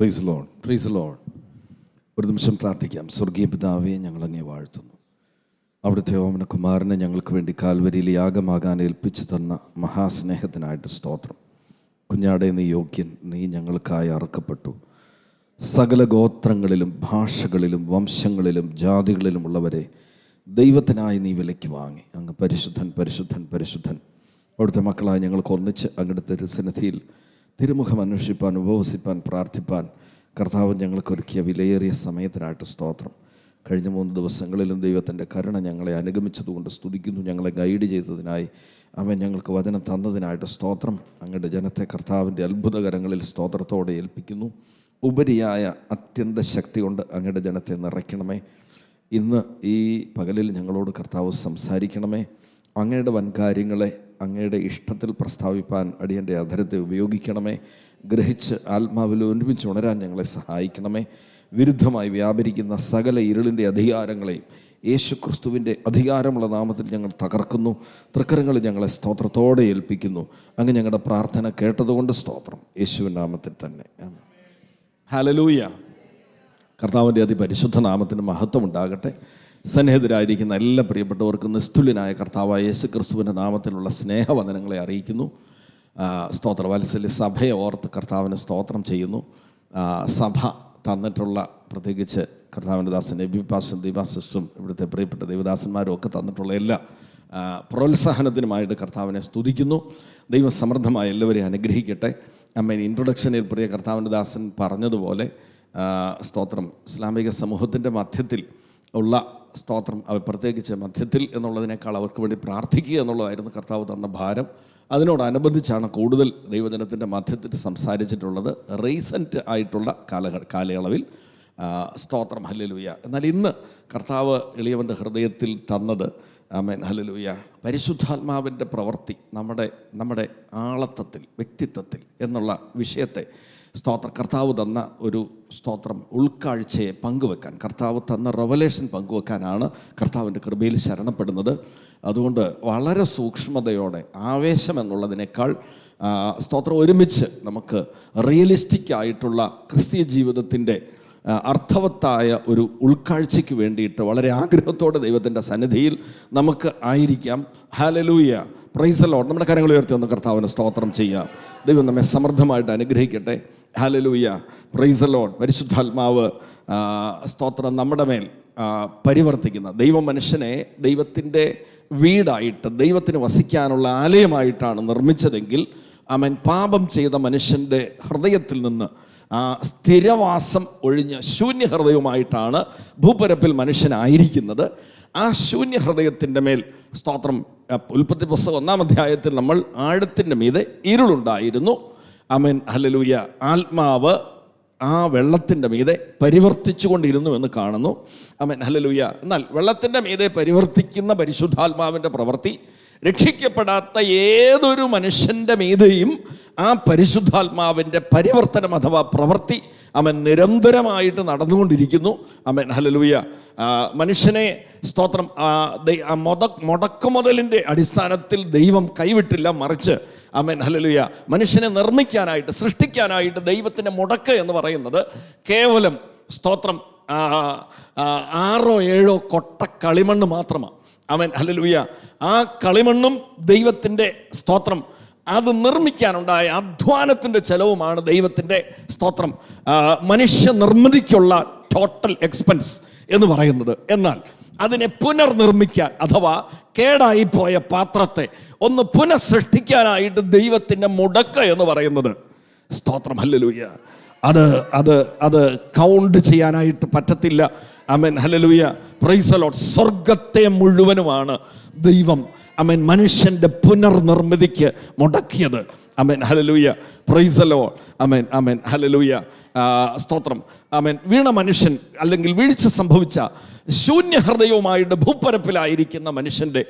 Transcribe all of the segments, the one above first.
Praise Lord, praise Lord. ഒരു നിമിഷം പ്രാർത്ഥിക്കാം. സ്വർഗീയ പിതാവേ, ഞങ്ങളങ്ങേ വാഴ്ത്തുന്നു. അവിടുത്തെ ഓമനകുമാരനെ ഞങ്ങൾക്ക് വേണ്ടി കാൽവരിയിൽ യാഗമാകാൻ ഏൽപ്പിച്ചു തന്ന മഹാസ്നേഹത്തിനായിട്ട് സ്തോത്രം. കുഞ്ഞാടെ, നീ യോഗ്യൻ, നീ ഞങ്ങൾക്കായി അറുക്കപ്പെട്ടു. സകല ഗോത്രങ്ങളിലും ഭാഷകളിലും വംശങ്ങളിലും ജാതികളിലുമുള്ളവരെ ദൈവത്തിനായി നീ വിലയ്ക്ക് വാങ്ങി. അങ്ങ് പരിശുദ്ധൻ, പരിശുദ്ധൻ, പരിശുദ്ധൻ. അവിടുത്തെ മക്കളായി ഞങ്ങൾക്ക് ഒന്നിച്ച് അങ്ങയുടെ തിരുസന്നിധിയിൽ തിരുമുഖം അന്വേഷിപ്പാൻ, ഉപവസിപ്പാൻ, പ്രാർത്ഥിപ്പാൻ കർത്താവ് ഞങ്ങൾക്കൊരുക്കിയ വിലയേറിയ സമയത്തിനായിട്ട് സ്തോത്രം. കഴിഞ്ഞ 3 ദിവസങ്ങളിലും ദൈവത്തിൻ്റെ കരുണ ഞങ്ങളെ അനുഗമിച്ചതുകൊണ്ട് സ്തുതിക്കുന്നു. ഞങ്ങളെ ഗൈഡ് ചെയ്തതിനായി, അവൻ ഞങ്ങൾക്ക് വചനം തന്നതിനായിട്ട് സ്തോത്രം. അങ്ങയുടെ ജനത്തെ കർത്താവിൻ്റെ അത്ഭുതകരങ്ങളിൽ സ്തോത്രത്തോടെ ഏൽപ്പിക്കുന്നു. ഉപരിയായ അത്യന്ത ശക്തി കൊണ്ട് അങ്ങയുടെ ജനത്തെ നിറയ്ക്കണമേ. ഇന്ന് ഈ പകലിൽ ഞങ്ങളോട് കർത്താവ് സംസാരിക്കണമേ. അങ്ങയുടെ വൻകാര്യങ്ങളെ അങ്ങയുടെ ഇഷ്ടത്തിൽ പ്രസ്താവിപ്പാൻ അടിയൻ്റെ അധരത്തെ ഉപയോഗിക്കണമേ. ഗ്രഹിച്ച് ആത്മാവിൽ ഒരുമിച്ച് ഉണരാൻ ഞങ്ങളെ സഹായിക്കണമേ. വിരുദ്ധമായി വ്യാപരിക്കുന്ന സകല ഇരുളിൻ്റെ അധികാരങ്ങളെയും യേശുക്രിസ്തുവിൻ്റെ അധികാരമുള്ള നാമത്തിൽ ഞങ്ങൾ തകർക്കുന്നു. തൃക്കരങ്ങളിൽ ഞങ്ങളെ സ്തോത്രത്തോടെ ഏൽപ്പിക്കുന്നു. അങ്ങ് ഞങ്ങളുടെ പ്രാർത്ഥന കേട്ടതുകൊണ്ട് സ്തോത്രം. യേശുവിൻ നാമത്തിൽ തന്നെ. ഹല്ലേലൂയ. കർത്താവിൻ്റെ അതിപരിശുദ്ധ നാമത്തിന് മഹത്വം ഉണ്ടാകട്ടെ. സന്നിഹിതരായിരിക്കുന്ന എല്ലാ പ്രിയപ്പെട്ടവർക്കും നിസ്തുല്യനായ കർത്താവായ യേശു ക്രിസ്തുവിൻ്റെ നാമത്തിലുള്ള സ്നേഹവന്ദനങ്ങളെ അറിയിക്കുന്നു. സ്തോത്ര വാത്സല്യ സഭയെ ഓർത്ത് കർത്താവിന് സ്തോത്രം ചെയ്യുന്നു. സഭ തന്നിട്ടുള്ള, പ്രത്യേകിച്ച് കർത്താവിൻ്റെ ദാസൻ എബിപാസും ദീപാസിസ്റ്റും ഇവിടുത്തെ പ്രിയപ്പെട്ട ദൈവദാസന്മാരും ഒക്കെ തന്നിട്ടുള്ള എല്ലാ പ്രോത്സാഹനത്തിനുമായിട്ട് കർത്താവിനെ സ്തുതിക്കുന്നു. ദൈവം സമൃദ്ധമായി എല്ലാവരെയും അനുഗ്രഹിക്കട്ടെ. അമ്മ ഇൻട്രൊഡക്ഷനിൽ പ്രിയ കർത്താവിൻ്റെ ദാസൻ പറഞ്ഞതുപോലെ സ്തോത്രം, ഇസ്ലാമിക സമൂഹത്തിൻ്റെ മധ്യത്തിൽ ഉള്ള സ്തോത്രം, പ്രത്യേകിച്ച് മധ്യത്തിൽ എന്നുള്ളതിനേക്കാൾ അവർക്ക് വേണ്ടി പ്രാർത്ഥിക്കുക എന്നുള്ളതായിരുന്നു കർത്താവ് തന്ന ഭാരം. അതിനോടനുബന്ധിച്ചാണ് കൂടുതൽ ദൈവജനത്തിൻ്റെ മധ്യത്തിൽ സംസാരിച്ചിട്ടുള്ളത് റീസെൻ്റ് ആയിട്ടുള്ള കാലയളവിൽ. സ്തോത്രം, ഹല്ലേലൂയ. എന്നാൽ ഇന്ന് കർത്താവ് എളിയവൻ്റെ ഹൃദയത്തിൽ തന്നത്, ആമേൻ, ഹല്ലേലൂയ, പരിശുദ്ധാത്മാവിൻ്റെ പ്രവൃത്തി നമ്മുടെ ആളത്വത്തിൽ, വ്യക്തിത്വത്തിൽ എന്നുള്ള വിഷയത്തെ കർത്താവ് തന്ന ഒരു സ്തോത്രം ഉൾക്കാഴ്ചയെ പങ്കുവെക്കാൻ, കർത്താവ് തന്ന റെവലേഷൻ പങ്കുവെക്കാനാണ് കർത്താവിൻ്റെ കൃപയിൽ ശരണപ്പെടുന്നത്. അതുകൊണ്ട് വളരെ സൂക്ഷ്മതയോടെ, ആവേശം എന്നുള്ളതിനേക്കാൾ സ്തോത്രം ഒരുമിച്ച് നമുക്ക് റിയലിസ്റ്റിക് ആയിട്ടുള്ള ക്രിസ്തീയ ജീവിതത്തിൻ്റെ അർത്ഥവത്തായ ഒരു ഉൾക്കാഴ്ചയ്ക്ക് വേണ്ടിയിട്ട് വളരെ ആഗ്രഹത്തോടെ ദൈവത്തിൻ്റെ സന്നിധിയിൽ നമുക്ക് ആയിരിക്കാം. Hallelujah, praise the Lord. നമ്മുടെ കരങ്ങൾ ഉയർത്തി ഒന്ന് കർത്താവിന് സ്തോത്രം ചെയ്യാം. ദൈവം നമ്മെ സമൃദ്ധമായിട്ട് അനുഗ്രഹിക്കട്ടെ. Hallelujah, praise the Lord. പരിശുദ്ധാത്മാവ് സ്തോത്രം നമ്മുടെ മേൽ പരിവർത്തിക്കുന്ന ദൈവം മനുഷ്യനെ ദൈവത്തിൻ്റെ വീടായിട്ട്, ദൈവത്തിന് വസിക്കാനുള്ള ആലയമായിട്ടാണ് നിർമ്മിച്ചതെങ്കിൽ, അവൻ പാപം ചെയ്ത മനുഷ്യൻ്റെ ഹൃദയത്തിൽ നിന്ന് സ്ഥിരവാസം ഒഴിഞ്ഞ് ശൂന്യഹൃദയവുമായിട്ടാണ് ഭൂപരപ്പിൽ മനുഷ്യനായിരിക്കുന്നത്. ആ ശൂന്യഹൃദയത്തിൻ്റെ മേൽ സ്തോത്രം, ഉൽപ്പത്തി പുസ്തകം 1-ാം അധ്യായത്തിൽ നമ്മൾ ആഴത്തിൻ്റെ മീതെ ഇരുളുണ്ടായിരുന്നു. ആമേൻ, ഹല്ലേലൂയ. ആത്മാവ് ആ വെള്ളത്തിൻ്റെ മീതെ പരിവർത്തിച്ചു കൊണ്ടിരുന്നു എന്ന് കാണുന്നു. ആമേൻ, ഹല്ലേലൂയ. എന്നാൽ വെള്ളത്തിൻ്റെ മീതെ പരിവർത്തിക്കുന്ന പരിശുദ്ധാത്മാവിൻ്റെ പ്രവൃത്തി രക്ഷിക്കപ്പെടാത്ത ഏതൊരു മനുഷ്യൻ്റെ മീതെയും ആ പരിശുദ്ധാത്മാവിൻ്റെ പരിവർത്തനം അഥവാ പ്രവൃത്തി അവൻ നിരന്തരമായിട്ട് നടന്നുകൊണ്ടിരിക്കുന്നു. ആമേൻ, ഹല്ലേലൂയ. മനുഷ്യനെ സ്തോത്രം മുടക്കുമുതലിൻ്റെ അടിസ്ഥാനത്തിൽ ദൈവം കൈവിട്ടില്ല, മറിച്ച് ആമേൻ, ഹല്ലേലൂയ, മനുഷ്യനെ നിർമ്മിക്കാനായിട്ട്, സൃഷ്ടിക്കാനായിട്ട് ദൈവത്തിൻ്റെ മുടക്ക് എന്ന് പറയുന്നത് കേവലം സ്തോത്രം 6-7 കൊട്ട കളിമണ്ണ് മാത്രമാണ്. ആമേൻ, ഹല്ലേലൂയ. ആ കളിമണ്ണും ദൈവത്തിൻ്റെ സ്തോത്രം അത് നിർമ്മിക്കാനുണ്ടായ അധ്വാനത്തിൻ്റെ ചെലവുമാണ് ദൈവത്തിൻ്റെ സ്തോത്രം മനുഷ്യ നിർമ്മിതിക്കുള്ള ടോട്ടൽ എക്സ്പെൻസ് എന്ന് പറയുന്നത്. എന്നാൽ അതിനെ പുനർനിർമ്മിക്കാൻ, അഥവാ കേടായിപ്പോയ പാത്രത്തെ ഒന്ന് പുനഃസൃഷ്ടിക്കാനായിട്ട് ദൈവത്തിൻ്റെ മുടക്ക് എന്ന് പറയുന്നത് സ്തോത്രം, ഹല്ലേലൂയ, അത് കൗണ്ട് ചെയ്യാനായിട്ട് പറ്റത്തില്ല. ആമേൻ, ഹല്ലേലൂയ, പ്രൈസ് ദി ലോർഡ്. സ്വർഗത്തെ മുഴുവനുമാണ് ദൈവം ആമേൻ മനുഷ്യൻ്റെ പുനർനിർമ്മിതിക്ക് മുടക്കിയത്. ആമേൻ, ഹല്ലേലൂയ, പ്രൈസ് ദി ലോർഡ്. ആമേൻ, ആമേൻ, ഹല്ലേലൂയ, സ്തോത്രം. ആമേൻ. വീണ മനുഷ്യൻ, അല്ലെങ്കിൽ വീഴ്ച സംഭവിച്ച ശൂന്യഹൃദയവുമായിട്ട് ഭൂപ്പരപ്പിലായിരിക്കുന്ന മനുഷ്യൻ്റെ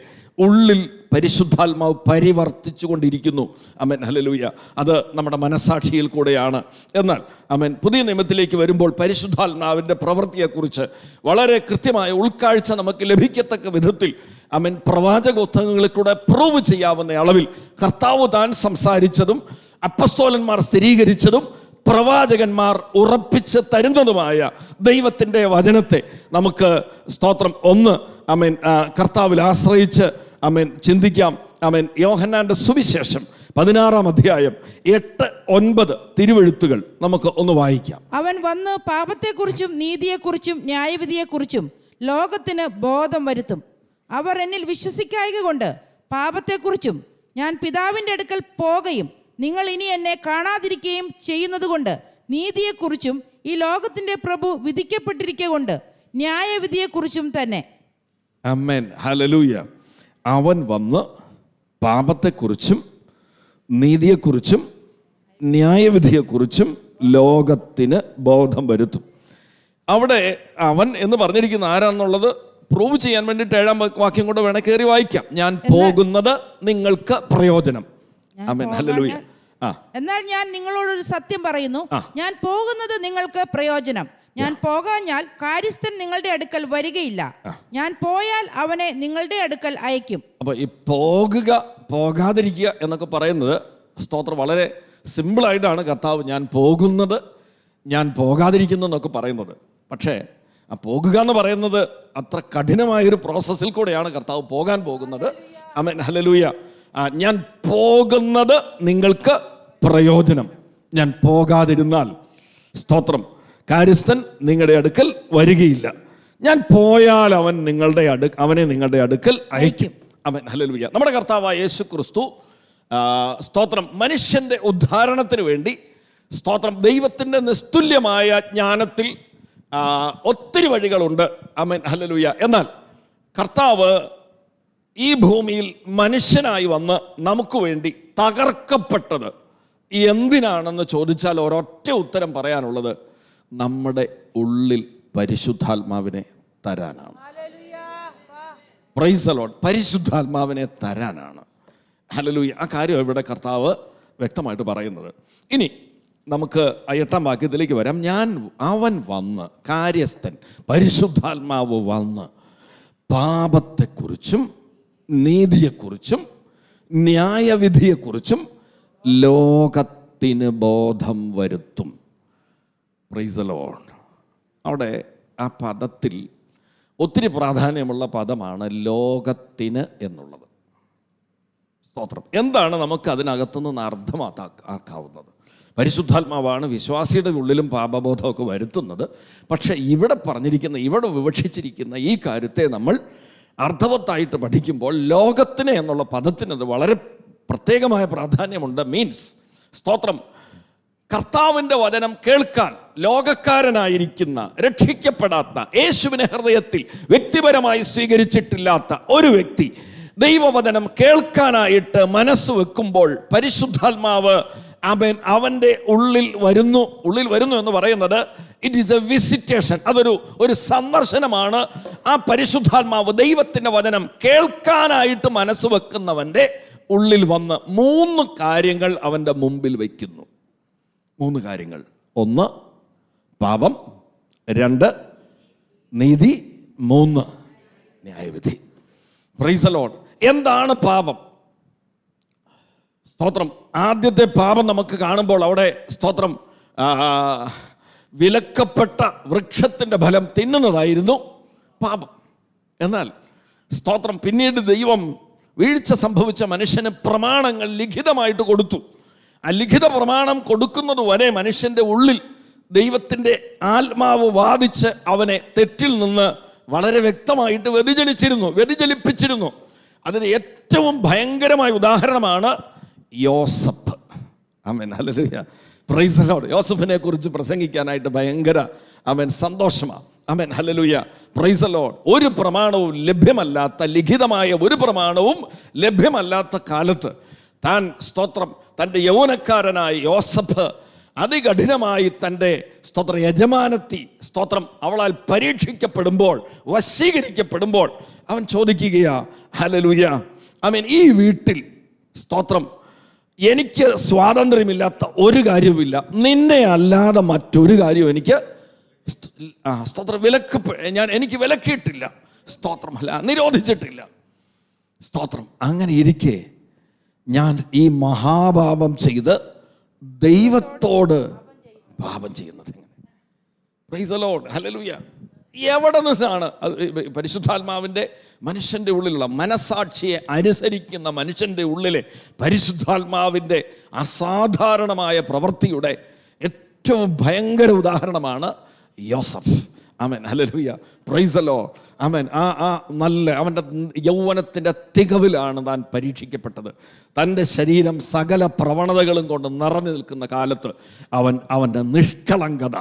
ഉള്ളിൽ പരിശുദ്ധാത്മാവ് പരിവർത്തിച്ചു കൊണ്ടിരിക്കുന്നു. ആമേൻ, ഹല്ലേലൂയ. അത് നമ്മുടെ മനസാക്ഷിയിൽ കൂടെയാണ്. എന്നാൽ ആമേൻ, പുതിയ നിയമത്തിലേക്ക് വരുമ്പോൾ പരിശുദ്ധാത്മാവിൻ്റെ പ്രവൃത്തിയെക്കുറിച്ച് വളരെ കൃത്യമായ ഉൾക്കാഴ്ച നമുക്ക് ലഭിക്കത്തക്ക വിധത്തിൽ ആമേൻ പ്രവാചകോക്തങ്ങളിൽ കൂടെ പ്രൂവ് ചെയ്യാവുന്ന അളവിൽ കർത്താവ് താൻ സംസാരിച്ചതും അപ്പസ്തോലന്മാർ സ്ഥിരീകരിച്ചതും പ്രവാചകന്മാർ ഉറപ്പിച്ച് തരുന്നതുമായ ദൈവത്തിൻ്റെ വചനത്തെ നമുക്ക് സ്തോത്രം ഒന്ന് കർത്താവിൽ ആശ്രയിച്ച് ചിന്തിക്കാം. യോഹന്നാന്റെ സുവിശേഷം 16-ാം അധ്യായം 8-9 തിരുവെഴുത്തുകൾ നമുക്ക് ഒന്ന് വായിക്കാം. അവൻ വന്ന് പാപത്തെക്കുറിച്ചും നീതിയെക്കുറിച്ചും ന്യായവിധിയെക്കുറിച്ചും ലോകത്തിന് ബോധം വരുത്തും. അവർ എന്നിൽ വിശ്വസിക്കായ്ക കൊണ്ട് പാപത്തെക്കുറിച്ചും ഞാൻ പിതാവിൻ്റെ അടുക്കൽ പോകുകയും നിങ്ങൾ ഇനി എന്നെ കാണാതിരിക്കുകയും ചെയ്യുന്നതുകൊണ്ട് നീതിയെക്കുറിച്ചും ഈ ലോകത്തിൻ്റെ പ്രഭു വിധിക്കപ്പെട്ടിരിക്കൊണ്ട് ന്യായവിധിയെക്കുറിച്ചും തന്നെ. ആമേൻ, ഹല്ലേലൂയ. അവൻ വന്ന് പാപത്തെക്കുറിച്ചും നീതിയെക്കുറിച്ചും ന്യായവിധിയെക്കുറിച്ചും ലോകത്തിന് ബോധം വരുത്തും. അവിടെ അവൻ എന്ന് പറഞ്ഞിരിക്കുന്ന ആരാന്നുള്ളത് പ്രൂവ് ചെയ്യാൻ വേണ്ടിയിട്ട് 7-ാം വാക്യം കൊണ്ട് വേണേൽ കയറി വായിക്കാം. ഞാൻ പോകുന്നത് നിങ്ങൾക്ക് പ്രയോജനം. ആമേൻ, ഹല്ലേലൂയ. എന്നാൽ ഞാൻ നിങ്ങളോടൊരു സത്യം പറയുന്നു, ഞാൻ പോകുന്നത് നിങ്ങൾക്ക് പ്രയോജനം. ഞാൻ പോകാഞ്ഞാൽ കാര്യസ്ഥൻ നിങ്ങളുടെ അടുക്കൽ വരികയില്ല. ഞാൻ പോയാൽ അവനെ നിങ്ങളുടെ അടുക്കൽ അയക്കും. അപ്പൊ ഈ പോകുക പോകാതിരിക്കുക എന്നൊക്കെ പറയുന്നത് സ്തോത്രം വളരെ സിമ്പിളായിട്ടാണ് കർത്താവ് ഞാൻ പോകുന്നത് ഞാൻ പോകാതിരിക്കുന്നു എന്നൊക്കെ പറയുന്നത്. പക്ഷേ ആ പോകുക എന്ന് പറയുന്നത് അത്ര കഠിനമായൊരു പ്രോസസ്സിൽ കൂടെയാണ് കർത്താവ് പോകാൻ പോകുന്നത്. ആമേൻ, ഹല്ലേലൂയ. ഞാൻ പോകുന്നത് നിങ്ങൾക്ക് പ്രയോജനം. ഞാൻ പോകാതിരുന്നാൽ സ്തോത്രം കാര്യസ്ഥൻ നിങ്ങളുടെ അടുക്കൽ വരികയില്ല. ഞാൻ പോയാൽ അവനെ നിങ്ങളുടെ അടുക്കൽ അയക്കും. ആമേൻ, ഹല്ലേലൂയ. നമ്മുടെ കർത്താവായ യേശു ക്രിസ്തു സ്തോത്രം മനുഷ്യന്റെ ഉദ്ധാരണത്തിന് വേണ്ടി സ്തോത്രം ദൈവത്തിൻ്റെ നിസ്തുല്യമായ ജ്ഞാനത്തിൽ ഒത്തിരി വഴികളുണ്ട്. ആമേൻ, ഹല്ലേലൂയ. എന്നാൽ കർത്താവ് ഈ ഭൂമിയിൽ മനുഷ്യനായി വന്ന് നമുക്ക് വേണ്ടി തകർക്കപ്പെട്ടത് എന്തിനാണെന്ന് ചോദിച്ചാൽ ഒരൊറ്റ ഉത്തരം പറയാനുള്ളത് നമ്മുടെ ഉള്ളിൽ പരിശുദ്ധാത്മാവിനെ തരാനാണ്. Price the Lord. പരിശുദ്ധാത്മാവിനെ തരാനാണ്. ഹല്ലേലൂയ. ആ കാര്യം ഇവിടെ കർത്താവ് വ്യക്തമായിട്ട് പറയുന്നത്. ഇനി നമുക്ക് 8-ാം വാക്യത്തിലേക്ക് വരാം. അവൻ വന്ന് കാര്യസ്ഥൻ പരിശുദ്ധാത്മാവ് വന്ന് പാപത്തെക്കുറിച്ചും നീതിയെക്കുറിച്ചും ന്യായവിധിയെക്കുറിച്ചും ലോകത്തിന് ബോധം വരുത്തും. Price the Lord. അവിടെ ആ പദത്തിൽ ഒത്തിരി പ്രാധാന്യമുള്ള പദമാണ് ലോകത്തിന് എന്നുള്ളത്. സ്തോത്രം. എന്താണ് നമുക്ക് അതിനകത്തുനിന്ന് അർത്ഥമാക്കാവുന്നത്? പരിശുദ്ധാത്മാവാണ് വിശ്വാസിയുടെ ഉള്ളിലും പാപബോധമൊക്കെ വരുത്തുന്നത്. പക്ഷേ ഇവിടെ വിവക്ഷിച്ചിരിക്കുന്ന ഈ കാര്യത്തെ നമ്മൾ അർത്ഥവത്തായിട്ട് പഠിക്കുമ്പോൾ ലോകത്തിന് എന്നുള്ള പദത്തിന് വളരെ പ്രത്യേകമായ പ്രാധാന്യമുണ്ട്. മീൻസ് സ്തോത്രം കർത്താവിൻ്റെ വചനം കേൾക്കാൻ ലോകക്കാരനായിരിക്കുന്ന രക്ഷിക്കപ്പെടാത്ത യേശുവിനെ ഹൃദയത്തിൽ വ്യക്തിപരമായി സ്വീകരിച്ചിട്ടില്ലാത്ത ഒരു വ്യക്തി ദൈവവചനം കേൾക്കാനായിട്ട് മനസ്സ് വെക്കുമ്പോൾ പരിശുദ്ധാത്മാവ് അവൻ്റെ ഉള്ളിൽ വരുന്നു എന്ന് പറയുന്നത് ഇറ്റ് ഈസ് എ വിസിറ്റേഷൻ. ഒരു സന്ദർശനമാണ്. ആ പരിശുദ്ധാത്മാവ് ദൈവത്തിൻ്റെ വചനം കേൾക്കാനായിട്ട് മനസ്സ് വെക്കുന്നവൻ്റെ ഉള്ളിൽ വന്ന് 3 കാര്യങ്ങൾ അവൻ്റെ മുമ്പിൽ വയ്ക്കുന്നു. 3 കാര്യങ്ങൾ. 1 പാപം, 2 നീതി, 3 ന്യായവിധി. Price the Lord. എന്താണ് പാപം? സ്തോത്രം. ആദ്യത്തെ പാപം നമുക്ക് കാണുമ്പോൾ അവിടെ സ്തോത്രം വിലക്കപ്പെട്ട വൃക്ഷത്തിൻ്റെ ഫലം തിന്നുന്നതായിരുന്നു പാപം. എന്നാൽ സ്തോത്രം പിന്നീട് ദൈവം വീഴ്ച സംഭവിച്ച മനുഷ്യന് പ്രമാണങ്ങൾ ലിഖിതമായിട്ട് കൊടുത്തു. ആ ലിഖിത പ്രമാണം കൊടുക്കുന്നത് വരെ മനുഷ്യൻ്റെ ഉള്ളിൽ ദൈവത്തിൻ്റെ ആത്മാവ് വാദിച്ച് അവനെ തെറ്റിൽ നിന്ന് വളരെ വ്യക്തമായിട്ട് വ്യതിചലിപ്പിച്ചിരുന്നു. അതിന് ഏറ്റവും ഭയങ്കരമായ ഉദാഹരണമാണ് യോസഫ്. ആമേൻ, ഹല്ലേലൂയ. Praise the Lord. യോസഫിനെ കുറിച്ച് പ്രസംഗിക്കാനായിട്ട് ഭയങ്കര സന്തോഷമാണ്. ആമേൻ, ഹല്ലേലൂയ. Praise the Lord. ഒരു പ്രമാണവും ലഭ്യമല്ലാത്ത, ലിഖിതമായ ഒരു പ്രമാണവും ലഭ്യമല്ലാത്ത കാലത്ത് സ്തോത്രം തൻ്റെ യൗവനക്കാരനായ യോസഫ് അതികഠിനമായി തൻ്റെ സ്തോത്ര യജമാനത്തി സ്തോത്രം അവളാൽ പരീക്ഷിക്കപ്പെടുമ്പോൾ, വശീകരിക്കപ്പെടുമ്പോൾ അവൻ ചോദിക്കുകയാ, ഹല്ലേലൂയ, ആമേൻ, ഈ വീട്ടിൽ സ്തോത്രം എനിക്ക് സ്വാതന്ത്ര്യമില്ലാത്ത ഒരു കാര്യവുമില്ല, നിന്നെ അല്ലാതെ മറ്റൊരു കാര്യവും എനിക്ക് സ്തോത്രം എനിക്ക് വിലക്കിയിട്ടില്ല, സ്തോത്രമല്ല നിരോധിച്ചിട്ടില്ല. സ്തോത്രം. അങ്ങനെ ഇരിക്കെ ഞാൻ ഈ മഹാപാപം ചെയ്ത് ദൈവത്തോട് പാപം ചെയ്യുന്നത് എങ്ങനെ? Price the Lord, hallelujah. എവിടെ നിന്നാണ് പരിശുദ്ധാത്മാവിൻ്റെ മനുഷ്യൻ്റെ ഉള്ളിലുള്ള മനസാക്ഷിയെ അനുസരിക്കുന്ന മനുഷ്യൻ്റെ ഉള്ളിലെ പരിശുദ്ധാത്മാവിൻ്റെ അസാധാരണമായ പ്രവൃത്തിയുടെ ഏറ്റവും ഭയങ്കര ഉദാഹരണമാണ് യോസഫ്. ആമേൻ, ഹല്ലേലൂയ, പ്രൈസ് ദി ലോർഡ്. ആമേൻ. നല്ല അവൻ്റെ യൗവനത്തിൻ്റെ തികവിലാണ് താൻ പരീക്ഷിക്കപ്പെട്ടത്. തൻ്റെ ശരീരം സകല പ്രവണതകളും കൊണ്ട് നിറഞ്ഞു നിൽക്കുന്ന കാലത്ത് അവൻ്റെ നിഷ്കളങ്കത,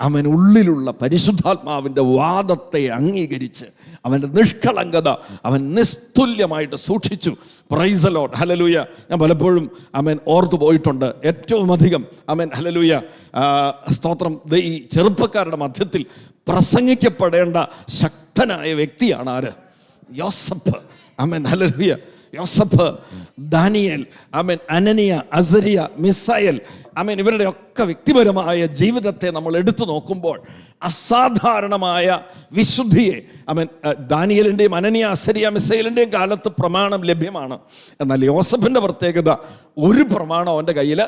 അവൻ ഉള്ളിലുള്ള പരിശുദ്ധാത്മാവിൻ്റെ വാദത്തെ അംഗീകരിച്ച് അവൻ്റെ നിഷ്കളങ്കത അവൻ നിസ്തുല്യമായിട്ട് സൂക്ഷിച്ചു. പ്രൈസ് ദി ലോർഡ്, ഹല്ലേലൂയ. ഞാൻ പലപ്പോഴും ഓർത്തു പോയിട്ടുണ്ട്. ഏറ്റവും അധികം ഹല്ലേലൂയ, സ്തോത്രം, ഈ ചെറുപ്പക്കാരുടെ മധ്യത്തിൽ പ്രസംഗിക്കപ്പെടേണ്ട ശക്തനായ വ്യക്തിയാണ് ആര്? യോസഫ്. ഹല്ലേലൂയ. യോസഫ്, ദാനിയേൽ, അനനിയ, അസരിയ, മിസായേൽ, ഇവരുടെ ഒക്കെ വ്യക്തിപരമായ ജീവിതത്തെ നമ്മൾ എടുത്തു നോക്കുമ്പോൾ അസാധാരണമായ വിശുദ്ധിയെ ദാനിയേലിൻ്റെയും അനനിയ, അസരിയ, മിസായേലിൻ്റെയും കാലത്ത് പ്രമാണം ലഭ്യമാണ്. എന്നാൽ യോസഫിൻ്റെ പ്രത്യേകത, ഒരു പ്രമാണം അവൻ്റെ കയ്യിൽ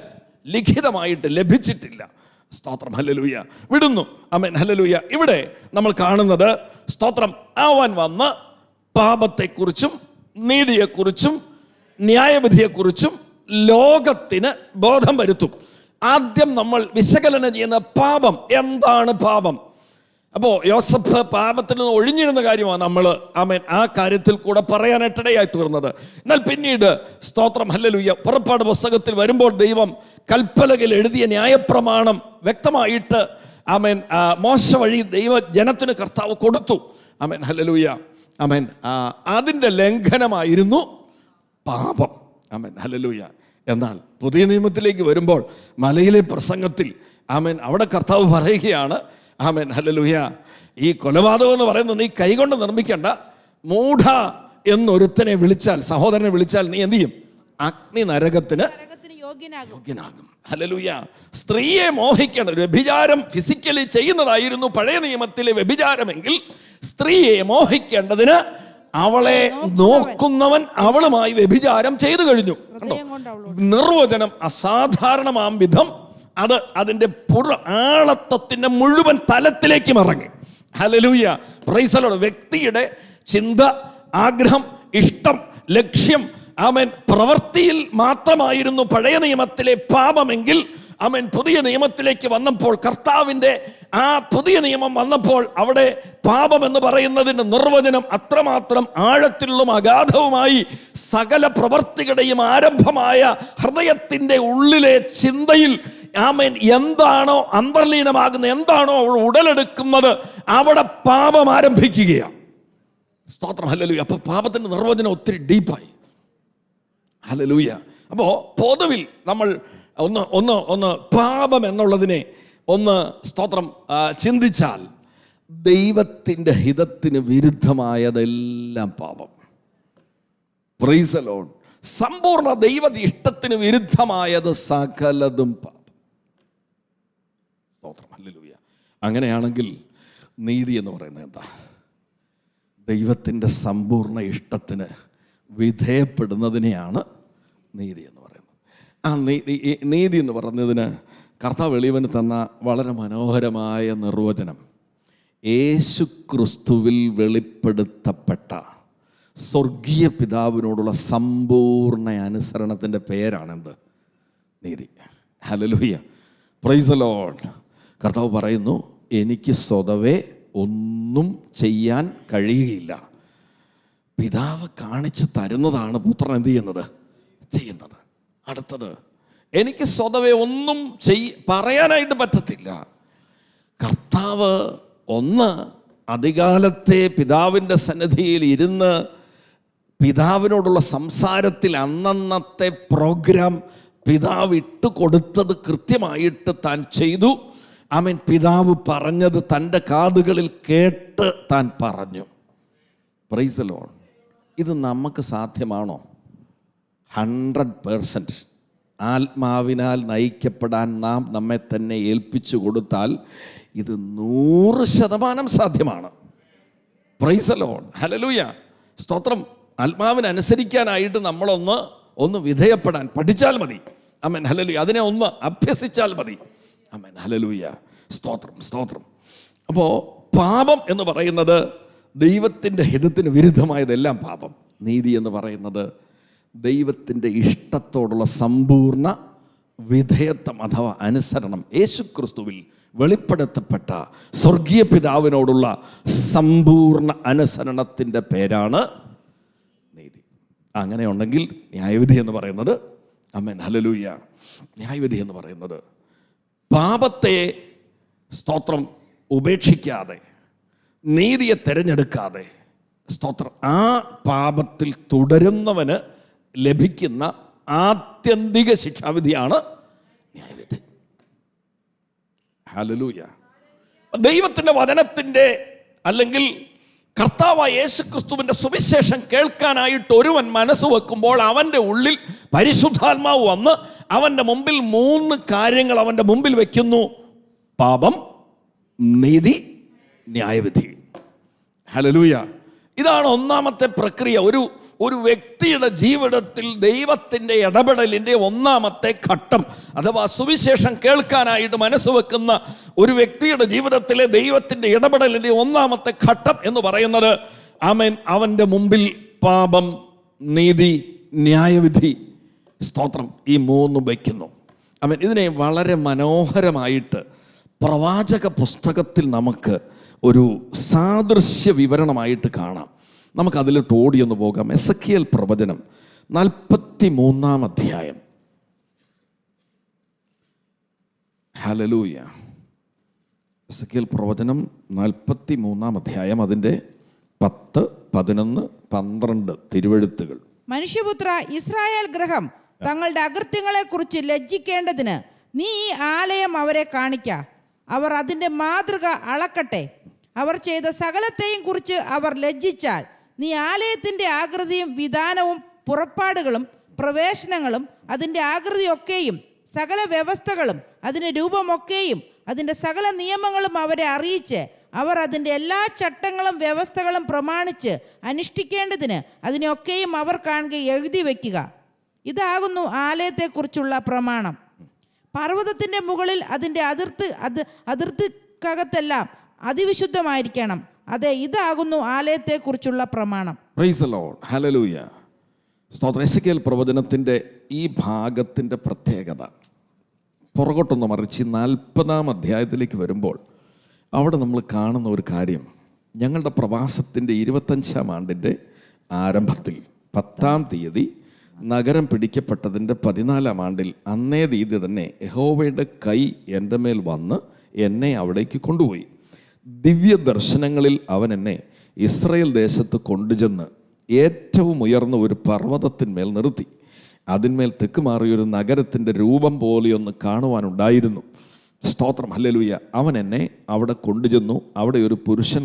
ലിഖിതമായിട്ട് ലഭിച്ചിട്ടില്ല. സ്തോത്രം, ഹല്ലേലൂയ. വിടുന്നു. ഹല്ലേലൂയ. ഇവിടെ നമ്മൾ കാണുന്നത്, സ്തോത്രം, അവൻ വന്ന് പാപത്തെക്കുറിച്ചും നീതിയെക്കുറിച്ചും ന്യായവിധിയെക്കുറിച്ചും ലോകത്തിന് ബോധം വരുത്തും. ആദ്യം നമ്മൾ വിശകലനം ചെയ്യുന്ന പാപം. എന്താണ് പാപം? അപ്പോൾ യോസഫ് പാപത്തിൽ നിന്ന് ഒഴിഞ്ഞിരുന്ന കാര്യമാണ് നമ്മൾ ആ കാര്യത്തിൽ കൂടെ പറയാനായിട്ടിടയായി തീർന്നത്. എന്നാൽ പിന്നീട്, സ്തോത്രം, ഹല്ലേലൂയ, പുറപ്പാട് പുസ്തകത്തിൽ വരുമ്പോൾ ദൈവം കൽപ്പലകയിൽ എഴുതിയ ന്യായപ്രമാണം വ്യക്തമായിട്ട് മോശ വഴി ദൈവ ജനത്തിന് കർത്താവ് കൊടുത്തു. ഹല്ലേലൂയ. അതിൻ്റെ ലംഘനമായിരുന്നു പാപം. ഹല്ലേലൂയ. എന്നാൽ പുതിയ നിയമത്തിലേക്ക് വരുമ്പോൾ മലയിലെ പ്രസംഗത്തിൽ അവിടെ കർത്താവ് പറയുകയാണ്, ഹല്ലേലൂയ, ഈ കൊലപാതകം എന്ന് പറയുന്നത് നീ കൈകൊണ്ട് നിർമ്മിക്കേണ്ട. മൂഢ എന്നൊരുത്തനെ വിളിച്ചാൽ, സഹോദരനെ വിളിച്ചാൽ, നീ എന്ത് ചെയ്യും? അഗ്നി നരകത്തിന് യോഗ്യനാകും. ഹല്ലേലൂയ. സ്ത്രീയെ മോഹിക്കേണ്ട, വ്യഭിചാരം ഫിസിക്കലി ചെയ്യുന്നതായിരുന്നു പഴയ നിയമത്തിലെ വ്യഭിചാരമെങ്കിൽ, സ്ത്രീയെ മോഹിക്കേണ്ടതിന് അവളെ നോക്കുന്നവൻ അവളുമായി വ്യഭിചാരം ചെയ്തു കഴിഞ്ഞു. നിർവചനം അസാധാരണമാം വിധം അത് അതിൻ്റെ ആളത്വത്തിൻ്റെ മുഴുവൻ തലത്തിലേക്കും ഇറങ്ങി. Hallelujah, praise the Lord. വ്യക്തിയുടെ ചിന്ത, ആഗ്രഹം, ഇഷ്ടം, ലക്ഷ്യം, പ്രവൃത്തിയിൽ മാത്രമായിരുന്നു പഴയ നിയമത്തിലെ പാപമെങ്കിൽ, പുതിയ നിയമത്തിലേക്ക് വന്നപ്പോൾ, കർത്താവിൻ്റെ ആ പുതിയ നിയമം വന്നപ്പോൾ, അവിടെ പാപം എന്ന് പറയുന്നതിൻ്റെ നിർവചനം അത്രമാത്രം ആഴത്തിലും അഗാധവുമായി സകല പ്രവൃത്തികളുടെയും ആരംഭമായ ഹൃദയത്തിൻ്റെ ഉള്ളിലെ ചിന്തയിൽ എന്താണോ അന്തർലീനമാകുന്ന, എന്താണോ അവൾ ഉടലെടുക്കുന്നത്, അവിടെ പാപം ആരംഭിക്കുകയാണ്. സ്തോത്രം, ഹല്ലേലൂയ. അപ്പോൾ പാപത്തിൻ്റെ നിർവചനം ഒത്തിരി ഡീപ്പായി. ഹല്ലേലൂയ. അപ്പോൾ പൊതുവിൽ നമ്മൾ ഒന്ന് പാപം എന്നുള്ളതിനെ ഒന്ന്, സ്തോത്രം, ചിന്തിച്ചാൽ ദൈവത്തിൻ്റെ ഹിതത്തിന് വിരുദ്ധമായതെല്ലാം പാപം. Price the Lord. സമ്പൂർണ്ണ ദൈവ ഇഷ്ടത്തിന് വിരുദ്ധമായത് സകലതും പാപം. സ്തോത്രം, ഹല്ലേലൂയ. അങ്ങനെയാണെങ്കിൽ നീതി എന്ന് പറയുന്നത് എന്താ? ദൈവത്തിൻ്റെ സമ്പൂർണ്ണ ഇഷ്ടത്തിന് വിധേയപ്പെടുന്നതിനെയാണ് നീതി എന്ന് പറയുന്നത്. ആ നീതി എന്ന് പറഞ്ഞതിന് കർത്താവ് എളിയവന് തന്ന വളരെ മനോഹരമായ നിർവചനം, യേശു ക്രിസ്തുവിൽ വെളിപ്പെടുത്തപ്പെട്ട സ്വർഗീയ പിതാവിനോടുള്ള സമ്പൂർണ്ണ അനുസരണത്തിൻ്റെ പേരാണെന്ത്? നീതി. Hallelujah, praise the Lord. കർത്താവ് പറയുന്നു, എനിക്ക് സ്വതവേ ഒന്നും ചെയ്യാൻ കഴിയുകയില്ല, പിതാവ് കാണിച്ചു തരുന്നതാണ് പുത്രൻ എന്ത് ചെയ്യുന്നത്. അടുത്തത്, എനിക്ക് സ്വതവേ ഒന്നും പറയാനായിട്ട് പറ്റത്തില്ല. കർത്താവ് അധികാലത്തെ പിതാവിൻ്റെ സന്നിധിയിൽ ഇരുന്ന് പിതാവിനോടുള്ള സംസാരത്തിൽ അന്നന്നത്തെ പ്രോഗ്രാം പിതാവ് ഇട്ടുകൊടുത്തത് കൃത്യമായിട്ട് താൻ ചെയ്തു. പിതാവ് പറഞ്ഞത് തൻ്റെ കാതുകളിൽ കേട്ട് താൻ പറഞ്ഞു. Price the Lord. ഇത് നമുക്ക് സാധ്യമാണോ? 100% ആത്മാവിനാൽ നയിക്കപ്പെടാൻ നാം നമ്മെ തന്നെ ഏൽപ്പിച്ചു കൊടുത്താൽ ഇത് 100% സാധ്യമാണ്. പ്രൈസ് ദി ലോർഡ്, ഹല്ലേലൂയ, സ്തോത്രം. ആത്മാവിനനുസരിക്കാനായിട്ട് നമ്മളൊന്ന് വിധേയപ്പെടാൻ പഠിച്ചാൽ മതി. ആമേൻ, ഹല്ലേലൂയ. അതിനെ ഒന്ന് അഭ്യസിച്ചാൽ മതി. ആമേൻ. ഹല്ലേലൂയ. സ്തോത്രം, സ്തോത്രം. അപ്പോൾ പാപം എന്ന് പറയുന്നത് ദൈവത്തിൻ്റെ ഹിതത്തിന് വിരുദ്ധമായതെല്ലാം പാപം. നീതി എന്ന് പറയുന്നത് ദൈവത്തിൻ്റെ ഇഷ്ടത്തോടുള്ള സമ്പൂർണ്ണ വിധേയത്വം അഥവാ അനുസരണം. യേശുക്രിസ്തുവിൽ വെളിപ്പെടുത്തപ്പെട്ട സ്വർഗീയ പിതാവിനോടുള്ള സമ്പൂർണ്ണ അനുസരണത്തിൻ്റെ പേരാണ് നീതി. അങ്ങനെ ഉണ്ടെങ്കിൽ ന്യായവിധി എന്ന് പറയുന്നത്, ആമേൻ, ഹല്ലേലൂയ, ന്യായവിധി എന്ന് പറയുന്നത് പാപത്തെ, സ്തോത്രം, ഉപേക്ഷിക്കാതെ നീതിയെ തിരഞ്ഞെടുക്കാതെ, സ്തോത്രം, ആ പാപത്തിൽ തുടരുന്നവന് ലഭിക്കുന്ന ആത്യന്തിക ശിക്ഷാവിധിയാണ് ന്യായവിധി. ഹല്ലേലൂയ. ദൈവത്തിൻ്റെ വചനത്തിൻ്റെ അല്ലെങ്കിൽ കർത്താവായ യേശുക്രിസ്തുവിൻ്റെ സുവിശേഷം കേൾക്കാനായിട്ട് ഒരുവൻ മനസ്സ് വെക്കുമ്പോൾ അവൻ്റെ ഉള്ളിൽ പരിശുദ്ധാത്മാവ് വന്ന് അവൻ്റെ മുമ്പിൽ 3 കാര്യങ്ങൾ അവൻ്റെ മുമ്പിൽ വയ്ക്കുന്നു: പാപം, നീതി, ന്യായവിധി. ഹല്ലേലൂയ. ഇതാണ് ഒന്നാമത്തെ പ്രക്രിയ. ഒരു വ്യക്തിയുടെ ജീവിതത്തിൽ ദൈവത്തിൻ്റെ ഇടപെടലിൻ്റെ ഒന്നാമത്തെ ഘട്ടം, അഥവാ സുവിശേഷം കേൾക്കാനായിട്ട് മനസ്സ് വെക്കുന്ന ഒരു വ്യക്തിയുടെ ജീവിതത്തിലെ ദൈവത്തിൻ്റെ ഇടപെടലിൻ്റെ ഒന്നാമത്തെ ഘട്ടം എന്ന് പറയുന്നത്, ആമേൻ, അവൻ്റെ മുമ്പിൽ പാപം, നീതി, ന്യായവിധി, സ്തോത്രം, ഈ 3 വയ്ക്കുന്നു. ആമേൻ. ഇതിനെ വളരെ മനോഹരമായിട്ട് പ്രവാചക പുസ്തകത്തിൽ നമുക്ക് ഒരു സാദൃശ്യ വിവരണമായിട്ട് കാണാം. നമുക്കതിലോട്ട് ഓടിയൊന്ന് പോകാം. എസെക്കിയേൽ പ്രവചനം 43-ാം അധ്യായം. ഹല്ലേലൂയ. എസെക്കിയേൽ പ്രവചനം 43-ാം അധ്യായം, അതിൻ്റെ 10, 11, 12 തിരുവെഴുത്തുകൾ. മനുഷ്യപുത്ര, ഇസ്രായേൽ ഗൃഹം തങ്ങളുടെ അകൃത്യങ്ങളെ കുറിച്ച് ലജ്ജിക്കേണ്ടതിന് നീ ഈ ആലയം അവരെ കാണിക്ക. അവർ അതിൻ്റെ മാതൃക അളക്കട്ടെ. അവർ ചെയ്ത സകലത്തെയും കുറിച്ച് അവർ ലജ്ജിച്ചാൽ നീ ആലയത്തിൻ്റെ ആകൃതിയും വിധാനവും പുറപ്പാടുകളും പ്രവേശനങ്ങളും അതിൻ്റെ ആകൃതിയൊക്കെയും സകല വ്യവസ്ഥകളും അതിൻ്റെ രൂപമൊക്കെയും അതിൻ്റെ സകല നിയമങ്ങളും അവരെ അറിയിച്ച് അവർ അതിൻ്റെ എല്ലാ ചട്ടങ്ങളും വ്യവസ്ഥകളും പ്രമാണിച്ച് അനുഷ്ഠിക്കേണ്ടതിന് അതിനെയൊക്കെയും അവർ കാണുക എഴുതി വയ്ക്കുക. ഇതാകുന്നു ആലയത്തെക്കുറിച്ചുള്ള പ്രമാണം. പർവ്വതത്തിൻ്റെ മുകളിൽ അതിൻ്റെ അതിർത്തിക്കകത്തെല്ലാം അതിവിശുദ്ധമായിരിക്കണം. അതെ, ഇതാകുന്നു ആലയത്തെക്കുറിച്ചുള്ള പ്രമാണം. Price the Lord. ഹല്ലേലൂയ. സ്തോത്രം. എസെക്കിയേൽ പ്രവചനത്തിൻ്റെ ഈ ഭാഗത്തിൻ്റെ പ്രത്യേകത പുറകോട്ടൊന്ന് മറിച്ച് 40-ാം അധ്യായത്തിലേക്ക് വരുമ്പോൾ അവിടെ നമ്മൾ കാണുന്ന ഒരു കാര്യം, ഞങ്ങളുടെ പ്രവാസത്തിൻ്റെ 25-ാം ആണ്ടിൻ്റെ ആരംഭത്തിൽ 10-ാം തീയതി നഗരം പിടിക്കപ്പെട്ടതിൻ്റെ 14-ാം ആണ്ടിൽ അന്നേ തീയതി തന്നെ യഹോവയുടെ കൈ എൻ്റെ മേൽ വന്ന് എന്നെ അവിടേക്ക് കൊണ്ടുപോയി. ദിവ്യ ദർശനങ്ങളിൽ അവൻ എന്നെ ഇസ്രായേൽ ദേശത്ത് കൊണ്ടുചെന്ന് ഏറ്റവും ഉയർന്ന ഒരു പർവ്വതത്തിന്മേൽ നിർത്തി. അതിന്മേൽ തെക്ക് മാറിയൊരു നഗരത്തിൻ്റെ രൂപം പോലെയൊന്ന് കാണുവാനുണ്ടായിരുന്നു. സ്തോത്രം, ഹല്ലേലൂയ. അവൻ എന്നെ അവിടെ കൊണ്ടുചെന്നു. അവിടെ ഒരു പുരുഷൻ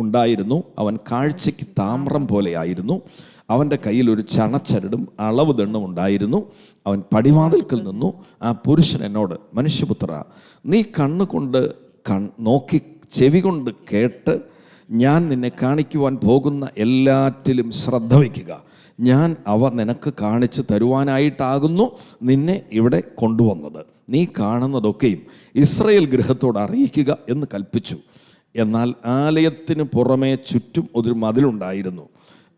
ഉണ്ടായിരുന്നു. അവൻ കാഴ്ചയ്ക്ക് താമ്രം പോലെയായിരുന്നു. അവൻ്റെ കയ്യിൽ ഒരു ചണച്ചരടും അളവ് ദണ്ണും ഉണ്ടായിരുന്നു. അവൻ പടിവാതിൽക്കൽ നിന്നു. ആ പുരുഷൻ എന്നോട്, മനുഷ്യപുത്ര, നീ കണ്ണുകൊണ്ട് നോക്കി ചെവി കൊണ്ട് കേട്ട് ഞാൻ നിന്നെ കാണിക്കുവാൻ പോകുന്ന എല്ലാറ്റിലും ശ്രദ്ധ വയ്ക്കുക. ഞാൻ അവ നിനക്ക് കാണിച്ചു തരുവാനായിട്ടാകുന്നു നിന്നെ ഇവിടെ കൊണ്ടുവന്നത്. നീ കാണുന്നതൊക്കെയും ഇസ്രായേൽ ഗൃഹത്തോട് അറിയിക്കുക എന്ന് കൽപ്പിച്ചു. എന്നാൽ ആലയത്തിന് പുറമേ ചുറ്റും ഒരു മതിലുണ്ടായിരുന്നു.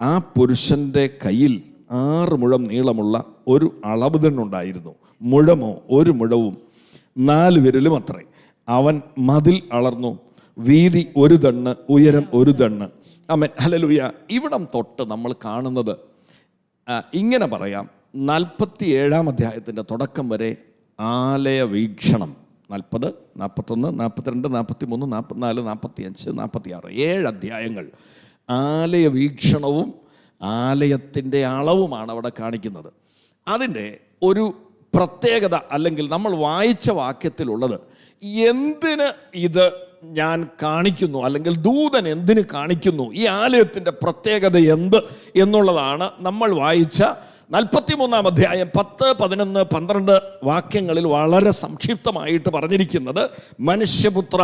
ആ പുരുഷൻ്റെ കയ്യിൽ 6 മുഴം നീളമുള്ള ഒരു അളവ് ദണ്ണുണ്ടായിരുന്നു. മുഴമോ 1 മുഴവും 4 വിരലും അത്രേ. അവൻ മതിൽ അളർന്നു. വീതി 1 തണ്ണ്, ഉയരം 1 തണ്ണ്. ആമേൻ, ഹല്ലേലൂയ. ഇവിടം തൊട്ട് നമ്മൾ കാണുന്നത് ഇങ്ങനെ പറയാം, 47-ാം അധ്യായത്തിൻ്റെ തുടക്കം വരെ ആലയ വീക്ഷണം 40, 41, 42, 43, 44, 45, 46 7 അധ്യായങ്ങൾ ആലയ വീക്ഷണവും ആലയത്തിൻ്റെ അളവുമാണ് അവിടെ കാണിക്കുന്നത്. അതിൻ്റെ ഒരു പ്രത്യേകത, അല്ലെങ്കിൽ നമ്മൾ വായിച്ച വാക്യത്തിലുള്ളത്, എന്തിന് ഇത് ഞാൻ കാണിക്കുന്നു, അല്ലെങ്കിൽ ദൂതൻ എന്തിന് കാണിക്കുന്നു, ഈ ആലയത്തിൻ്റെ പ്രത്യേകത എന്ത് എന്നുള്ളതാണ് നമ്മൾ വായിച്ച 43-ാം അധ്യായം 10, 11, 12 വാക്യങ്ങളിൽ വളരെ സംക്ഷിപ്തമായിട്ട് പറഞ്ഞിരിക്കുന്നത്. മനുഷ്യപുത്ര,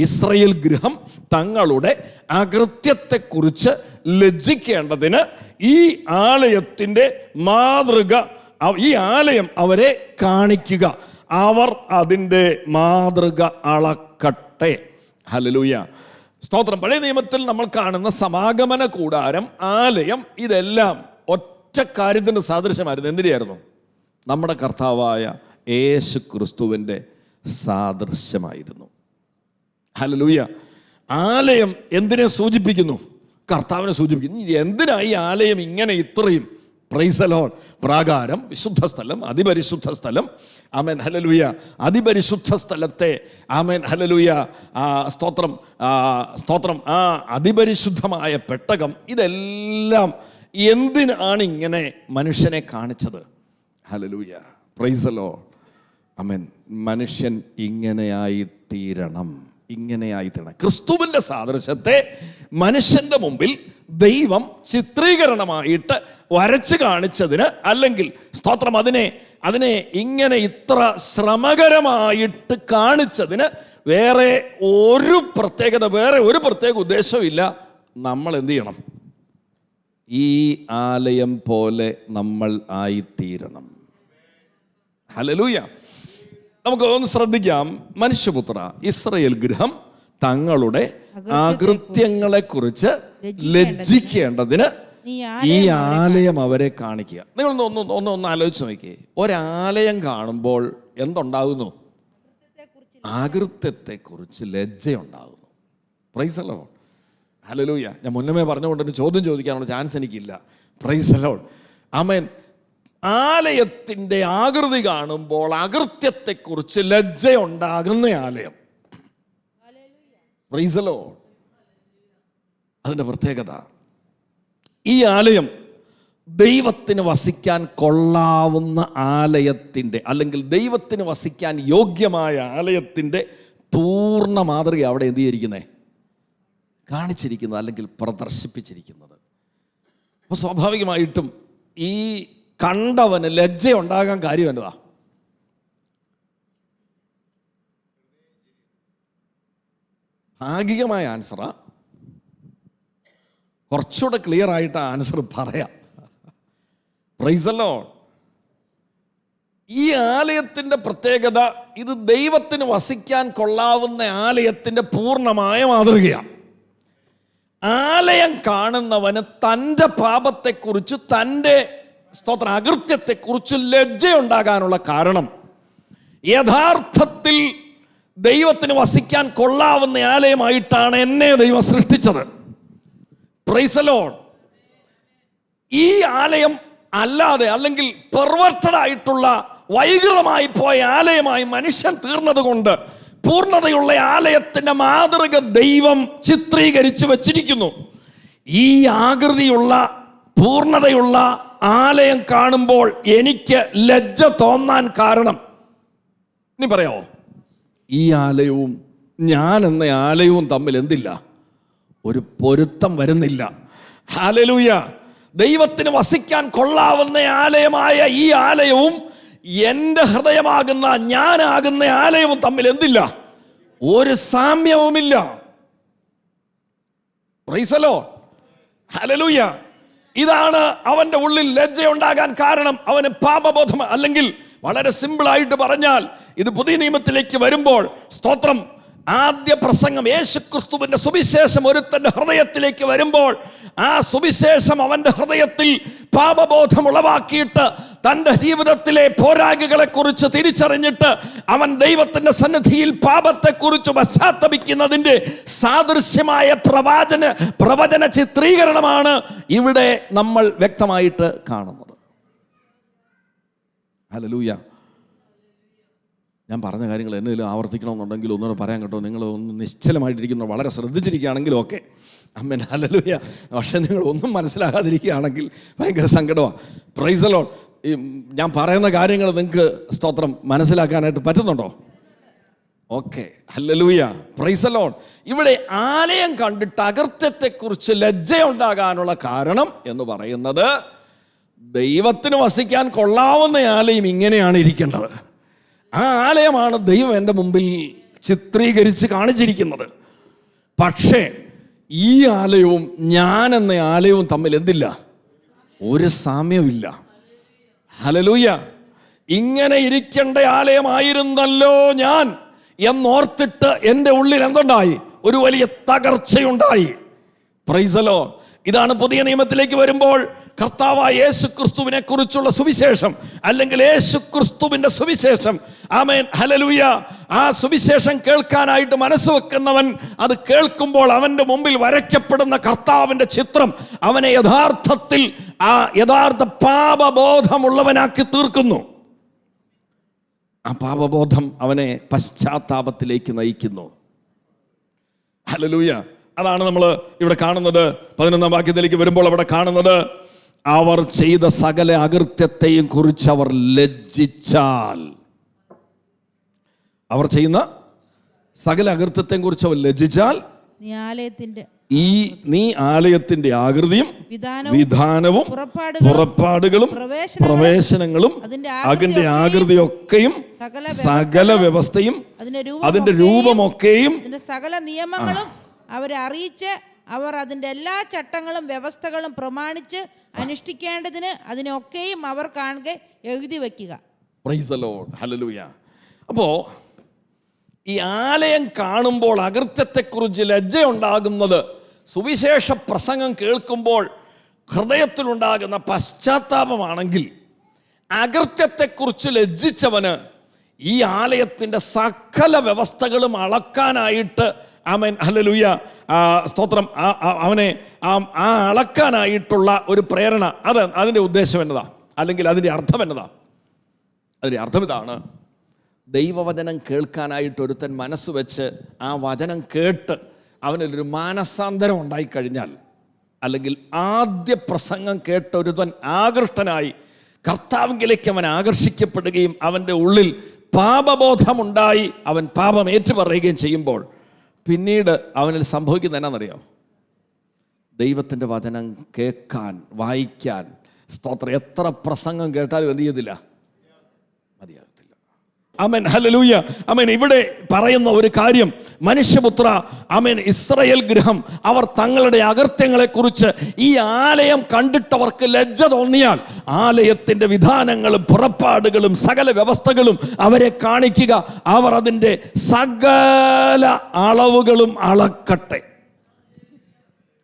ഇസ്രായേൽ ഗൃഹം തങ്ങളുടെ അകൃത്യത്തെക്കുറിച്ച് ലജ്ജിക്കേണ്ടതിന് ഈ ആലയത്തിൻ്റെ മാതൃക, ഈ ആലയം അവരെ കാണിക്കുക. അവർ അതിൻ്റെ മാതൃക അളക്കട്ടെ. ഹല്ലേലൂയ, സ്തോത്രം. പഴയ നിയമത്തിൽ നമ്മൾ കാണുന്ന സമാഗമന കൂടാരം, ആലയം, ഇതെല്ലാം ഒറ്റ കാര്യത്തിന് സാദൃശ്യമായിരുന്നു. എന്തിനായിരുന്നു? നമ്മുടെ കർത്താവായ യേശു ക്രിസ്തുവിൻ്റെ സാദൃശ്യമായിരുന്നു. ഹല്ലേലൂയ. ആലയം എന്തിനെ സൂചിപ്പിക്കുന്നു? കർത്താവിനെ സൂചിപ്പിക്കുന്നു. എന്തിനാ ഈ ആലയം ഇങ്ങനെ ഇത്രയും? Price the Lord. പ്രാകാരം, വിശുദ്ധ സ്ഥലം, അതിപരിശുദ്ധ സ്ഥലം. ആമേൻ, ഹല്ലേലൂയ. അതിപരിശുദ്ധ സ്ഥലത്തെ, ആമേൻ, ഹല്ലേലൂയ, സ്തോത്രം, സ്തോത്രം. ആ അതിപരിശുദ്ധമായ പെട്ടകം, ഇതെല്ലാം എന്തിനാണ് ഇങ്ങനെ മനുഷ്യനെ കാണിച്ചത്? ഹല്ലേലൂയ, പ്രൈസ് ദി ലോർഡ്. ആമേൻ. മനുഷ്യൻ ഇങ്ങനെയായി തീരണം. ക്രിസ്തുവിൻ്റെ സാദൃശ്യത്തെ മനുഷ്യന്റെ മുമ്പിൽ ദൈവം ചിത്രീകരണമായിട്ട് വരച്ച് കാണിച്ചതിന്, അല്ലെങ്കിൽ സ്തോത്രം, അതിനെ ഇങ്ങനെ ഇത്ര ശ്രമകരമായിട്ട് കാണിച്ചതിന് വേറെ ഒരു പ്രത്യേക ഉദ്ദേശവും ഇല്ല. നമ്മൾ എന്ത് ചെയ്യണം? ഈ ആലയം പോലെ നമ്മൾ ആയിത്തീരണം. ഹല്ലേലൂയ. നമുക്ക് ഒന്ന് ശ്രദ്ധിക്കാം. മനുഷ്യപുത്ര, ഇസ്രായേൽ ഗൃഹം തങ്ങളുടെ അകൃത്യങ്ങളെ കുറിച്ച് ലജ്ജിക്കേണ്ടതിന് ഈ ആലയം അവരെ കാണിക്കുക. നിങ്ങൾ ഒന്ന് ആലോചിച്ച് നോക്കിയേ. ഒരാലയം കാണുമ്പോൾ എന്തുണ്ടാകുന്നു? അകൃത്യത്തെ കുറിച്ച് ലജ്ജയുണ്ടാകുന്നു. Praise the Lord. ഹല്ലേലൂയ. ഞാൻ മുന്നമേ പറഞ്ഞുകൊണ്ടൊരു ചോദ്യം ചോദിക്കാനുള്ള ചാൻസ് എനിക്കില്ല. Praise the Lord. ആമേൻ. ആലയത്തിൻ്റെ ആകൃതി കാണുമ്പോൾ അകൃത്യത്തെക്കുറിച്ച് ലജ്ജയുണ്ടാകുന്ന ആലയം. Praise the Lord. അതിൻ്റെ പ്രത്യേകത, ഈ ആലയം ദൈവത്തിന് വസിക്കാൻ കൊള്ളാവുന്ന ആലയത്തിൻ്റെ, അല്ലെങ്കിൽ ദൈവത്തിന് വസിക്കാൻ യോഗ്യമായ ആലയത്തിൻ്റെ പൂർണ്ണ മാതൃക അവിടെ എന്ത് ചെയ്തിരിക്കുന്നത്? കാണിച്ചിരിക്കുന്നത്, അല്ലെങ്കിൽ പ്രദർശിപ്പിച്ചിരിക്കുന്നത്. അപ്പോൾ സ്വാഭാവികമായിട്ടും ഈ കണ്ടവന് ലജ്ജയുണ്ടാകാൻ കാര്യം എന്നതാ? ഭാഗികമായ ആൻസറാ? കുറച്ചുകൂടെ ക്ലിയർ ആയിട്ട് ആൻസർ പറയാം. Price the Lord. ഈ ആലയത്തിൻ്റെ പ്രത്യേകത, ഇത് ദൈവത്തിന് വസിക്കാൻ കൊള്ളാവുന്ന ആലയത്തിൻ്റെ പൂർണ്ണമായ മാതൃകയാണ്. ആലയം കാണുന്നവന് തൻ്റെ പാപത്തെക്കുറിച്ച്, തൻ്റെ സ്തോത്ര അകൃത്യത്തെക്കുറിച്ച് ലജ്ജയുണ്ടാകാനുള്ള കാരണം, യഥാർത്ഥത്തിൽ ദൈവത്തിന് വസിക്കാൻ കൊള്ളാവുന്ന ആലയമായിട്ടാണ് എന്നെ ദൈവം സൃഷ്ടിച്ചത്. Price the Lord. ഈ ആലയം അല്ലാതെ, അല്ലെങ്കിൽ പെർവർട്ടഡ് ആയിട്ടുള്ള, വൈകൃതമായി പോയ ആലയമായി മനുഷ്യൻ തീർന്നത് കൊണ്ട് പൂർണ്ണതയുള്ള ആലയത്തിൻ്റെ മാതൃക ദൈവം ചിത്രീകരിച്ചു വച്ചിരിക്കുന്നു. ഈ ആകൃതിയുള്ള, പൂർണ്ണതയുള്ള ആലയം കാണുമ്പോൾ എനിക്ക് ലജ്ജ തോന്നാൻ കാരണം, ഇനി പറയാമോ? ഈ ആലയവും ഞാൻ എന്ന ആലയവും തമ്മിൽ എന്തില്ല? ഒരു പൊരുത്തം വരുന്നില്ല. ഹല്ലേലൂയ. ദൈവത്തിന് വസിക്കാൻ കൊള്ളാവുന്ന ആലയമായ ഈ ആലയവും എൻ്റെ ഹൃദയമാകുന്ന, ഞാനാകുന്ന ആലയവും തമ്മിൽ എന്തില്ല? ഒരു സാമ്യവുമില്ല. Praise the Lord. ഹല്ലേലൂയ. ഇതാണ് അവൻ്റെ ഉള്ളിൽ ലജ്ജയുണ്ടാകാൻ കാരണം. അവന് പാപബോധം, അല്ലെങ്കിൽ വളരെ സിമ്പിളായിട്ട് പറഞ്ഞാൽ, ഇത് പുതിയ നിയമത്തിലേക്ക് വരുമ്പോൾ, സ്തോത്രം, ആദ്യ പ്രസംഗം യേശുക്രിസ്തുവിന്റെ സുവിശേഷം ഒരുത്തന്റെ ഹൃദയത്തിലേക്ക് വരുമ്പോൾ, ആ സുവിശേഷം അവന്റെ ഹൃദയത്തിൽ പാപബോധം ഉളവാക്കിയിട്ട് തൻ്റെ ജീവിതത്തിലെ പോരായ്മകളെ കുറിച്ച് തിരിച്ചറിഞ്ഞിട്ട് അവൻ ദൈവത്തിന്റെ സന്നിധിയിൽ പാപത്തെക്കുറിച്ച് പശ്ചാത്തപിക്കുന്നതിൻ്റെ സാദൃശ്യമായ പ്രവചന ചിത്രീകരണമാണ് ഇവിടെ നമ്മൾ വ്യക്തമായിട്ട് കാണുന്നത്. ഹല്ലേലൂയ. ഞാൻ പറഞ്ഞ കാര്യങ്ങൾ എന്തെങ്കിലും ആവർത്തിക്കണമെന്നുണ്ടെങ്കിൽ ഒന്നുകൂടെ പറയാൻ കേട്ടോ. നിങ്ങൾ ഒന്ന് നിശ്ചലമായിട്ടിരിക്കുന്ന, വളരെ ശ്രദ്ധിച്ചിരിക്കുകയാണെങ്കിലും ഓക്കെ. ആമേൻ, ഹല്ലേലൂയ. പക്ഷേ നിങ്ങൾ ഒന്നും മനസ്സിലാകാതിരിക്കുകയാണെങ്കിൽ ഭയങ്കര സങ്കടമാണ്. Price the Lord. ഞാൻ പറയുന്ന കാര്യങ്ങൾ നിങ്ങൾക്ക് സ്തോത്രം മനസ്സിലാക്കാനായിട്ട് പറ്റുന്നുണ്ടോ? Okay, hallelujah, praise the Lord. ഇവിടെ ആലയം കണ്ടിട്ട് അകൃത്യത്തെക്കുറിച്ച് ലജ്ജയുണ്ടാകാനുള്ള കാരണം എന്ന് പറയുന്നത്, ദൈവത്തിന് വസിക്കാൻ കൊള്ളാവുന്ന ആലയം ഇങ്ങനെയാണ് ഇരിക്കേണ്ടത്. ആ ആലയമാണ് ദൈവം എൻ്റെ മുമ്പിൽ ചിത്രീകരിച്ച് കാണിച്ചിരിക്കുന്നത്. പക്ഷേ ഈ ആലയവും ഞാൻ എന്ന ആലയവും തമ്മിൽ എന്തില്ല? ഒരു സാമ്യമില്ല. ഹല്ലേലൂയ. ഇങ്ങനെ ഇരിക്കേണ്ട ആലയമായിരുന്നല്ലോ ഞാൻ എന്നോർത്തിട്ട് എൻ്റെ ഉള്ളിൽ എന്തുണ്ടായി? ഒരു വലിയ തകർച്ചയുണ്ടായി. Price the Lord. ഇതാണ് പുതിയ നിയമത്തിലേക്ക് വരുമ്പോൾ കർത്താവായ യേശു ക്രിസ്തുവിനെ കുറിച്ചുള്ള സുവിശേഷം, അല്ലെങ്കിൽ യേശു ക്രിസ്തുവിന്റെ സുവിശേഷം. ആമേൻ, ഹല്ലേലൂയ. ആ സുവിശേഷം കേൾക്കാനായിട്ട് മനസ്സ് വെക്കുന്നവൻ അത് കേൾക്കുമ്പോൾ അവന്റെ മുമ്പിൽ വരയ്ക്കപ്പെടുന്ന കർത്താവിന്റെ ചിത്രം അവനെ യഥാർത്ഥത്തിൽ ആ യഥാർത്ഥ പാപബോധമുള്ളവനാക്കി തീർക്കുന്നു. ആ പാപബോധം അവനെ പശ്ചാത്താപത്തിലേക്ക് നയിക്കുന്നു. ഹല്ലേലൂയ. അതാണ് നമ്മൾ ഇവിടെ കാണുന്നത്. 11-ാം വാക്യത്തിലേക്ക് വരുമ്പോൾ അവിടെ കാണുന്നത്, അവർ ചെയ്ത സകല അകൃത്യത്തെയും കുറിച്ച് അവർ ലജ്ജിച്ചാൽ. അവർ ചെയ്യുന്ന സകല അകൃത്യത്തെയും കുറിച്ച് അവർ ലജ്ജിച്ചാൽ നീ ആലയത്തിന്റെ ആകൃതിയും വിധാനവും പുറപ്പാടുകളും പ്രവേശനങ്ങളും അതിന്റെ ആകൃതിയൊക്കെയും സകല വ്യവസ്ഥയും അതിന്റെ രൂപമൊക്കെയും സകല നിയമങ്ങളും അവരെ അറിയിച്ച് അവർ അതിൻ്റെ എല്ലാ ചട്ടങ്ങളും വ്യവസ്ഥകളും പ്രമാണിച്ച് അനുഷ്ഠിക്കേണ്ടതിന് അതിനൊക്കെയും അവർ കാണുക എഴുതി വയ്ക്കുക. Price the Lord. ഹല്ലേലൂയ. അപ്പോൾ ഈ ആലയം കാണുമ്പോൾ അകൃത്യത്തെക്കുറിച്ച് ലജ്ജയുണ്ടാകുന്നത് സുവിശേഷ പ്രസംഗം കേൾക്കുമ്പോൾ ഹൃദയത്തിലുണ്ടാകുന്ന പശ്ചാത്താപമാണെങ്കിൽ, അകൃത്യത്തെക്കുറിച്ച് ലജ്ജിച്ചവന് ഈ ആലയത്തിൻ്റെ സകല വ്യവസ്ഥകളും അളക്കാനായിട്ട്, ആമേൻ, ഹല്ലേലൂയ, സ്തോത്രം, അവനെ ആ അളക്കാനായിട്ടുള്ള ഒരു പ്രേരണ, അതിൻ്റെ ഉദ്ദേശം എന്നതാ, അല്ലെങ്കിൽ അതിൻ്റെ അർത്ഥം എന്നതാ? അതിൻ്റെ അർത്ഥം ഇതാണ്: ദൈവവചനം കേൾക്കാനായിട്ട് ഒരുത്തൻ മനസ്സ് വെച്ച് ആ വചനം കേട്ട് അവനൊരു മാനസാന്തരം ഉണ്ടായിക്കഴിഞ്ഞാൽ, അല്ലെങ്കിൽ ആദ്യ പ്രസംഗം കേട്ട ഒരുത്തൻ ആകൃഷ്ടനായി കർത്താവിലേക്ക് അവൻ ആകർഷിക്കപ്പെടുകയും അവൻ്റെ ഉള്ളിൽ പാപബോധമുണ്ടായി അവൻ പാപം ഏറ്റുപറയുകയും ചെയ്യുമ്പോൾ പിന്നീട് അവനിൽ സംഭവിക്കുന്നത് എന്നാണെന്നറിയോ? ദൈവത്തിൻ്റെ വചനം കേൾക്കാൻ, വായിക്കാൻ, സ്തോത്രം, എത്ര പ്രസംഗം കേട്ടാലും എന്ത് ചെയ്യത്തില്ല? മതിയാകത്തില്ല. ആമേൻ, ഹല്ലേലൂയ. ആമേൻ. ഇവിടെ പറയുന്ന ഒരു കാര്യം, മനുഷ്യപുത്ര, ആമേൻ, ഇസ്രായേൽ ഗൃഹം അവർ തങ്ങളുടെ അകൃത്യങ്ങളെക്കുറിച്ച് ഈ ആലയം കണ്ടിട്ടവർക്ക് ലജ്ജ തോന്നിയാൽ ആലയത്തിൻ്റെ വിധാനങ്ങളും പുറപ്പാടുകളും സകല വ്യവസ്ഥകളും അവരെ കാണിക്കുക. അവർ അതിൻ്റെ സകല അളവുകളും അളക്കട്ടെ.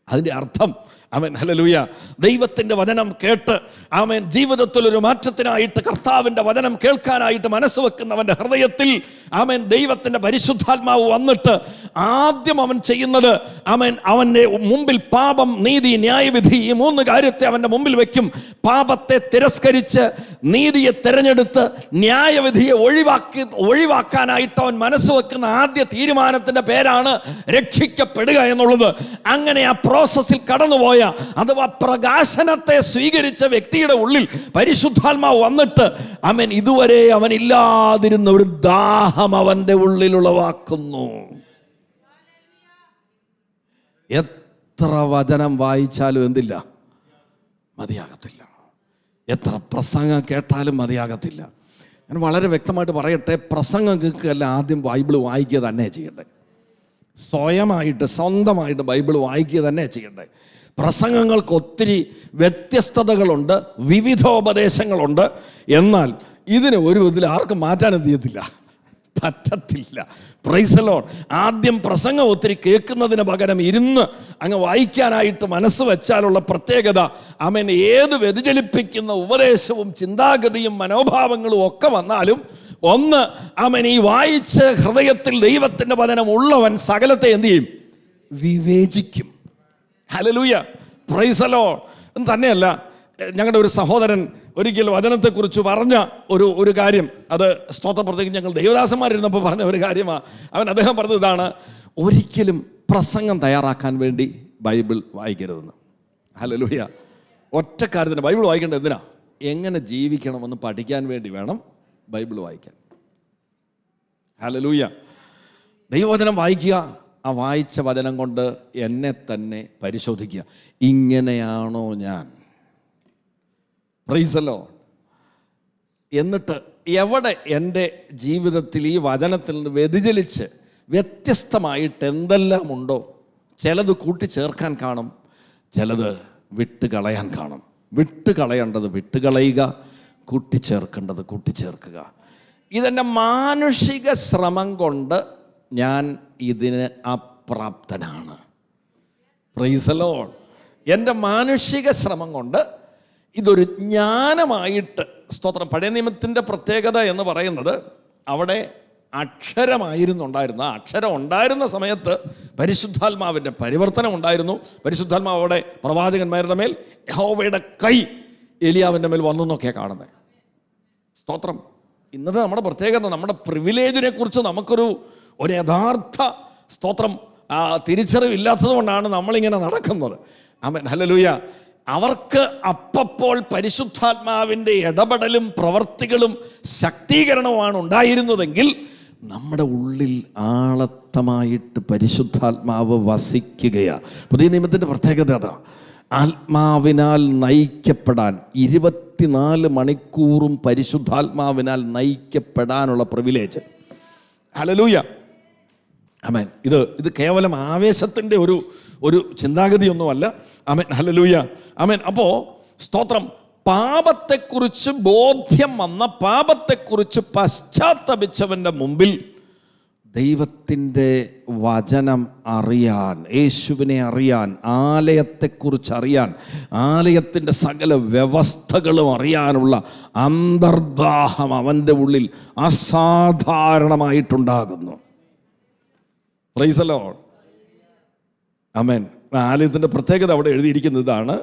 അതിൻ്റെ അർത്ഥം, ആമേൻ, ഹല്ലേലൂയ, ദൈവത്തിൻ്റെ വചനം കേട്ട്, ആമേൻ, ജീവിതത്തിൽ ഒരു മാറ്റത്തിനായിട്ട് കർത്താവിൻ്റെ വചനം കേൾക്കാനായിട്ട് മനസ്സ് വെക്കുന്നവൻ്റെ ഹൃദയത്തിൽ, ആമേൻ, ദൈവത്തിൻ്റെ പരിശുദ്ധാത്മാവ് വന്നിട്ട് ആദ്യം അവൻ ചെയ്യുന്നത്, ആമേൻ, അവൻ്റെ മുമ്പിൽ പാപം, നീതി, ന്യായവിധി, ഈ 3 കാര്യത്തെ അവൻ്റെ മുമ്പിൽ വെക്കും. പാപത്തെ തിരസ്കരിച്ച് നീതിയെ തിരഞ്ഞെടുത്ത് ന്യായവിധിയെ ഒഴിവാക്കാനായിട്ട് അവൻ മനസ്സ് വെക്കുന്ന ആദ്യ തീരുമാനത്തിൻ്റെ പേരാണ് രക്ഷിക്കപ്പെടുക എന്നുള്ളത്. അങ്ങനെ ആ പ്രോസസ്സിൽ കടന്നുപോയ, അഥവാ പ്രകാശനത്തെ സ്വീകരിച്ച വ്യക്തിയുടെ ഉള്ളിൽ പരിശുദ്ധാത്മാവ് വന്നിട്ട്, ആമേൻ, ഇതുവരെ അവൻ ഇല്ലാതിരുന്ന ഒരു ദാഹം അവൻ്റെ ഉള്ളിൽ ഉളവാക്കുന്നു. എത്ര വചനം വായിച്ചാലും എന്തില്ല? മതിയാകത്തില്ല. എത്ര പ്രസംഗം കേട്ടാലും മതിയാകത്തില്ല. ഞാൻ വളരെ വ്യക്തമായിട്ട് പറയട്ടെ, പ്രസംഗം കേൾക്കുകയല്ല, ആദ്യം ബൈബിൾ വായിക്കുക തന്നെ ചെയ്യണ്ടേ. സ്വന്തമായിട്ട് ബൈബിൾ വായിക്കുക തന്നെ ചെയ്യണ്ടേ. പ്രസംഗങ്ങൾക്ക് ഒത്തിരി വ്യത്യസ്തതകളുണ്ട്, വിവിധോപദേശങ്ങളുണ്ട്. എന്നാൽ ഇതിന് ഒരു വിധത്തിൽ ആർക്കും മാറ്റാൻ എന്ത് ചെയ്യത്തില്ല? പറ്റത്തില്ല. Price the Lord. ആദ്യം പ്രസംഗം ഒത്തിരി കേൾക്കുന്നതിന് പകരം ഇരുന്ന് അങ്ങ് വായിക്കാനായിട്ട് മനസ്സ് വെച്ചാലുള്ള പ്രത്യേകത, ആമേൻ, ഏത് വ്യതിചലിപ്പിക്കുന്ന ഉപദേശവും ചിന്താഗതിയും മനോഭാവങ്ങളും ഒക്കെ വന്നാലും ഒന്ന്, ആമേൻ, ഈ വായിച്ച് ഹൃദയത്തിൽ ദൈവത്തിൻ്റെ വചനം ഉള്ളവൻ സകലത്തെ എന്ത് ചെയ്യും? വിവേചിക്കും. ഹല്ലേലൂയ, പ്രൈസ് ദി ലോർഡ്. തന്നെയല്ല, ഞങ്ങളുടെ ഒരു സഹോദരൻ ഒരിക്കൽ വചനത്തെക്കുറിച്ച് പറഞ്ഞ ഒരു കാര്യം, അത് സ്തോത്രപ്രത്യേകം ഞങ്ങൾ ദൈവദാസന്മാരിരുന്നപ്പോൾ പറഞ്ഞ ഒരു കാര്യമാണ്. അദ്ദേഹം പറഞ്ഞത് ഇതാണ്: ഒരിക്കലും പ്രസംഗം തയ്യാറാക്കാൻ വേണ്ടി ബൈബിൾ വായിക്കരുതെന്ന്. ഹല്ലേലൂയ. ഒറ്റ കാര്യത്തിന് ബൈബിൾ വായിക്കേണ്ടത് എന്തിനാ? എങ്ങനെ ജീവിക്കണമെന്ന് പഠിക്കാൻ വേണ്ടി വേണം ബൈബിൾ വായിക്കാൻ. ഹല്ലേലൂയ. ദൈവവചനം വായിക്കുക, ആ വായിച്ച വചനം കൊണ്ട് എന്നെ തന്നെ പരിശോധിക്കുക. ഇങ്ങനെയാണോ ഞാൻ? Price the Lord. എന്നിട്ട് എവിടെ എൻ്റെ ജീവിതത്തിൽ ഈ വചനത്തിൽ നിന്ന് വ്യതിചലിച്ച് വ്യത്യസ്തമായിട്ട് എന്തെല്ലാം ഉണ്ടോ, ചിലത് കൂട്ടിച്ചേർക്കാൻ കാണും, ചിലത് വിട്ടുകളയാൻ കാണും. വിട്ടുകളയേണ്ടത് വിട്ടുകളയുക, കൂട്ടിച്ചേർക്കേണ്ടത് കൂട്ടിച്ചേർക്കുക. ഇതെൻ്റെ മാനുഷിക ശ്രമം കൊണ്ട് ഞാൻ ഇതിന് അപ്രാപ്തനാണ്. Price the Lord. എൻ്റെ മാനുഷിക ശ്രമം കൊണ്ട് ഇതൊരു ജ്ഞാനമായിട്ട്, സ്തോത്രം. പഴയ നിയമത്തിൻ്റെ പ്രത്യേകത എന്ന് പറയുന്നത് അവിടെ അക്ഷരമായിരുന്നു ഉണ്ടായിരുന്നത്. ആ അക്ഷരം ഉണ്ടായിരുന്ന സമയത്ത് പരിശുദ്ധാത്മാവിൻ്റെ പരിവർത്തനം ഉണ്ടായിരുന്നു. പരിശുദ്ധാത്മാവ് അവിടെ പ്രവാചകന്മാരുടെ മേൽ, യഹോവയുടെ കൈ ഏലിയാവിൻ്റെ മേൽ വന്നു എന്നൊക്കെയാണ് കാണുന്നത്. സ്തോത്രം. ഇന്നത്തെ നമ്മുടെ പ്രത്യേകത, നമ്മുടെ പ്രിവിലേജിനെ കുറിച്ച് നമുക്കൊരു യഥാർത്ഥ സ്തോത്രം തിരിച്ചറിവില്ലാത്തത് കൊണ്ടാണ് നമ്മളിങ്ങനെ നടക്കുന്നത്. ആമേൻ, ഹല്ലേലൂയ. അവർക്ക് അപ്പോൾ പരിശുദ്ധാത്മാവിൻ്റെ ഇടപെടലും പ്രവർത്തികളും ശക്തീകരണവുമാണ് ഉണ്ടായിരുന്നതെങ്കിൽ നമ്മുടെ ഉള്ളിൽ ആളത്തമായിട്ട് പരിശുദ്ധാത്മാവ് വസിക്കുകയാണ്. പുതിയ നിയമത്തിൻ്റെ പ്രത്യേകത അതാ. ആത്മാവിനാൽ നയിക്കപ്പെടാൻ 24 മണിക്കൂറും പരിശുദ്ധാത്മാവിനാൽ നയിക്കപ്പെടാനുള്ള പ്രിവിലേജ്. ഹല്ലേലൂയ. ആമേൻ. ഇത് കേവലം ആവേശത്തിൻ്റെ ഒരു ചിന്താഗതിയൊന്നുമല്ല. ആമേൻ, ഹല്ലേലൂയ. ആമേൻ. അപ്പോൾ സ്തോത്രം, പാപത്തെക്കുറിച്ച് ബോധ്യം വന്ന, പാപത്തെക്കുറിച്ച് പശ്ചാത്തപിച്ചവൻ്റെ മുമ്പിൽ ദൈവത്തിൻ്റെ വചനം അറിയാൻ, യേശുവിനെ അറിയാൻ, ആലയത്തെക്കുറിച്ച് അറിയാൻ, ആലയത്തിൻ്റെ സകല വ്യവസ്ഥകളും അറിയാനുള്ള അന്തർദാഹം അവൻ്റെ ഉള്ളിൽ അസാധാരണമായിട്ടുണ്ടാകുന്നു. Praise the Lord. ആമേൻ. ആലയത്തിൻ്റെ പ്രത്യേകത അവിടെ എഴുതിയിരിക്കുന്നത് ഇതാണ്.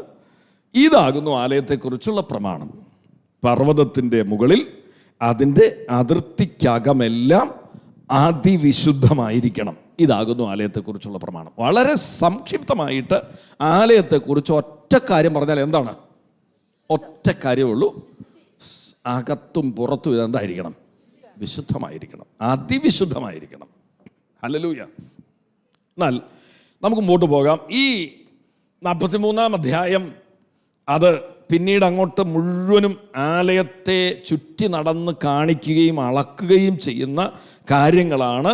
ഇതാകുന്നു ആലയത്തെക്കുറിച്ചുള്ള പ്രമാണം. പർവ്വതത്തിൻ്റെ മുകളിൽ അതിൻ്റെ അതിർത്തിക്കകമെല്ലാം അതിവിശുദ്ധമായിരിക്കണം. ഇതാകുന്നു ആലയത്തെക്കുറിച്ചുള്ള പ്രമാണം. വളരെ സംക്ഷിപ്തമായിട്ട് ആലയത്തെക്കുറിച്ച് ഒറ്റ കാര്യം പറഞ്ഞാൽ എന്താണ്? ഒറ്റ കാര്യമുള്ളൂ. അകത്തും പുറത്തും ഇതെന്തായിരിക്കണം? വിശുദ്ധമായിരിക്കണം, അതിവിശുദ്ധമായിരിക്കണം. ഹല്ലേലൂയ. എന്നാൽ നമുക്ക് മുമ്പോട്ട് പോകാം. ഈ 43-ാം അധ്യായം അത് പിന്നീട് അങ്ങോട്ട് മുഴുവനും ആലയത്തെ ചുറ്റി നടന്ന് കാണിക്കുകയും അളക്കുകയും ചെയ്യുന്ന കാര്യങ്ങളാണ്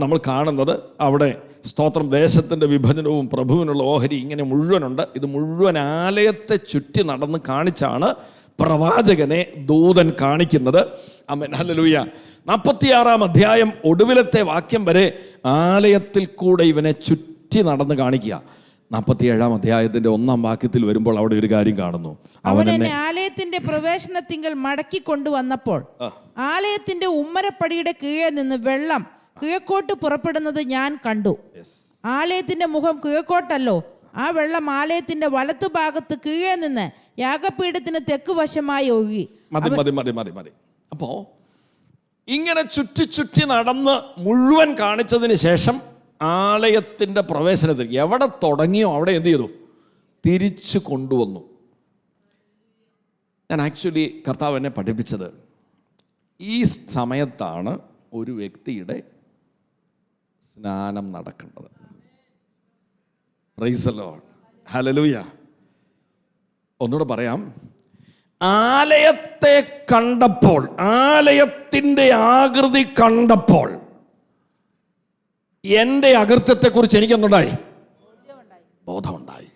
നമ്മൾ കാണുന്നത്. അവിടെ സ്തോത്രം, ദേശത്തിൻ്റെ വിഭജനവും പ്രഭുവിനുള്ള ഓഹരി ഇങ്ങനെ മുഴുവനുണ്ട്. ഇത് മുഴുവൻ ആലയത്തെ ചുറ്റി നടന്ന് കാണിച്ചാണ് പ്രവാചകനെ ദൂതൻ കാണിക്കുന്നത്. ആമേൻ, ഹല്ലേലൂയ. 46-ാം അധ്യായം ഒടുവിലത്തെ വാക്യം വരെ ആലയത്തിൽ കൂടെ ഇവനെ ചുറ്റി നടന്ന് കാണിക്കുക. 47-ാം അധ്യായത്തിന്റെ 1-ാം വാക്യത്തിൽ വരുമ്പോൾ അവിടെ ഒരു കാര്യം കാണുന്നു. അവൻ എന്നെ ആലയത്തിന്റെ പ്രവേശനത്തിങ്കൽ മടക്കി കൊണ്ടുവന്നപ്പോൾ ആലയത്തിന്റെ ഉമ്മരപ്പടിയുടെ കീഴെ നിന്ന് വെള്ളം കിഴക്കോട്ട് പുറപ്പെടുന്നത് ഞാൻ കണ്ടു. ആലയത്തിന്റെ മുഖം കിഴക്കോട്ടല്ലോ. ആ വെള്ളം ആലയത്തിന്റെ വലത്തു ഭാഗത്ത് കീഴെ നിന്ന് യാഗപീഠത്തിന് തെക്ക് വശമായി ഒഴുകി. മതി. അപ്പോ ഇങ്ങനെ ചുറ്റി ചുറ്റി നടന്ന് മുഴുവൻ കാണിച്ചതിന് ശേഷം ആലയത്തിൻ്റെ പ്രവേശനത്തിൽ എവിടെ തുടങ്ങിയോ അവിടെ എന്ത് ചെയ്തു? തിരിച്ചു കൊണ്ടുവന്നു. ഞാൻ ആക്ച്വലി കർത്താവ് എന്നെ പഠിപ്പിച്ചത് ഈ സമയത്താണ് ഒരു വ്യക്തിയുടെ സ്നാനം നടക്കേണ്ടത്. Price the Lord. ഹല്ലേലൂയ. ഒന്നുകൂടെ പറയാം. ആലയത്തെ കണ്ടപ്പോൾ, ആലയത്തിൻ്റെ ആകൃതി കണ്ടപ്പോൾ എൻ്റെ അകൃത്യത്തെക്കുറിച്ച് എനിക്കെന്തുണ്ടായി? ബോധമുണ്ടായി.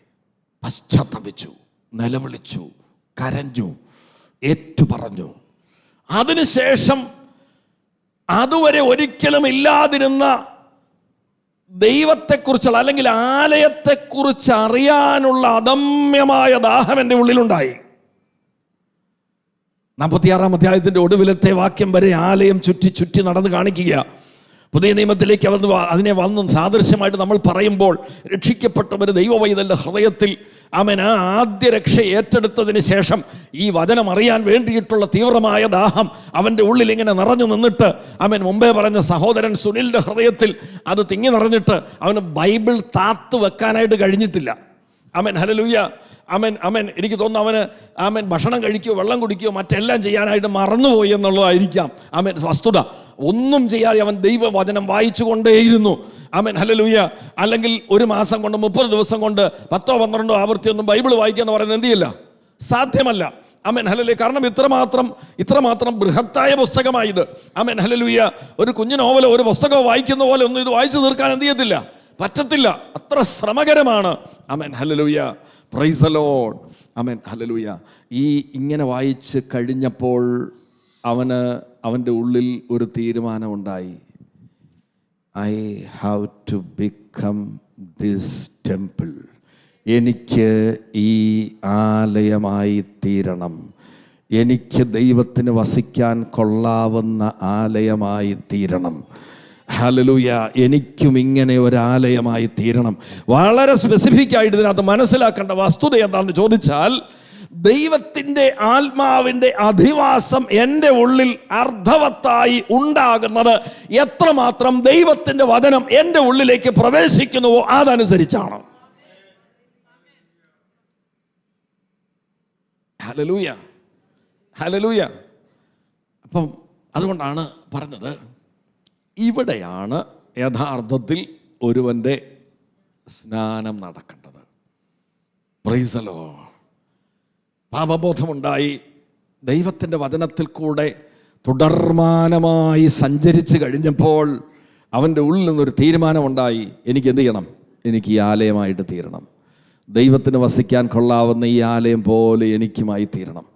പശ്ചാത്തപിച്ചു, നിലവിളിച്ചു, കരഞ്ഞു, ഏറ്റുപറഞ്ഞു. അതിനുശേഷം അതുവരെ ഒരിക്കലും ഇല്ലാതിരുന്ന ദൈവത്തെക്കുറിച്ചുള്ള അല്ലെങ്കിൽ ആലയത്തെക്കുറിച്ച് അറിയാനുള്ള അദമ്യമായ ദാഹം എൻ്റെ ഉള്ളിലുണ്ടായി. 46-ാം അധ്യായത്തിൻ്റെ ഒടുവിലത്തെ വാക്യം വരെ ആലയം ചുറ്റി ചുറ്റി നടന്ന് കാണിക്കുക. പുതിയ നിയമത്തിലേക്ക് അതിനെ വന്നും സാദൃശ്യമായിട്ട് നമ്മൾ പറയുമ്പോൾ രക്ഷിക്കപ്പെട്ടവർ ദൈവവൈതലിൻ്റെ ഹൃദയത്തിൽ ആമേൻ ആ ആദ്യ രക്ഷ ഏറ്റെടുത്തതിന് ശേഷം ഈ വചനം അറിയാൻ വേണ്ടിയിട്ടുള്ള തീവ്രമായ ദാഹം അവൻ്റെ ഉള്ളിൽ ഇങ്ങനെ നിറഞ്ഞു നിന്നിട്ട് ആമേൻ മുമ്പേ പറഞ്ഞ സഹോദരൻ സുനിലിൻ്റെ ഹൃദയത്തിൽ അത് തിങ്ങി നിറഞ്ഞിട്ട് അവന് ബൈബിൾ താത്ത് വെക്കാനായിട്ട് കഴിഞ്ഞിട്ടില്ല. ആമേൻ, ഹല്ലേലൂയ. ആമേൻ. എനിക്ക് തോന്നുന്നു അവന് ഭക്ഷണം കഴിക്കുകയോ വെള്ളം കുടിക്കുകയോ മറ്റെല്ലാം ചെയ്യാനായിട്ട് മറന്നുപോയി എന്നുള്ളതായിരിക്കാം വസ്തുത. ഒന്നും ചെയ്യാതെ അവൻ ദൈവവചനം വായിച്ചു കൊണ്ടേയിരുന്നു. ആമേൻ, ഹല്ലേലൂയ. അല്ലെങ്കിൽ ഒരു മാസം കൊണ്ട് 30 ദിവസം കൊണ്ട് 10-12 ആവർത്തിയൊന്നും ബൈബിൾ വായിക്കുക എന്ന് പറയുന്നത് എന്ത് ചെയ്യില്ല, സാധ്യമല്ല. ആമേൻ, ഹല്ലേലൂയ. കാരണം ഇത്രമാത്രം ബൃഹത്തായ പുസ്തകമായത്. ആമേൻ, ഹല്ലേലൂയ. ഒരു കുഞ്ഞു നോവലോ ഒരു പുസ്തകമോ വായിക്കുന്ന പോലെ ഒന്നും ഇത് വായിച്ചു തീർക്കാൻ എന്ത് ചെയ്യത്തില്ല, പറ്റത്തില്ല, അത്ര ശ്രമകരമാണ്. ആമേൻ, ഹല്ലേലൂയ, പ്രൈസ് ദി ലോർഡ്. ആമേൻ, ഹല്ലേലൂയ. ഇങ്ങനെ വായിച്ച് കഴിഞ്ഞപ്പോൾ അവൻ്റെ ഉള്ളിൽ ഒരു തീരുമാനമുണ്ടായി. I have to become this temple. എനിക്ക് ഈ ആലയമായി തീരണം. എനിക്ക് ദൈവത്തിന് വസിക്കാൻ കൊള്ളാവുന്ന ആലയമായി തീരണം. ഹല്ലേലൂയ. എനിക്കും ഇങ്ങനെ ഒരു ആലയമായി തീരണം. വളരെ സ്പെസിഫിക് ആയിട്ട് ഇതിനകത്ത് മനസ്സിലാക്കേണ്ട വസ്തുത എന്താണെന്ന് ചോദിച്ചാൽ, ദൈവത്തിൻ്റെ ആത്മാവിൻ്റെ അധിവാസം എൻ്റെ ഉള്ളിൽ അർത്ഥവത്തായി ഉണ്ടാകുന്നത് എത്രമാത്രം ദൈവത്തിൻ്റെ വചനം എൻ്റെ ഉള്ളിലേക്ക് പ്രവേശിക്കുന്നുവോ അതനുസരിച്ചാണ്. Hallelujah, hallelujah. അപ്പം അതുകൊണ്ടാണ് പറഞ്ഞത്, ഇവിടെയാണ് യഥാർത്ഥത്തിൽ ഒരുവൻ്റെ സ്നാനം നടക്കേണ്ടത്. Price the Lord. പാപബോധമുണ്ടായി ദൈവത്തിൻ്റെ വചനത്തിൽ കൂടെ തുടർമാനമായി സഞ്ചരിച്ച് കഴിഞ്ഞപ്പോൾ അവൻ്റെ ഉള്ളിൽ നിന്നൊരു തീരുമാനമുണ്ടായി, എനിക്ക് എന്ത് ചെയ്യണം? എനിക്ക് ഈ ആലയമായിട്ട് തീരണം. ദൈവത്തിന് വസിക്കാൻ കൊള്ളാവുന്ന ഈ ആലയം പോലെ എനിക്കുമായി തീരണം.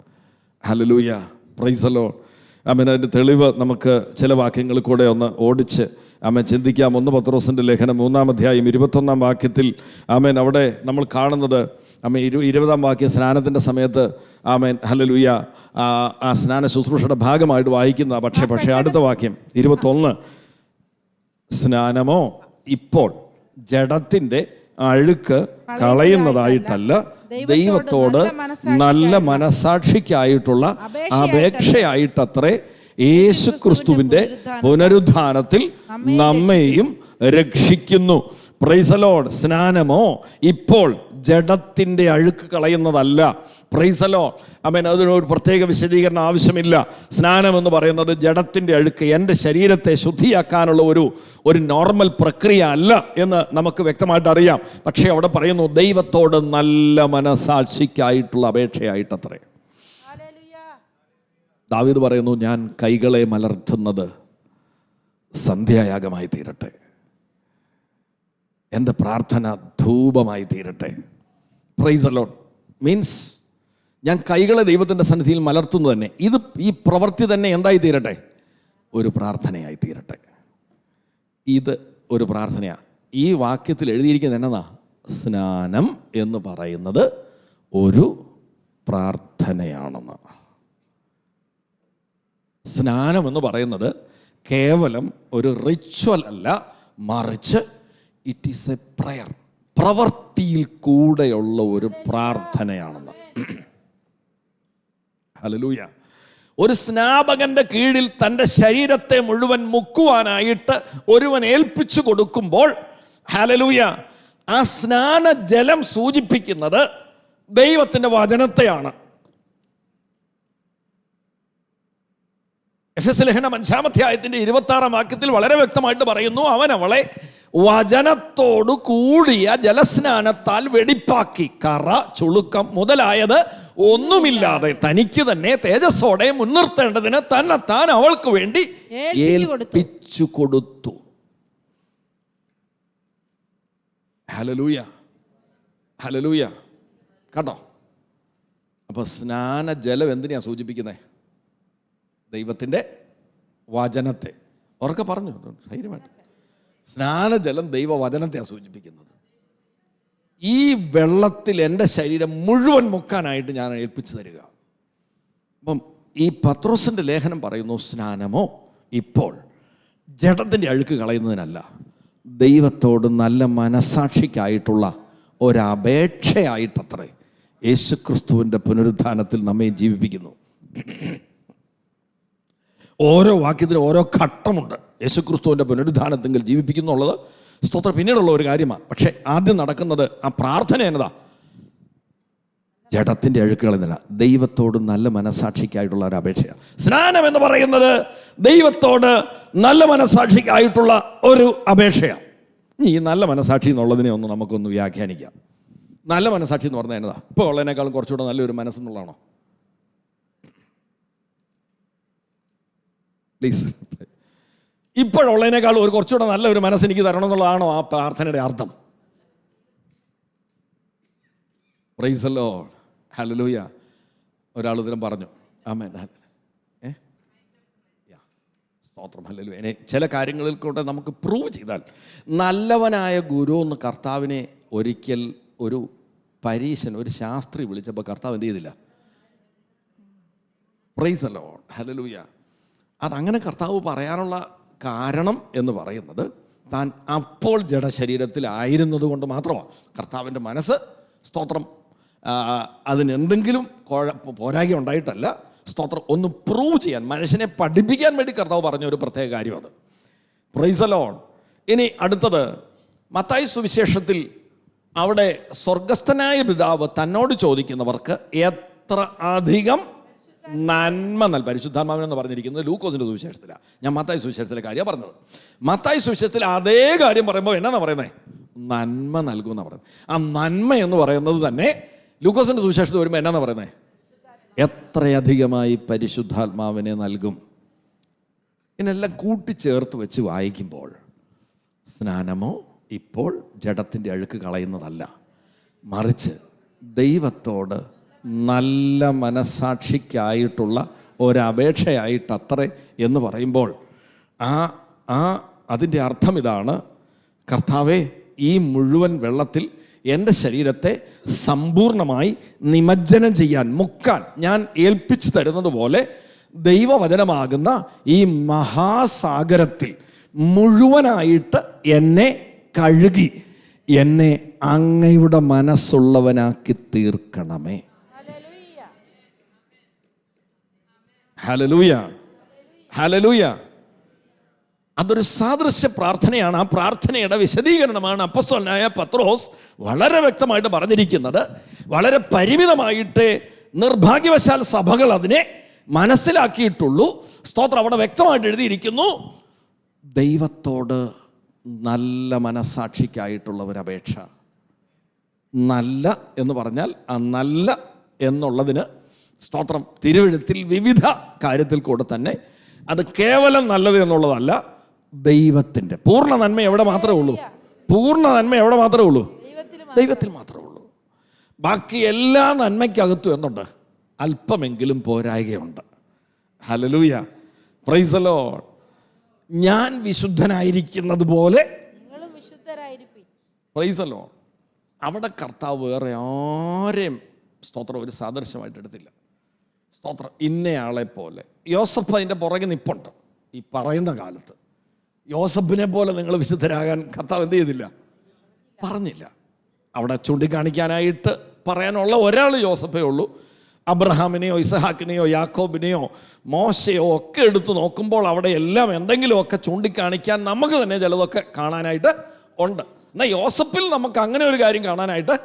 ഹല്ലേലൂയ, പ്രൈസ് ദി ലോർഡ്. ആമേൻ. അതിൻ്റെ തെളിവ് നമുക്ക് ചില വാക്യങ്ങളിൽ കൂടെ ഒന്ന് ഓടിച്ച് ആമേൻ ചിന്തിക്കാം. 1 പത്രോസിൻ്റെ ലേഖനം 3-ാം അധ്യായം 21-ാം വാക്യത്തിൽ ആമേൻ അവിടെ നമ്മൾ കാണുന്നത്, ആമേൻ 20-ാം വാക്യം സ്നാനത്തിൻ്റെ സമയത്ത് ആമേൻ ഹല്ലേലൂയ ആ സ്നാന ശുശ്രൂഷയുടെ ഭാഗമായിട്ട് വായിക്കുന്ന. പക്ഷേ അടുത്ത വാക്യം 21, സ്നാനമോ ഇപ്പോൾ ജഡത്തിൻ്റെ അഴുക്ക് കളയുന്നതായിട്ടല്ല, ദൈവത്തോട് നല്ല മനസാക്ഷിക്കായിട്ടുള്ള അപേക്ഷയായിട്ടത്രേ യേശുക്രിസ്തുവിൻ്റെ പുനരുദ്ധാനത്തിൽ നമ്മെയും രക്ഷിക്കുന്നു. Price the Lord. സ്നാനമോ ഇപ്പോൾ ജഡത്തിൻ്റെ അഴുക്ക് കളയുന്നതല്ല. Praise the Lord. ആമേൻ. അതിനൊരു പ്രത്യേക വിശദീകരണം ആവശ്യമില്ല. സ്നാനം എന്ന് പറയുന്നത് ജഡത്തിൻ്റെ അഴുക്ക്, എൻ്റെ ശരീരത്തെ ശുദ്ധിയാക്കാനുള്ള ഒരു നോർമൽ പ്രക്രിയ അല്ല എന്ന് നമുക്ക് വ്യക്തമായിട്ട് അറിയാം. പക്ഷേ അവിടെ പറയുന്നു ദൈവത്തോട് നല്ല മനസാക്ഷിക്കായിട്ടുള്ള അപേക്ഷയായിട്ടത്രേ. ദാവീദ് പറയുന്നു, ഞാൻ കൈകളെ മലർത്തുന്നത് സന്ധ്യായാഗമായി തീരട്ടെ, എൻ്റെ പ്രാർത്ഥന ധൂപമായി തീരട്ടെ. Price the Lord. മീൻസ് ഞാൻ കൈകളെ ദൈവത്തിൻ്റെ സന്നിധിയിൽ മലർത്തുന്നു തന്നെ, ഈ പ്രവൃത്തി തന്നെ എന്തായി തീരട്ടെ? ഒരു പ്രാർത്ഥനയായി തീരട്ടെ. ഇത് ഒരു പ്രാർത്ഥനയാണ്. ഈ വാക്യത്തിൽ എഴുതിയിരിക്കുന്നത് എന്നതാ? സ്നാനം എന്ന് പറയുന്നത് ഒരു പ്രാർത്ഥനയാണെന്ന്. സ്നാനം എന്ന് പറയുന്നത് കേവലം ഒരു റിച്വൽ അല്ല, മറിച്ച് ഇറ്റ് ഈസ് എ പ്രയർ, പ്രവൃത്തിയിൽ കൂടെയുള്ള ഒരു പ്രാർത്ഥനയാണെന്ന്. ഹല്ലേലൂയ. ഒരു സ്നാപകന്റെ കീഴിൽ തൻ്റെ ശരീരത്തെ മുഴുവൻ മുക്കുവാനായിട്ട് ഒരുവൻ ഏൽപ്പിച്ചു കൊടുക്കുമ്പോൾ, ഹല്ലേലൂയ, ആ സ്നാന ജലം സൂചിപ്പിക്കുന്നത് ദൈവത്തിൻ്റെ വചനത്തെയാണ്. എഫെസ്യ ലേഖനം 5-ാം അധ്യായത്തിൻ്റെ 26-ാം വാക്യത്തിൽ വളരെ വ്യക്തമായിട്ട് പറയുന്നു, അവൻ അവളെ വചനത്തോടു കൂടിയ ജലസ്നാനത്താൽ വെടിപ്പാക്കി, കറ ചുളുക്കം മുതലായത് ഒന്നുമില്ലാതെ തനിക്ക് തന്നെ തേജസ്സോടെ മുൻനിർത്തേണ്ടതിന് തന്നെത്താൻ അവൾക്ക് വേണ്ടി ഏൽപ്പിച്ചു കൊടുത്തു. Hallelujah, hallelujah. കണ്ടോ? അപ്പൊ സ്നാന ജലം എന്തിനാ സൂചിപ്പിക്കുന്നത്? ദൈവത്തിൻ്റെ വചനത്തെ. ഉറക്കെ പറഞ്ഞു ധൈര്യമായിട്ട്. സ്നാനജലം ദൈവവചനത്തെയാണ് സൂചിപ്പിക്കുന്നത്. ഈ വെള്ളത്തിൽ എൻ്റെ ശരീരം മുഴുവൻ മുക്കാനായിട്ട് ഞാൻ ഏൽപ്പിച്ചു തരിക. അപ്പം ഈ പത്രോസിൻ്റെ ലേഖനം പറയുന്നു, സ്നാനമോ ഇപ്പോൾ ജഡത്തിൻ്റെ അഴുക്ക് കളയുന്നതിനല്ല, ദൈവത്തോട് നല്ല മനസാക്ഷിക്കായിട്ടുള്ള ഒരപേക്ഷയായിട്ടത്രേ യേശുക്രിസ്തുവിൻ്റെ പുനരുദ്ധാനത്തിൽ നമ്മെ ജീവിപ്പിക്കുന്നു. ഓരോ വാക്യത്തിനും ഓരോ ഘട്ടമുണ്ട്. യേശുക്രിസ്തുവിൻ്റെ പുനരുദ്ധാനത്തെങ്കിൽ ജീവിപ്പിക്കുന്നുള്ളത് സ്തോത്രം പിന്നീടുള്ള ഒരു കാര്യമാണ്. പക്ഷേ ആദ്യം നടക്കുന്നത് ആ പ്രാർത്ഥന എന്നതാ? ജഡത്തിൻ്റെ അഴുക്കുകളെന്നല്ല, ദൈവത്തോട് നല്ല മനസാക്ഷിക്കായിട്ടുള്ള ഒരു അപേക്ഷയാണ്. സ്നാനം എന്ന് പറയുന്നത് ദൈവത്തോട് നല്ല മനസാക്ഷിക്കായിട്ടുള്ള ഒരു അപേക്ഷയാണ്. ഈ നല്ല മനസാക്ഷി എന്നുള്ളതിനെ ഒന്ന് നമുക്കൊന്ന് വ്യാഖ്യാനിക്കാം. നല്ല മനസാക്ഷി എന്ന് പറഞ്ഞാൽ എന്നതാ? ഇപ്പോൾ ഉള്ളതിനേക്കാളും കുറച്ചുകൂടെ നല്ലൊരു മനസ്സെന്നുള്ളതാണോ? പ്ലീസ്. ഇപ്പോഴുള്ളതിനേക്കാൾ ഒരു കുറച്ചുകൂടെ നല്ല ഒരു മനസ്സ് എനിക്ക് തരണം എന്നുള്ളതാണോ ആ പ്രാർത്ഥനയുടെ അർത്ഥം? Price the Lord, hallelujah. ഒരാൾ ഉത്തരം പറഞ്ഞു, ആമേൻ. സ്തോത്രം, ഹല്ലേലൂയ. ചില കാര്യങ്ങളിൽ കൂടെ നമുക്ക് പ്രൂവ് ചെയ്താൽ, നല്ലവനായ ഗുരു എന്ന് കർത്താവിനെ ഒരിക്കൽ ഒരു പരീശൻ, ഒരു ശാസ്ത്രി വിളിച്ചപ്പോൾ കർത്താവ് എന്ത് ചെയ്തില്ല? Price the Lord, hallelujah. അതങ്ങനെ കർത്താവ് പറയാനുള്ള കാരണം എന്ന് പറയുന്നത്, താൻ അപ്പോൾ ജഡശരീരത്തിലായിരുന്നത് കൊണ്ട് മാത്രമാണ്. കർത്താവിൻ്റെ മനസ്സ്, സ്തോത്രം, അതിനെന്തെങ്കിലും പോരായ്മ ഉണ്ടായിട്ടല്ല, സ്തോത്രം, ഒന്ന് പ്രൂവ് ചെയ്യാൻ, മനുഷ്യനെ പഠിപ്പിക്കാൻ വേണ്ടി കർത്താവ് പറഞ്ഞ ഒരു പ്രത്യേക കാര്യം അത്. Price the Lord. ഇനി അടുത്തത് മത്തായി സുവിശേഷത്തിൽ, അവിടെ സ്വർഗസ്ഥനായ പിതാവ് തന്നോട് ചോദിക്കുന്നവർക്ക് എത്ര അധികം നന്മ പരിശുദ്ധാത്മാവിനെന്ന് പറഞ്ഞിരിക്കുന്നത് ലൂക്കോസിൻ്റെ സുവിശേഷത്തിലാണ്. ഞാൻ മത്തായി സുവിശേഷത്തിലെ കാര്യമാണ് പറഞ്ഞത്. മത്തായി സുവിശേഷത്തിൽ അതേ കാര്യം പറയുമ്പോൾ എന്നാണ് പറയുന്നത്? നന്മ നൽകുമെന്നാണ് പറയുന്നത്. ആ നന്മ എന്ന് പറയുന്നത് തന്നെ ലൂക്കോസിൻ്റെ സുവിശേഷത്തിൽ വരുമ്പോൾ എന്നാണ് പറയുന്നത്? എത്രയധികമായി പരിശുദ്ധാത്മാവിനെ നൽകും. ഇതിനെല്ലാം കൂട്ടിച്ചേർത്ത് വെച്ച് വായിക്കുമ്പോൾ, സ്നാനമോ ഇപ്പോൾ ജഡത്തിൻ്റെ അഴുക്ക് കളയുന്നതല്ല, മറിച്ച് ദൈവത്തോട് നല്ല മനസ്സാക്ഷിക്കായിട്ടുള്ള ഒരപേക്ഷയായിട്ടത്രേ എന്ന് പറയുമ്പോൾ, അതിൻ്റെ അർത്ഥം ഇതാണ്: കർത്താവേ, ഈ മുഴുവൻ വെള്ളത്തിൽ എൻ്റെ ശരീരത്തെ സമ്പൂർണമായി നിമജ്ജനം ചെയ്യാൻ, മുക്കാൻ ഞാൻ ഏൽപ്പിച്ചു തരുന്നത് പോലെ ദൈവവചനമാകുന്ന ഈ മഹാസാഗരത്തിൽ മുഴുവനായിട്ട് എന്നെ കഴുകി എന്നെ അങ്ങയുടെ മനസ്സുള്ളവനാക്കി തീർക്കണമേ. ഹല്ലേലൂയ, ഹല്ലേലൂയ. അതൊരു സാദൃശ്യ പ്രാർത്ഥനയാണ്. ആ പ്രാർത്ഥനയുടെ വിശദീകരണമാണ് അപ്പോസ്തലനായ പത്രോസ് വളരെ വ്യക്തമായിട്ട് പറഞ്ഞിരിക്കുന്നത്. വളരെ പരിമിതമായിട്ട് നിർഭാഗ്യവശാൽ സഭകൾ അതിനെ മനസ്സിലാക്കിയിട്ടുള്ളൂ. സ്തോത്രം, അവിടെ വ്യക്തമായിട്ട് എഴുതിയിരിക്കുന്നു, ദൈവത്തോട് നല്ല മനസ്സാക്ഷിക്കായിട്ടുള്ള ഒരു അപേക്ഷ. നല്ല എന്ന് പറഞ്ഞാൽ, ആ നല്ല എന്നുള്ളതിന്, സ്തോത്രം, തിരുവെഴുത്തിൽ വിവിധ കാര്യത്തിൽ കൂടെ തന്നെ അത് കേവലം നല്ലത് എന്നുള്ളതല്ല, ദൈവത്തിൻ്റെ പൂർണ്ണ നന്മ എവിടെ മാത്രമേ ഉള്ളൂ? പൂർണ്ണ നന്മ എവിടെ മാത്രമേ ഉള്ളൂ? ദൈവത്തിൽ മാത്രമേ ഉള്ളൂ. ബാക്കി എല്ലാ നന്മയ്ക്കകത്തും എന്തുണ്ട്? അല്പമെങ്കിലും പോരായ്കയുണ്ട്. ഹല്ലേലൂയ, പ്രൈസ് ദി ലോർഡ്. ഞാൻ വിശുദ്ധനായിരിക്കുന്നത് പോലെ പ്രൈസ് ദി ലോർഡ്. അവിടെ കർത്താവ് വേറെ ആരെയും, സ്തോത്രം, ഒരു സാദൃശ്യമായിട്ട് എടുത്തില്ല. സ്തോത്രം, ഇന്നയാളെ പോലെ. യോസഫ് അതിൻ്റെ പുറകെ നിപ്പുണ്ട്. ഈ പറയുന്ന കാലത്ത് യോസഫിനെ പോലെ നിങ്ങൾ വിശുദ്ധരാകാൻ കർത്താവ് എന്ത് ചെയ്തില്ല? പറഞ്ഞില്ല. അവിടെ ചൂണ്ടിക്കാണിക്കാനായിട്ട് പറയാനുള്ള ഒരാൾ യോസഫേ ഉള്ളൂ. അബ്രഹാമിനെയോ ഇസഹാക്കിനെയോ യാക്കോബിനെയോ മോശയോ ഒക്കെ എടുത്തു നോക്കുമ്പോൾ അവിടെ എല്ലാം എന്തെങ്കിലുമൊക്കെ ചൂണ്ടിക്കാണിക്കാൻ നമുക്ക് തന്നെ ചിലതൊക്കെ കാണാനായിട്ട് ഉണ്ട്. എന്നാൽ യോസഫിൽ നമുക്ക് അങ്ങനെ ഒരു കാര്യം കാണാനായിട്ട്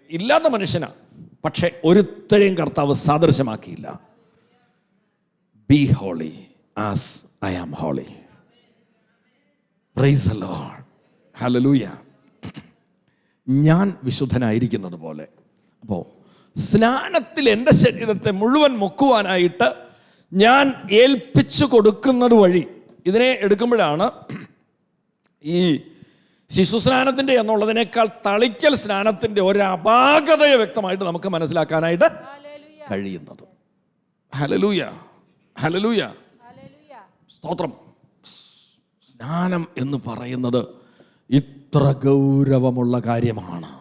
ഇല്ലാത്ത മനുഷ്യനാണ്. പക്ഷെ ഒരുത്തരെയും കർത്താവ് സാദൃശ്യമാക്കിയില്ല. Be holy as I am holy. Praise the Lord, ഹല്ലേലൂയ. ഞാൻ വിശുദ്ധനായിരിക്കുന്നത് പോലെ. അപ്പോൾ സ്നാനത്തിൽ എൻ്റെ ശരീരത്തെ മുഴുവൻ മുക്കുവാനായിട്ട് ഞാൻ ഏൽപ്പിച്ചു കൊടുക്കുന്നത് വഴി, ഇതിനെ എടുക്കുമ്പോഴാണ് ഈ ശിശുസ്നാനത്തിൻ്റെ എന്നുള്ളതിനേക്കാൾ തളിക്കൽ സ്നാനത്തിൻ്റെ ഒരു അപാകതയെ വ്യക്തമായിട്ട് നമുക്ക് മനസ്സിലാക്കാനായിട്ട് കഴിയുന്നത്. ഹല്ലേലൂയ, ഹല്ലേലൂയ, സ്തോത്രം. സ്നാനം എന്ന് പറയുന്നത് ഇത്ര ഗൗരവമുള്ള കാര്യമാണ്.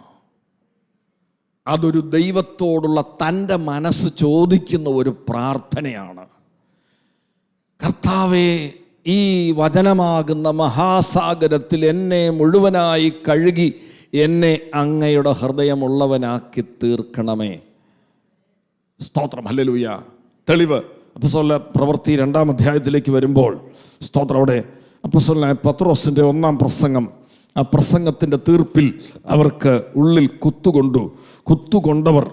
അതൊരു ദൈവത്തോടുള്ള തൻ്റെ മനസ്സ് ചോദിക്കുന്ന ഒരു പ്രാർത്ഥനയാണ്. കർത്താവേ, ഈ വചനമാകുന്ന മഹാസാഗരത്തിൽ എന്നെ മുഴുവനായി കഴുകി എന്നെ അങ്ങയുടെ ഹൃദയമുള്ളവനാക്കി തീർക്കണമേ. സ്തോത്രം, ഹല്ലേലൂയ. തെളിവ് അപ്പോസ്തല പ്രവൃത്തി 2-ാം അധ്യായത്തിലേക്ക് വരുമ്പോൾ, സ്തോത്രം, അവിടെ അപ്പോസ്തലനായ പത്രോസിൻ്റെ 1-ാം പ്രസംഗം, ആ പ്രസംഗത്തിൻ്റെ തീർപ്പിൽ അവർക്ക് ഉള്ളിൽ കുത്തുകൊണ്ടവർ,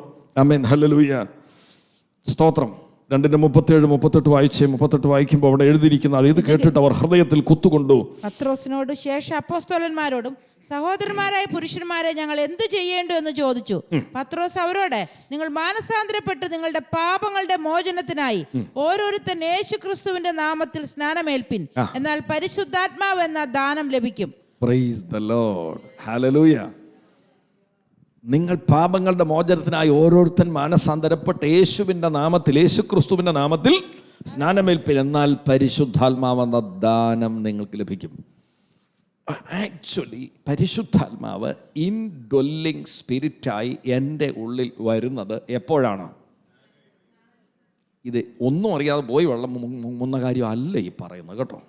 ആമേൻ, ഹല്ലേലൂയ, സ്തോത്രം. 2:37-38 വായിച്ചേ. 38 വായിക്കുമ്പോൾ അവിടെ എഴുതിയിരിക്കുന്നത്, അത് ഇത് കേട്ടിട്ട് അവർ ഹൃദയത്തിൽ കുത്തുകൊണ്ടു. പത്രോസിനോട് ശേഷം അപ്പോസ്തലന്മാരോടും സഹോദരന്മാരായ പുരുഷന്മാരെ ഞങ്ങൾ എന്തു ചെയ്യേണ്ടു എന്ന് ചോദിച്ചു. പത്രോസ് അവരോട്, നിങ്ങൾ മാനസാന്തരപ്പെട്ട് നിങ്ങളുടെ പാപങ്ങളുടെ മോചനത്തിനായി ഓരോരുത്തൻ യേശുക്രിസ്തുവിന്റെ നാമത്തിൽ സ്നാനമേൽപ്പിൻ, എന്നാൽ പരിശുദ്ധാത്മാവ് എന്ന ദാനം ലഭിക്കും. Praise the Lord. ഹല്ലേലൂയ. നിങ്ങൾ പാപങ്ങളുടെ മോചനത്തിനായി ഓരോരുത്തൻ മാനസാന്തരപ്പെട്ട് യേശുവിൻ്റെ നാമത്തിൽ, യേശുക്രിസ്തുവിൻ്റെ നാമത്തിൽ സ്നാനമേൽപ്പിൻ, എന്നാൽ പരിശുദ്ധാത്മാവെന്ന ദാനം നിങ്ങൾക്ക് ലഭിക്കും. ആക്ച്വലി പരിശുദ്ധാത്മാവ് ഇൻഡ്വെല്ലിംഗ് സ്പിരിറ്റായി എൻ്റെ ഉള്ളിൽ വരുന്നത് എപ്പോഴാണ്? ഇത് ഒന്നും അറിയാതെ പോയി വെള്ളം മുങ്ങുന്ന കാര്യമല്ല ഈ പറയുന്നത് കേട്ടോ.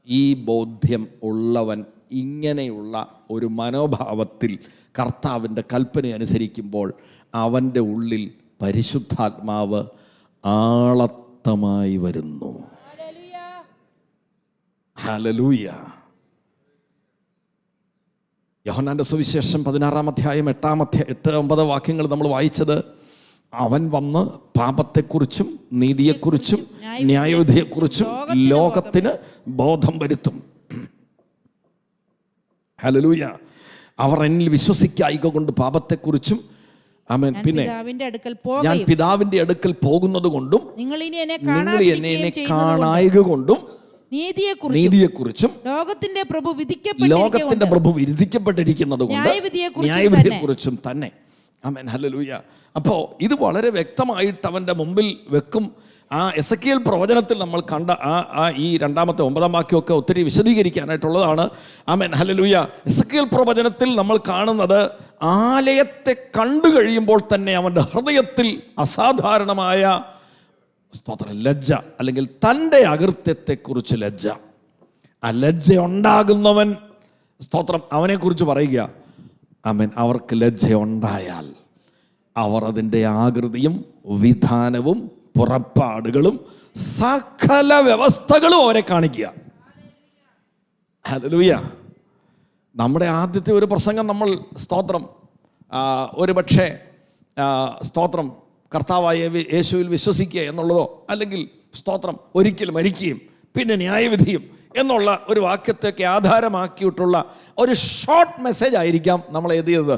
ഈ ബോധ്യം ഉള്ളവൻ ഇങ്ങനെയുള്ള ഒരു മനോഭാവത്തിൽ കർത്താവിൻ്റെ കൽപ്പന അനുസരിക്കുമ്പോൾ അവൻ്റെ ഉള്ളിൽ പരിശുദ്ധാത്മാവ് ആളത്തമായി വരുന്നു. ഹല്ലേലൂയ. യോഹന്നാന്റെ സുവിശേഷം 16-ാം അധ്യായം 8-9 വാക്യങ്ങൾ നമ്മൾ വായിച്ചത്, അവൻ വന്ന് പാപത്തെക്കുറിച്ചും നീതിയെക്കുറിച്ചും ന്യായവിധിയെക്കുറിച്ചും ലോകത്തിന് ബോധം വരുത്തും. ഹല്ലേലൂയ. അവർ എന്നിൽ വിശ്വസിക്കായിക കൊണ്ട് പാപത്തെക്കുറിച്ചും, ആമേൻ, പിന്നെ ഞാൻ പിതാവിന്റെ അടുക്കൽ പോകുന്നത് കൊണ്ടും നിങ്ങൾ ഇനി എന്നെ കാണായിക കൊണ്ടും നീതിയെക്കുറിച്ചും ലോകത്തിന്റെ പ്രഭു വിധിക്കപ്പെട്ടിരിക്കുന്നത് കൊണ്ട് ന്യായവിധിയെക്കുറിച്ചും തന്നെ. ആമേൻ. ഹല്ലേലൂയ. അപ്പോൾ ഇത് വളരെ വ്യക്തമായിട്ട് അവൻ്റെ മുമ്പിൽ വെക്കും. ആ എസെക്കിയേൽ പ്രവചനത്തിൽ നമ്മൾ കണ്ട ഈ 2-ാമത്തെ 9-ാം വാക്യമൊക്കെ ഒത്തിരി വിശദീകരിക്കാനായിട്ടുള്ളതാണ്. ആമേൻ. ഹല്ലേലൂയ. എസെക്കിയേൽ പ്രവചനത്തിൽ നമ്മൾ കാണുന്നത്, ആലയത്തെ കണ്ടു കഴിയുമ്പോൾ തന്നെ അവൻ്റെ ഹൃദയത്തിൽ അസാധാരണമായ ലജ്ജ, അല്ലെങ്കിൽ തൻ്റെ അകൃത്യത്തെക്കുറിച്ച് ലജ്ജ. ആ ലജ്ജ ഉണ്ടാകുന്നവൻ, സ്തോത്രം, അവനെക്കുറിച്ച് പറയുക. ആമേൻ. അവർക്ക് ലജ്ജ ഉണ്ടായാൽ അവർ അതിൻ്റെ ആകൃതിയും വിധാനവും പുറപ്പാടുകളും സകല വ്യവസ്ഥകളും അവരെ കാണിക്കുക. ഹല്ലേലൂയ. നമ്മുടെ ആദ്യത്തെ ഒരു പ്രസംഗം നമ്മൾ, സ്തോത്രം, ഒരു പക്ഷേ സ്തോത്രം കർത്താവായ യേശുവിൽ വിശ്വസിക്കുക എന്നുള്ളതോ, അല്ലെങ്കിൽ സ്തോത്രം ഒരിക്കൽ മരിക്കുകയും പിന്നെ ന്യായവിധിയും എന്നുള്ള ഒരു വാക്യത്തെയൊക്കെ ആധാരമാക്കിയിട്ടുള്ള ഒരു ഷോർട്ട് മെസ്സേജ് ആയിരിക്കാം നമ്മൾ എഴുതിയത്,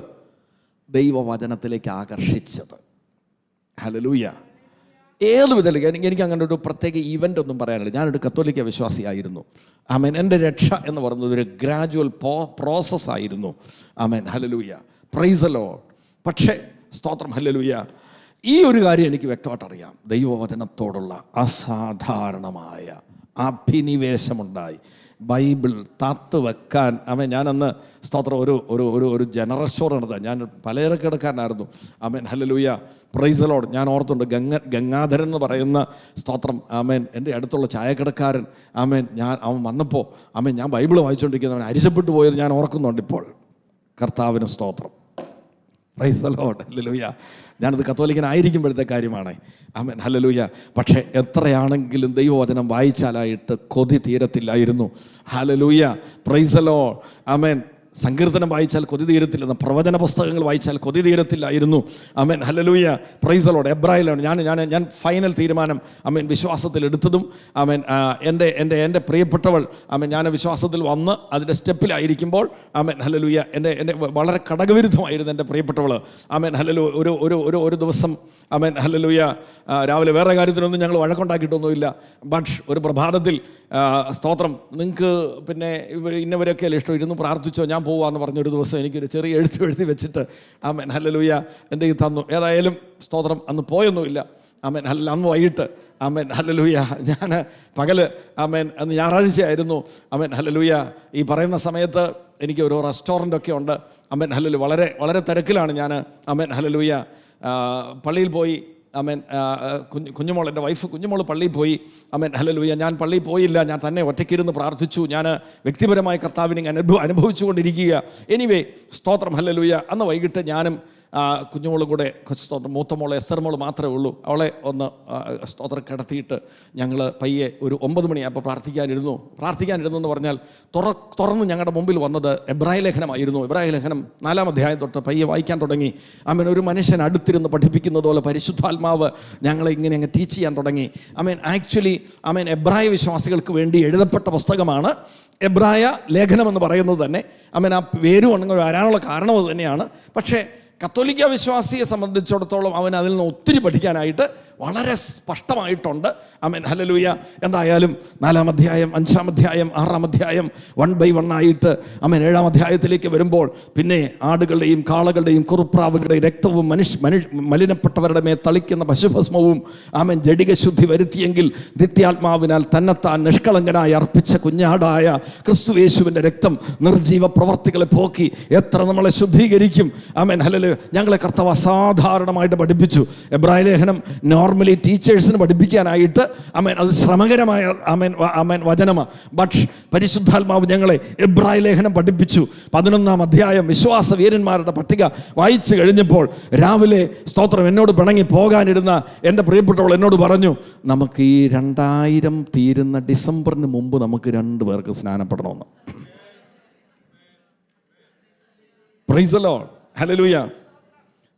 ദൈവവചനത്തിലേക്ക് ആകർഷിച്ചത്. ഹല്ലേലൂയ. ഏത് വിധത്തിലേക്ക് എനിക്ക് അങ്ങനെ ഒരു പ്രത്യേക ഇവൻ്റ് ഒന്നും പറയാനില്ല. ഞാനൊരു കത്തോലിക്ക വിശ്വാസിയായിരുന്നു. ആമേൻ. എൻ്റെ രക്ഷ എന്ന് പറയുന്നത് ഒരു ഗ്രാജുവൽ പ്രോസസ്സായിരുന്നു. ആമേൻ. ഹല്ലേലൂയ. Praise the Lord. പക്ഷേ സ്തോത്രം, ഹല്ലേലൂയ, ഈ ഒരു കാര്യം എനിക്ക് വ്യക്തമായിട്ട് അറിയാം. ദൈവവചനത്തോടുള്ള അസാധാരണമായ അഭിനിവേശമുണ്ടായി. ബൈബിൾ താത്ത് വെക്കാൻ, ആമേൻ. ഞാനന്ന് സ്തോത്രം ഒരു ജനറൽ സ്റ്റോർ നടത്താൻ, ഞാൻ പലചരക്കടക്കാരനായിരുന്നു. ആമേൻ. ഹല്ലേലൂയ. Praise the Lord. ഞാൻ ഓർത്തുണ്ട്, ഗംഗാധരൻ എന്ന് പറയുന്ന സ്തോത്രം, ആമേൻ, എൻ്റെ അടുത്തുള്ള ചായക്കടക്കാരൻ, ആമേൻ, അവൻ വന്നപ്പോൾ, ആമേൻ, ഞാൻ ബൈബിൾ വായിച്ചുകൊണ്ടിരിക്കുന്നവൻ അരിശപ്പെട്ടു പോയത് ഞാൻ ഓർക്കുന്നുണ്ട് ഇപ്പോൾ. കർത്താവിന് സ്തോത്രം. Praise the Lord. ഹല്ലേലൂയ. ഞാനത് കത്തോലിക്കനായിരിക്കുമ്പോഴത്തെ കാര്യമാണ്. ആമേൻ. ഹല്ലേലൂയ. പക്ഷേ എത്രയാണെങ്കിലും ദൈവവചനം വായിച്ചാലായിട്ട് കൊതി തീരത്തില്ലായിരുന്നു. ഹല്ലേലൂയ. Praise the Lord. ആമേൻ. സങ്കീർത്തനം വായിച്ചാൽ കൊതി തീരത്തില്ലെന്ന്, പ്രവചന പുസ്തകങ്ങൾ വായിച്ചാൽ കൊതി തീരത്തില്ലായിരുന്നു. ആമേൻ. ഹല്ലേലൂയ. Praise the Lord. എബ്രായയിലാണ് ഞാൻ ഫൈനൽ തീരുമാനം, ആമേൻ, വിശ്വാസത്തിൽ എടുത്തതും. ആമേൻ. എൻ്റെ പ്രിയപ്പെട്ടവൾ, ആമേൻ, ഞാൻ വിശ്വാസത്തിൽ വന്ന് അതിൻ്റെ സ്റ്റെപ്പിലായിരിക്കുമ്പോൾ, ആമേൻ, ഹല്ലേലൂയ, എൻ്റെ വളരെ കടകവിരുദ്ധമായിരുന്നു എൻ്റെ പ്രിയപ്പെട്ടവൾ. ആമേൻ. ഹല്ലേലൂയ. ഒരു ദിവസം, ആമേൻ, ഹല്ലേലൂയ, രാവിലെ വേറെ കാര്യത്തിനൊന്നും ഞങ്ങൾ വഴക്കുണ്ടാക്കിയിട്ടൊന്നുമില്ല. ബട്ട് ഒരു പ്രഭാതത്തിൽ, സ്തോത്രം, നിങ്ങൾക്ക് പിന്നെ ഇന്നവരൊക്കെ ഇഷ്ടം, ഇരുന്ന് പ്രാർത്ഥിച്ചോ, ഞാൻ പോവാന്ന് പറഞ്ഞൊരു ദിവസം എനിക്കൊരു ചെറിയ എഴുതി വെച്ചിട്ട്, ആമേൻ, ഹല്ലേലൂയ, എൻ്റെ ഇത് തന്നു. ഏതായാലും സ്തോത്രം, അന്ന് പോയൊന്നുമില്ല. ആമേൻ. അന്ന് വൈകിട്ട്, ആമേൻ, ഹല്ലേലൂയ, ഞാൻ പകല്, ആമേൻ, അന്ന് ഞായറാഴ്ചയായിരുന്നു. ആമേൻ. ഹല്ലേലൂയ. ഈ പറയുന്ന സമയത്ത് എനിക്ക് ഒരു റെസ്റ്റോറൻ്റൊക്കെ ഉണ്ട്. ആമേൻ. ഹല്ലേലൂയ. വളരെ വളരെ തിരക്കിലാണ് ഞാൻ. ആമേൻ. ഹല്ലേലൂയ. പള്ളിയിൽ പോയി. ആമേൻ. കുഞ്ഞുമോൾ, എൻ്റെ വൈഫ് കുഞ്ഞുമോൾ പള്ളിയിൽ പോയി. ആമേൻ. ഹല്ലേലൂയ. ഞാൻ പള്ളിയിൽ പോയില്ല. ഞാൻ തന്നെ ഒറ്റയ്ക്കിരുന്ന് പ്രാർത്ഥിച്ചു. ഞാൻ വ്യക്തിപരമായി കർത്താവിനെ അനുഭവിച്ചു കൊണ്ടിരിക്കുക. എനിവേ, സ്തോത്രം, ഹല്ലേലൂയ. അന്ന് വൈകിട്ട് ഞാനും കുഞ്ഞുമോളും കൂടെ സ്തോത്രം, മൂത്ത മോളെ എസ്സർ മോള് മാത്രമേ ഉള്ളൂ. അവളെ ഒന്ന് സ്തോത്രം കിടത്തിയിട്ട് ഞങ്ങൾ പയ്യെ ഒരു 9 മണിയായപ്പോൾ പ്രാർത്ഥിക്കാനിരുന്നു എന്ന് പറഞ്ഞാൽ തുറന്ന് ഞങ്ങളുടെ മുമ്പിൽ വന്നത് എബ്രായ ലേഖനമായിരുന്നു. എബ്രായ ലേഖനം 4-ാം അധ്യായം തൊട്ട് പയ്യെ വായിക്കാൻ തുടങ്ങി. ആമേൻ. ഒരു മനുഷ്യൻ അടുത്തിരുന്ന് പഠിപ്പിക്കുന്നത് പോലെ പരിശുദ്ധാത്മാവ് ഞങ്ങളെ ഇങ്ങനെ അങ്ങ് ടീച്ച് ചെയ്യാൻ തുടങ്ങി. ആക്ച്വലി എബ്രായ വിശ്വാസികൾക്ക് വേണ്ടി എഴുതപ്പെട്ട പുസ്തകമാണ് എബ്രായ ലേഖനം എന്ന് പറയുന്നത് തന്നെ. ആ പേരും ഉണ്ടെങ്കിൽ വരാനുള്ള കാരണം അത് തന്നെയാണ്. പക്ഷേ കത്തോലിക്ക വിശ്വാസിയെ സംബന്ധിച്ചിടത്തോളം അവൻ അതിൽ നിന്ന് ഒത്തിരി പഠിക്കാനായിട്ട് വളരെ സ്പഷ്ടമായിട്ടുണ്ട്. ഹല്ലേലൂയ. എന്തായാലും 4-ാം അധ്യായം, 5-ാം അധ്യായം, 6-ാം അധ്യായം 1 by 1 ആയിട്ട് 7-ാം അധ്യായത്തിലേക്ക് വരുമ്പോൾ പിന്നെ ആടുകളുടെയും കാളകളുടെയും കുറുപ്രാവുകളുടെയും രക്തവും മലിനപ്പെട്ടവരുടെ മേൽ തളിക്കുന്ന പശുഭസ്മവും ജഡിക ശുദ്ധി വരുത്തിയെങ്കിൽ നിത്യാത്മാവിനാൽ തന്നെത്താൻ നിഷ്കളങ്കനായി അർപ്പിച്ച കുഞ്ഞാടായ ക്രിസ്തുയേശുവിൻ്റെ രക്തം നിർജീവ പ്രവർത്തികളെ പോക്കി എത്ര നമ്മളെ ശുദ്ധീകരിക്കും. ഹല്ലേലൂയ. ഞങ്ങളെ കർത്താവ് അസാധാരണമായിട്ട് പഠിപ്പിച്ചു. എബ്രായ ലേഖനം നോർമലി ടീച്ചേഴ്സിന് പഠിപ്പിക്കാനായിട്ട് അത് ശ്രമകരമായ വചനമാണ്. ബട്ട് പരിശുദ്ധാത്മാവ് ഞങ്ങളെ എബ്രായ ലേഖനം പഠിപ്പിച്ചു. 11-ാം അധ്യായം വിശ്വാസ വീരന്മാരുടെ പട്ടിക വായിച്ചു കഴിഞ്ഞപ്പോൾ രാവിലെ സ്തോത്രം എന്നോട് പിണങ്ങി പോകാനിരുന്ന എൻ്റെ പ്രിയപ്പെട്ടവൾ എന്നോട് പറഞ്ഞു, നമുക്ക് ഈ 2000 തീരുന്ന ഡിസംബറിന് മുമ്പ് നമുക്ക് 2 പേർക്ക് സ്നാനപ്പെടണമെന്ന്. Praise the Lord. ഹല്ലേലൂയ.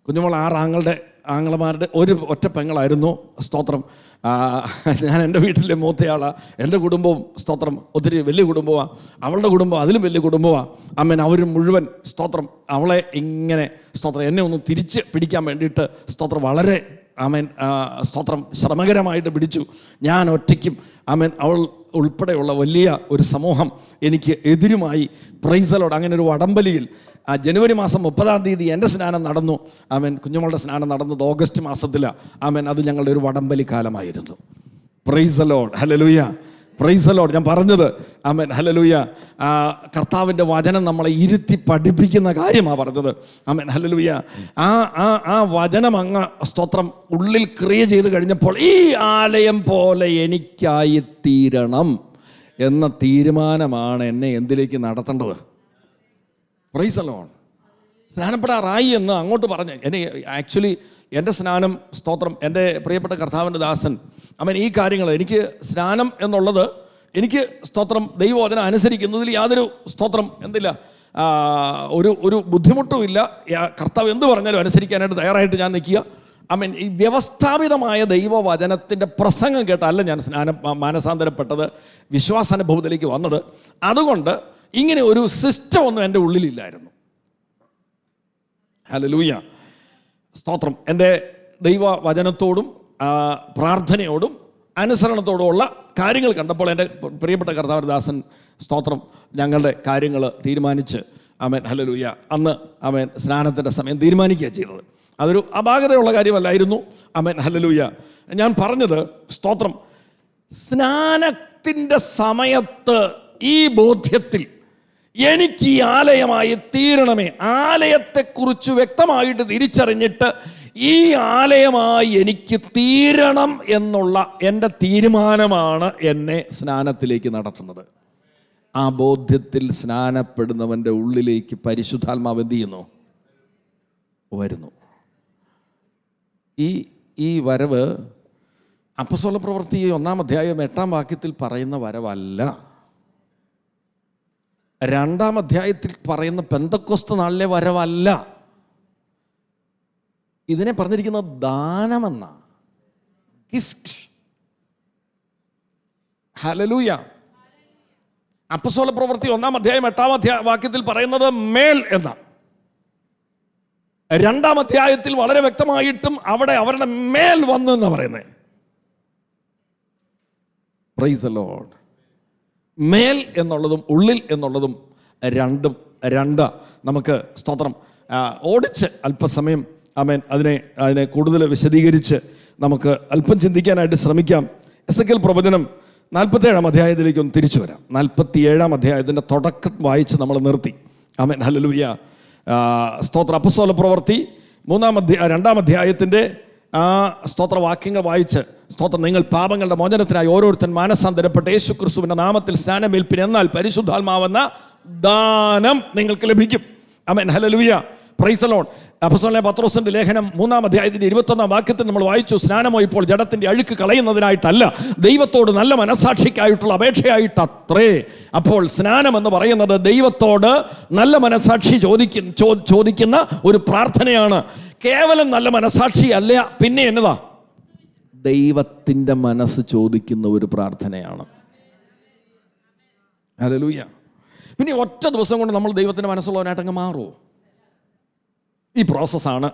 കുഞ്ഞുമോൾ 6 ആങ്ങളമാരുടെ ഒരു ഒറ്റ പെങ്ങളായിരുന്നു. സ്തോത്രം. ഞാൻ എൻ്റെ വീട്ടിലെ മൂത്തയാളാണ്. എൻ്റെ കുടുംബവും സ്തോത്രം ഒത്തിരി വലിയ കുടുംബമാണ്. അവളുടെ കുടുംബം അതിലും വലിയ കുടുംബമാണ്. അവർ മുഴുവൻ സ്തോത്രം അവളെ ഇങ്ങനെ സ്തോത്രം എന്നെ ഒന്ന് തിരിച്ച് പിടിക്കാൻ വേണ്ടിയിട്ട് സ്തോത്രം വളരെ സ്തോത്രം ശ്രമകരമായിട്ട് പിടിച്ചു. ഞാൻ ഒറ്റയ്ക്കും അവൾ ഉൾപ്പെടെയുള്ള വലിയ ഒരു സമൂഹം എനിക്ക് എതിരുമായി. Price the Lord. അങ്ങനെ ഒരു വടംവലിയിൽ ജനുവരി മാസം 30-ാം തീയതി എൻ്റെ സ്നാനം നടന്നു. കുഞ്ഞുമോളുടെ സ്നാനം നടന്നത് ഓഗസ്റ്റ് മാസത്തിലാണ്. അത് ഞങ്ങളുടെ ഒരു വടംവലി കാലമായിരുന്നു. Price the Lord. Hallelujah. Praise the Lord. ഞാൻ പറഞ്ഞത് ഹല്ലേലൂയ, കർത്താവിൻ്റെ വചനം നമ്മളെ ഇരുത്തി പഠിപ്പിക്കുന്ന കാര്യമാണ് പറഞ്ഞത്. ഹല്ലേലൂയ. ആ വചനം അങ്ങ് സ്തോത്രം ഉള്ളിൽ ക്രിയ ചെയ്ത് കഴിഞ്ഞപ്പോൾ ഈ ആലയം പോലെ എനിക്കായി തീരണം എന്ന തീരുമാനമാണ് എന്നെ എന്തിലേക്ക് നടത്തേണ്ടത്. Price the Lord. സ്നാനപ്പെടാറായി എന്ന് അങ്ങോട്ട് പറഞ്ഞ് ആക്ച്വലി എൻ്റെ സ്നാനം സ്തോത്രം എൻ്റെ പ്രിയപ്പെട്ട കർത്താവിൻ്റെ ദാസൻ ഈ കാര്യങ്ങൾ എനിക്ക് സ്നാനം എന്നുള്ളത് എനിക്ക് സ്തോത്രം ദൈവവചനം അനുസരിക്കുന്നതിൽ യാതൊരു സ്തോത്രം എന്തില്ല ഒരു ബുദ്ധിമുട്ടുമില്ല. കർത്താവ് എന്ത് പറഞ്ഞാലും അനുസരിക്കാനായിട്ട് തയ്യാറായിട്ട് ഞാൻ നിൽക്കുക. ഈ വ്യവസ്ഥാപിതമായ ദൈവവചനത്തിൻ്റെ പ്രസംഗം കേട്ടല്ല ഞാൻ മാനസാന്തരപ്പെട്ടത്, വിശ്വാസാനുഭവത്തിലേക്ക് വന്നത്. അതുകൊണ്ട് ഇങ്ങനെ ഒരു സിസ്റ്റം ഒന്നും എൻ്റെ ഉള്ളിലില്ലായിരുന്നു. ഹല്ലേലൂയ. സ്തോത്രം. എൻ്റെ ദൈവവചനത്തോടും പ്രാർത്ഥനയോടും അനുസരണത്തോടുമുള്ള കാര്യങ്ങൾ കണ്ടപ്പോൾ എൻ്റെ പ്രിയപ്പെട്ട കർത്താവിൻ്റെ ദാസൻ സ്തോത്രം ഞങ്ങളുടെ കാര്യങ്ങൾ തീരുമാനിച്ച് ഹല്ലേലൂയ അന്ന് സ്നാനത്തിൻ്റെ സമയം തീരുമാനിക്കുകയാണ് ചെയ്തത്. അതൊരു അപാകതയുള്ള കാര്യമല്ലായിരുന്നു. ഹല്ലേലൂയ. ഞാൻ പറഞ്ഞത് സ്തോത്രം സ്നാനത്തിൻ്റെ സമയത്ത് ഈ ബോധ്യത്തിൽ എനിക്ക് ഈ ആലയമായി തീരണമേ, ആലയത്തെക്കുറിച്ച് വ്യക്തമായിട്ട് തിരിച്ചറിഞ്ഞിട്ട് ഈ ആലയമായി എനിക്ക് തീരണം എന്നുള്ള എൻ്റെ തീരുമാനമാണ് എന്നെ സ്നാനത്തിലേക്ക് നടത്തുന്നത്. ആ ബോധ്യത്തിൽ സ്നാനപ്പെടുന്നവൻ്റെ ഉള്ളിലേക്ക് പരിശുദ്ധാത്മാവ് എന്ത് ചെയ്യുന്നു? വരുന്നു. ഈ വരവ് അപ്പോസ്തല പ്രവൃത്തി 1-ാം അധ്യായം 8-ാം വാക്യത്തിൽ പറയുന്ന വരവല്ല. 2-ാം അധ്യായത്തിൽ പറയുന്ന പെന്തക്കോസ്ത് നാളിലെ വരവല്ല. ഇതിനെ പറഞ്ഞിരിക്കുന്ന ദാനമെന്ന ഗിഫ്റ്റ്. ഹല്ലേലൂയ. അപ്പോസ്തല പ്രവൃത്തി 1-ാം അധ്യായം 8-ാം വാക്യത്തിൽ പറയുന്നത് മേൽ എന്ന. 2-ാം അധ്യായത്തിൽ വളരെ വ്യക്തമായിട്ടും അവിടെ അവരുടെ മേൽ വന്നു എന്നാണ് പറയുന്നത്. Price the Lord. മേൽ എന്നുള്ളതും ഉള്ളിൽ എന്നുള്ളതും രണ്ട് നമുക്ക് സ്തോത്രം ഓടിച്ച് അല്പസമയം അതിനെ കൂടുതൽ വിശദീകരിച്ച് നമുക്ക് അല്പം ചിന്തിക്കാനായിട്ട് ശ്രമിക്കാം. എസെക്കിയേൽ പ്രവചനം 47-ാം അധ്യായത്തിലേക്ക് ഒന്ന് തിരിച്ചു വരാം. 47-ാം അധ്യായത്തിൻ്റെ തുടക്കം വായിച്ച് നമ്മൾ നിർത്തി. ഹല്ലേലൂയ. സ്തോത്ര. അപ്പോസ്തല പ്രവൃത്തി 2-ാം അധ്യായത്തിൻ്റെ സ്തോത്രവാക്യങ്ങൾ വായിച്ച് സ്തോത്രം നിങ്ങൾ പാപങ്ങളുടെ മോചനത്തിനായി ഓരോരുത്തൻ മാനസാന്തരപ്പെട്ട് യേശു ക്രിസ്തുവിൻ്റെ നാമത്തിൽ സ്നാനമേൽപ്പിൻ, എന്നാൽ പരിശുദ്ധാത്മാവെന്ന ദാനം നിങ്ങൾക്ക് ലഭിക്കും. ഹല്ലേലൂയ. Praise the Lord. അപ്പോസ്തലനായ പത്രോസിന്റെ ലേഖനം 3-ാം അധ്യായത്തിന്റെ 21-ാം വാക്യത്തിൽ നമ്മൾ വായിച്ചു, സ്നാനമോ ഇപ്പോൾ ജഡത്തിന്റെ അഴുക്ക് കളയുന്നതിനായിട്ടല്ല, ദൈവത്തോട് നല്ല മനസാക്ഷിക്കായിട്ടുള്ള അപേക്ഷയായിട്ടത്രേ. അപ്പോൾ സ്നാനം എന്ന് പറയുന്നത് ദൈവത്തോട് നല്ല മനസാക്ഷി ചോദിക്കുന്ന ഒരു പ്രാർത്ഥനയാണ്. കേവലം നല്ല മനസാക്ഷി അല്ല, പിന്നെ എന്നതാ, ദൈവത്തിൻ്റെ മനസ്സ് ചോദിക്കുന്ന ഒരു പ്രാർത്ഥനയാണ്. ഹല്ലേലൂയ. പിന്നെ ഒറ്റ ദിവസം കൊണ്ട് നമ്മൾ ദൈവത്തിൻ്റെ മനസ്സുള്ളവനായിട്ടങ്ങ് മാറുമോ? ഈ പ്രോസസ്സാണ്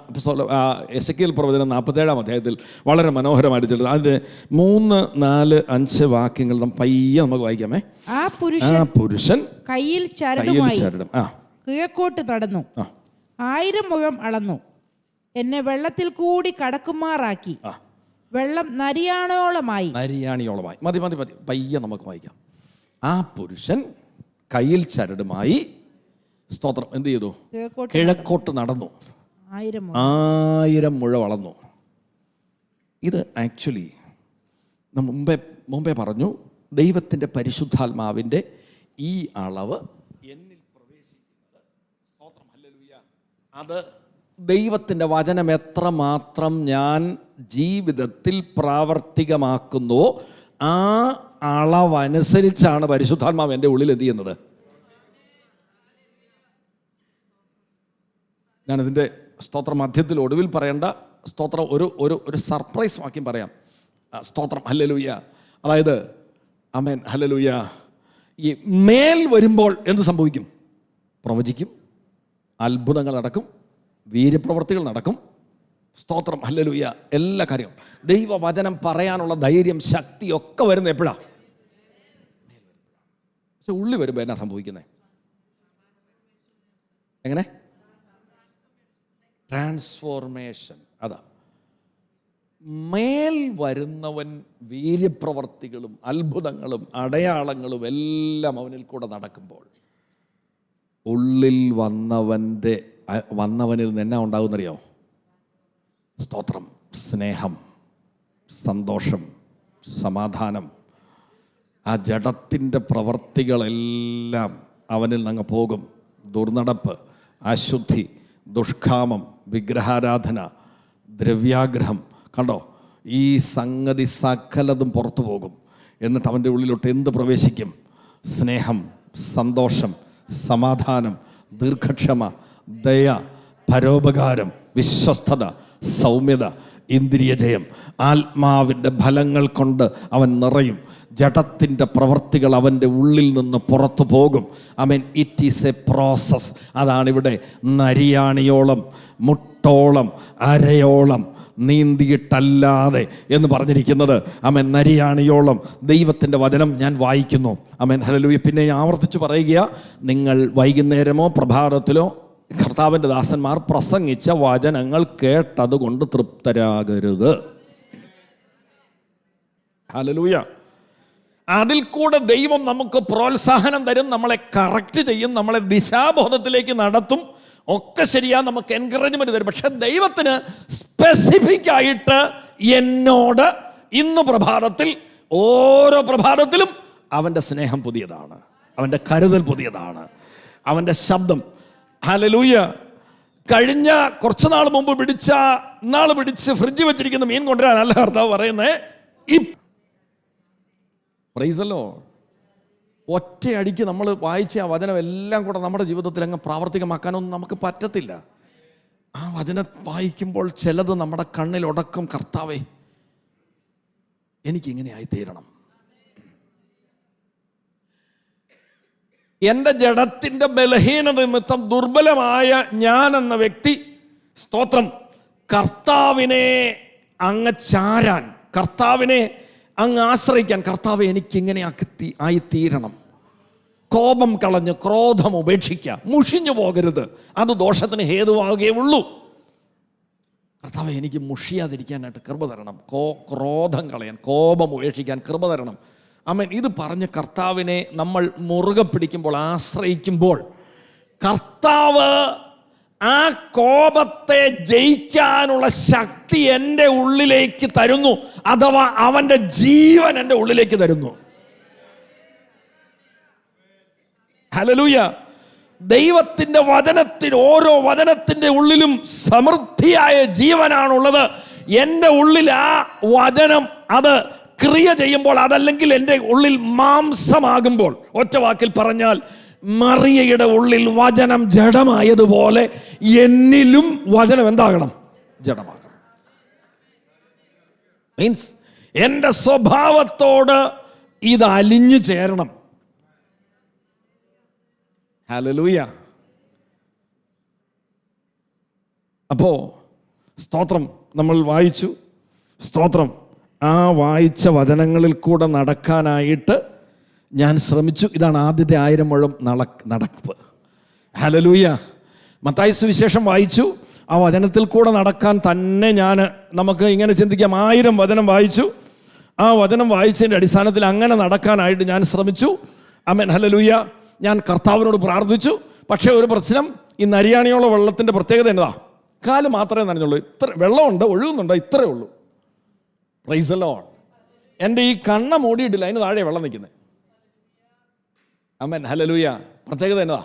എസെക്കിയേൽ പ്രവചനം 47-ാം അധ്യായത്തിൽ വളരെ മനോഹരമായിട്ട് ചെല്ലുന്നത്. അതിൻ്റെ 3, 4, 5 വാക്യങ്ങൾ പയ്യെ നമുക്ക് വായിക്കാമേ. ആ പുരുഷൻ കയ്യിൽ ചരടുമായി കിഴക്കോട്ട് നടന്നു, 1000 മുഴം അളന്നു, എന്നെ വെള്ളത്തിൽ കൂടി കടക്കുമാറാക്കി, വെള്ളം നരിയാണിയോളമായി. മതി പയ്യെ നമുക്ക് വായിക്കാം. ആ പുരുഷൻ കയ്യിൽ ചരടുമായി, സ്തോത്രം, എന്ത് ചെയ്തു? കിഴക്കോട്ട് നടന്നു, 1000 മുഴം വളർന്നു. ഇത് ആക്ച്വലി മുമ്പേ പറഞ്ഞു, ദൈവത്തിൻ്റെ പരിശുദ്ധാത്മാവിൻ്റെ ഈ അളവ് എന്നിൽ പ്രവേശിക്കുന്നത്, സ്തോത്രം, ഹല്ലേലൂയ, അത് ദൈവത്തിൻ്റെ വചനം എത്രമാത്രം ഞാൻ ജീവിതത്തിൽ പ്രാവർത്തികമാക്കുന്നുവോ ആ അളവനുസരിച്ചാണ് പരിശുദ്ധാത്മാവ് എൻ്റെ ഉള്ളിൽ എന്ത് ചെയ്യുന്നത്. ഞാനിതിൻ്റെ സ്തോത്രം മധ്യത്തിൽ ഒടുവിൽ പറയേണ്ട സ്തോത്രം ഒരു സർപ്രൈസ് വാക്യം പറയാം. സ്തോത്രം, ഹല്ലേലൂയ. അതായത് ആമേൻ, ഹല്ലേലൂയ. ഈ മേൽ വരുമ്പോൾ എന്ത് സംഭവിക്കും? പ്രവചിക്കും, അത്ഭുതങ്ങൾ നടക്കും, വീര്യപ്രവർത്തികൾ നടക്കും. സ്തോത്രം, ഹല്ലേലൂയ. എല്ലാ കാര്യവും ദൈവവചനം പറയാനുള്ള ധൈര്യം, ശക്തി ഒക്കെ വരുന്നത് എപ്പോഴാണ്? പക്ഷെ ഉള്ളി വരുമ്പോൾ എന്നാ സംഭവിക്കുന്നത്? എങ്ങനെ? ട്രാൻസ്ഫോർമേഷൻ. അതാ, മേൽ വരുന്നവൻ വീര്യപ്രവർത്തികളും അത്ഭുതങ്ങളും അടയാളങ്ങളും എല്ലാം അവനിൽ കൂടെ നടക്കുമ്പോൾ ഉള്ളിൽ വന്നവനിൽ നിന്ന് എന്നാ ഉണ്ടാകുന്നറിയോ? സ്തോത്രം, സ്നേഹം, സന്തോഷം, സമാധാനം. ആ ജഡത്തിൻ്റെ പ്രവർത്തികളെല്ലാം അവനിൽ നിന്ന് പോകും. ദുർനടപ്പ്, അശുദ്ധി, ദുഷ്കാമം, വിഗ്രഹാരാധന, ദ്രവ്യാഗ്രഹം, കണ്ടോ, ഈ സംഗതി സകലതും പുറത്തു പോകും. എന്നിട്ട് അവൻ്റെ ഉള്ളിലോട്ട് എന്ത് പ്രവേശിക്കും? സ്നേഹം, സന്തോഷം, സമാധാനം, ദീർഘക്ഷമ, ദയ, പരോപകാരം, വിശ്വസ്തത, സൗമ്യത, ഇന്ദ്രിയജയം. ആത്മാവിൻ്റെ ഫലങ്ങൾ കൊണ്ട് അവൻ നിറയും. ജഡത്തിൻ്റെ പ്രവർത്തികൾ അവൻ്റെ ഉള്ളിൽ നിന്ന് പുറത്തു പോകും. ആമേൻ. It is a process. അതാണിവിടെ നരിയാണിയോളം, മുട്ടോളം, അരയോളം നീന്തിയിട്ടല്ലാതെ എന്ന് പറഞ്ഞിരിക്കുന്നത്. ആമേൻ. നരിയാണിയോളം ദൈവത്തിൻ്റെ വചനം ഞാൻ വായിക്കുന്നു. ആമേൻ, ഹല്ലേലൂയ. പിന്നെ ആവർത്തിച്ച് പറയുക, നിങ്ങൾ വൈകുന്നേരമോ പ്രഭാതത്തിലോ കർത്താവിൻ്റെ ദാസന്മാർ പ്രസംഗിച്ച വചനങ്ങൾ കേട്ടതുകൊണ്ട് തൃപ്തരാകരുത്. ഹല്ലേലൂയ. അതിൽ കൂടെ ദൈവം നമുക്ക് പ്രോത്സാഹനം തരും, നമ്മളെ കറക്റ്റ് ചെയ്യും, നമ്മളെ ദിശാബോധത്തിലേക്ക് നടത്തും, ഒക്കെ ശരിയാ, നമുക്ക് എൻകറേജ്മെന്റ് തരും. പക്ഷെ ദൈവത്തിന് സ്പെസിഫിക് ആയിട്ട് എന്നോട് ഇന്ന് പ്രഭാതത്തിൽ, ഓരോ പ്രഭാതത്തിലും അവൻ്റെ സ്നേഹം പുതിയതാണ്, അവൻ്റെ കരുതൽ പുതിയതാണ്, അവൻ്റെ ശബ്ദം. ഹല്ലേലൂയ. കഴിഞ്ഞ കുറച്ച് നാൾ മുമ്പ് പിടിച്ച് ഫ്രിഡ്ജ് വെച്ചിരിക്കുന്ന മീൻ കൊണ്ടുവരാനല്ല കർത്താവ് പറയുന്നത്. Price the Lord. ഒറ്റയടിക്ക് നമ്മൾ വായിച്ച ആ വചനം എല്ലാം കൂടെ നമ്മുടെ ജീവിതത്തിൽ അങ്ങ് പ്രാവർത്തികമാക്കാനൊന്നും നമുക്ക് പറ്റത്തില്ല. ആ വചനം വായിക്കുമ്പോൾ ചിലത് നമ്മുടെ കണ്ണിൽ ഉടക്കും. കർത്താവേ, എനിക്കിങ്ങനെയായി തീരണം. എൻ്റെ ജഡത്തിൻ്റെ ബലഹീനത നിമിത്തം ദുർബലമായ ഞാൻ എന്ന വ്യക്തി, സ്തോത്രം, കർത്താവിനെ അങ്ങ് ചാരാൻ, കർത്താവിനെ അങ്ങ് ആശ്രയിക്കാൻ, കർത്താവ് എനിക്കിങ്ങനെ ആയിത്തീരണം. കോപം കളഞ്ഞ് ക്രോധം ഉപേക്ഷിക്കുക, മുഷിഞ്ഞു പോകരുത്, അത് ദോഷത്തിന് ഹേതുവാകുകയേ ഉള്ളൂ. കർത്താവ് എനിക്ക് മുഷിയാതിരിക്കാനായിട്ട് കൃപ തരണം, ക്രോധം കളയാൻ, കോപം ഉപേക്ഷിക്കാൻ കൃപ തരണം. ആമേൻ. ഇത് പറഞ്ഞ് കർത്താവിനെ നമ്മൾ മുറുകെ പിടിക്കുമ്പോൾ, ആശ്രയിക്കുമ്പോൾ, കർത്താവ് ആ കോപത്തെ ജയിക്കാനുള്ള ശക്തി എൻ്റെ ഉള്ളിലേക്ക് തരുന്നു. അഥവാ അവൻ്റെ ജീവൻ എൻ്റെ ഉള്ളിലേക്ക് തരുന്നു. ഹല്ലേലൂയ. ദൈവത്തിൻ്റെ വചനത്തിന്, ഓരോ വചനത്തിൻ്റെ ഉള്ളിലും സമൃദ്ധിയായ ജീവനാണുള്ളത്. എൻ്റെ ഉള്ളിൽ ആ വചനം അത് ക്രിയ ചെയ്യുമ്പോൾ, അതല്ലെങ്കിൽ എൻ്റെ ഉള്ളിൽ മാംസമാകുമ്പോൾ, ഒറ്റ വാക്കിൽ പറഞ്ഞാൽ മറിയയുടെ ഉള്ളിൽ വചനം ജഡമായതുപോലെ എന്നിലും വചനം എന്താകണം? ജഡമാകണം. മീൻസ് എൻ്റെ സ്വഭാവത്തോട് ഇത് അലിഞ്ഞു ചേരണം. ഹല്ലേലൂയ. അപ്പോ സ്തോത്രം, നമ്മൾ വായിച്ചു. സ്തോത്രം, ആ വായിച്ച വചനങ്ങളിൽ കൂടെ നടക്കാനായിട്ട് ഞാൻ ശ്രമിച്ചു. ഇതാണ് ആദ്യത്തെ 1000 മുഴം നടപ്പ്. ഹല്ലേലൂയ. മത്തായി സുവിശേഷം വായിച്ചു. ആ വചനത്തിൽ കൂടെ നടക്കാൻ തന്നെ നമുക്ക് ഇങ്ങനെ ചിന്തിക്കാം, 1000 വചനം വായിച്ചു. ആ വചനം വായിച്ചതിൻ്റെ അടിസ്ഥാനത്തിൽ അങ്ങനെ നടക്കാനായിട്ട് ഞാൻ ശ്രമിച്ചു. ആമേൻ, ഹല്ലേലൂയ. ഞാൻ കർത്താവിനോട് പ്രാർത്ഥിച്ചു. പക്ഷേ ഒരു പ്രശ്നം, ഈ നരിയാണിയോളം വെള്ളത്തിൻ്റെ പ്രത്യേകത എന്നതാ? കാല് മാത്രമേ നനഞ്ഞുള്ളൂ. ഇത്ര വെള്ളമുണ്ട്, ഒഴുകുന്നുണ്ടോ, ഇത്രയേ ഉള്ളൂ. Price the Lord. എൻ്റെ ഈ കണ്ണ മൂടിയിട്ടില്ല, അതിന് താഴെ വെള്ളം നിൽക്കുന്നത്. ആമേൻ, ഹല്ലേലൂയ. പ്രത്യേകത എന്നതാ?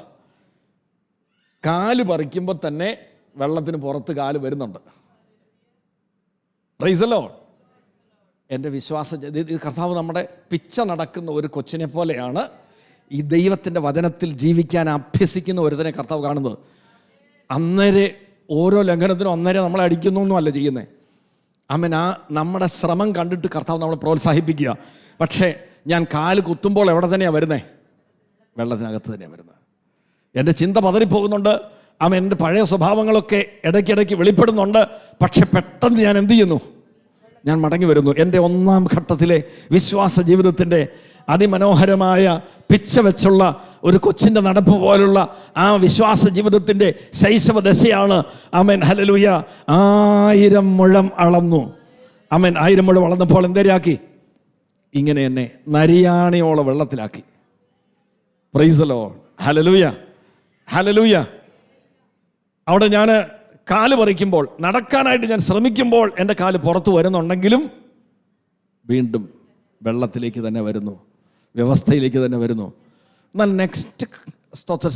കാല് പറിക്കുമ്പോൾ തന്നെ വെള്ളത്തിന് പുറത്ത് കാല് വരുന്നുണ്ട്. Price the Lord. എൻ്റെ വിശ്വാസം, കർത്താവ് നമ്മുടെ പിച്ച നടക്കുന്ന ഒരു കൊച്ചിനെ പോലെയാണ് ഈ ദൈവത്തിൻ്റെ വചനത്തിൽ ജീവിക്കാൻ അഭ്യസിക്കുന്ന ഒരുത്തനെ കർത്താവ് കാണുന്നത്. അന്നേരെ ഓരോ ലംഘനത്തിനും അന്നേരം നമ്മളെ അടിക്കുന്നു ഒന്നും അല്ല ചെയ്യുന്നത്. ആമേൻ. ആ നമ്മുടെ ശ്രമം കണ്ടിട്ട് കർത്താവ് നമ്മളെ പ്രോത്സാഹിപ്പിക്കുക. പക്ഷേ ഞാൻ കാല് കുത്തുമ്പോൾ എവിടെ തന്നെയാണ് വരുന്നത്? വെള്ളത്തിനകത്ത് തന്നെയാണ് വരുന്നത്. എൻ്റെ ചിന്ത പതറിപ്പോകുന്നുണ്ട്. ആമേൻ. എൻ്റെ പഴയ സ്വഭാവങ്ങളൊക്കെ ഇടയ്ക്കിടയ്ക്ക് വെളിപ്പെടുന്നുണ്ട്. പക്ഷെ പെട്ടെന്ന് ഞാൻ എന്ത് ചെയ്യുന്നു? ഞാൻ മടങ്ങി വരുന്നു. എൻ്റെ 1-ാം ഘട്ടത്തിലെ വിശ്വാസ ജീവിതത്തിൻ്റെ അതിമനോഹരമായ പിച്ച വെച്ചുള്ള ഒരു കൊച്ചിൻ്റെ നടപ്പ് പോലുള്ള ആ വിശ്വാസ ജീവിതത്തിൻ്റെ ശൈശവ ദശയാണ്. ആമേൻ, ഹല്ലേലൂയ. 1000 മുഴം അളന്നു. ആമേൻ. 1000 മുഴം അളന്നപ്പോൾ എന്തേരാക്കി? ഇങ്ങനെ എന്നെ നരിയാണിയോളം വെള്ളത്തിലാക്കി. Praise the Lord. ഹല്ലേലൂയ, ഹല്ലേലൂയ. അവിടെ ഞാൻ കാല് പറിക്കുമ്പോൾ, നടക്കാനായിട്ട് ഞാൻ ശ്രമിക്കുമ്പോൾ എൻ്റെ കാല് പുറത്ത് വരുന്നുണ്ടെങ്കിലും വീണ്ടും വെള്ളത്തിലേക്ക് തന്നെ വരുന്നു, വ്യവസ്ഥയിലേക്ക് തന്നെ വരുന്നു. എന്നാൽ നെക്സ്റ്റ്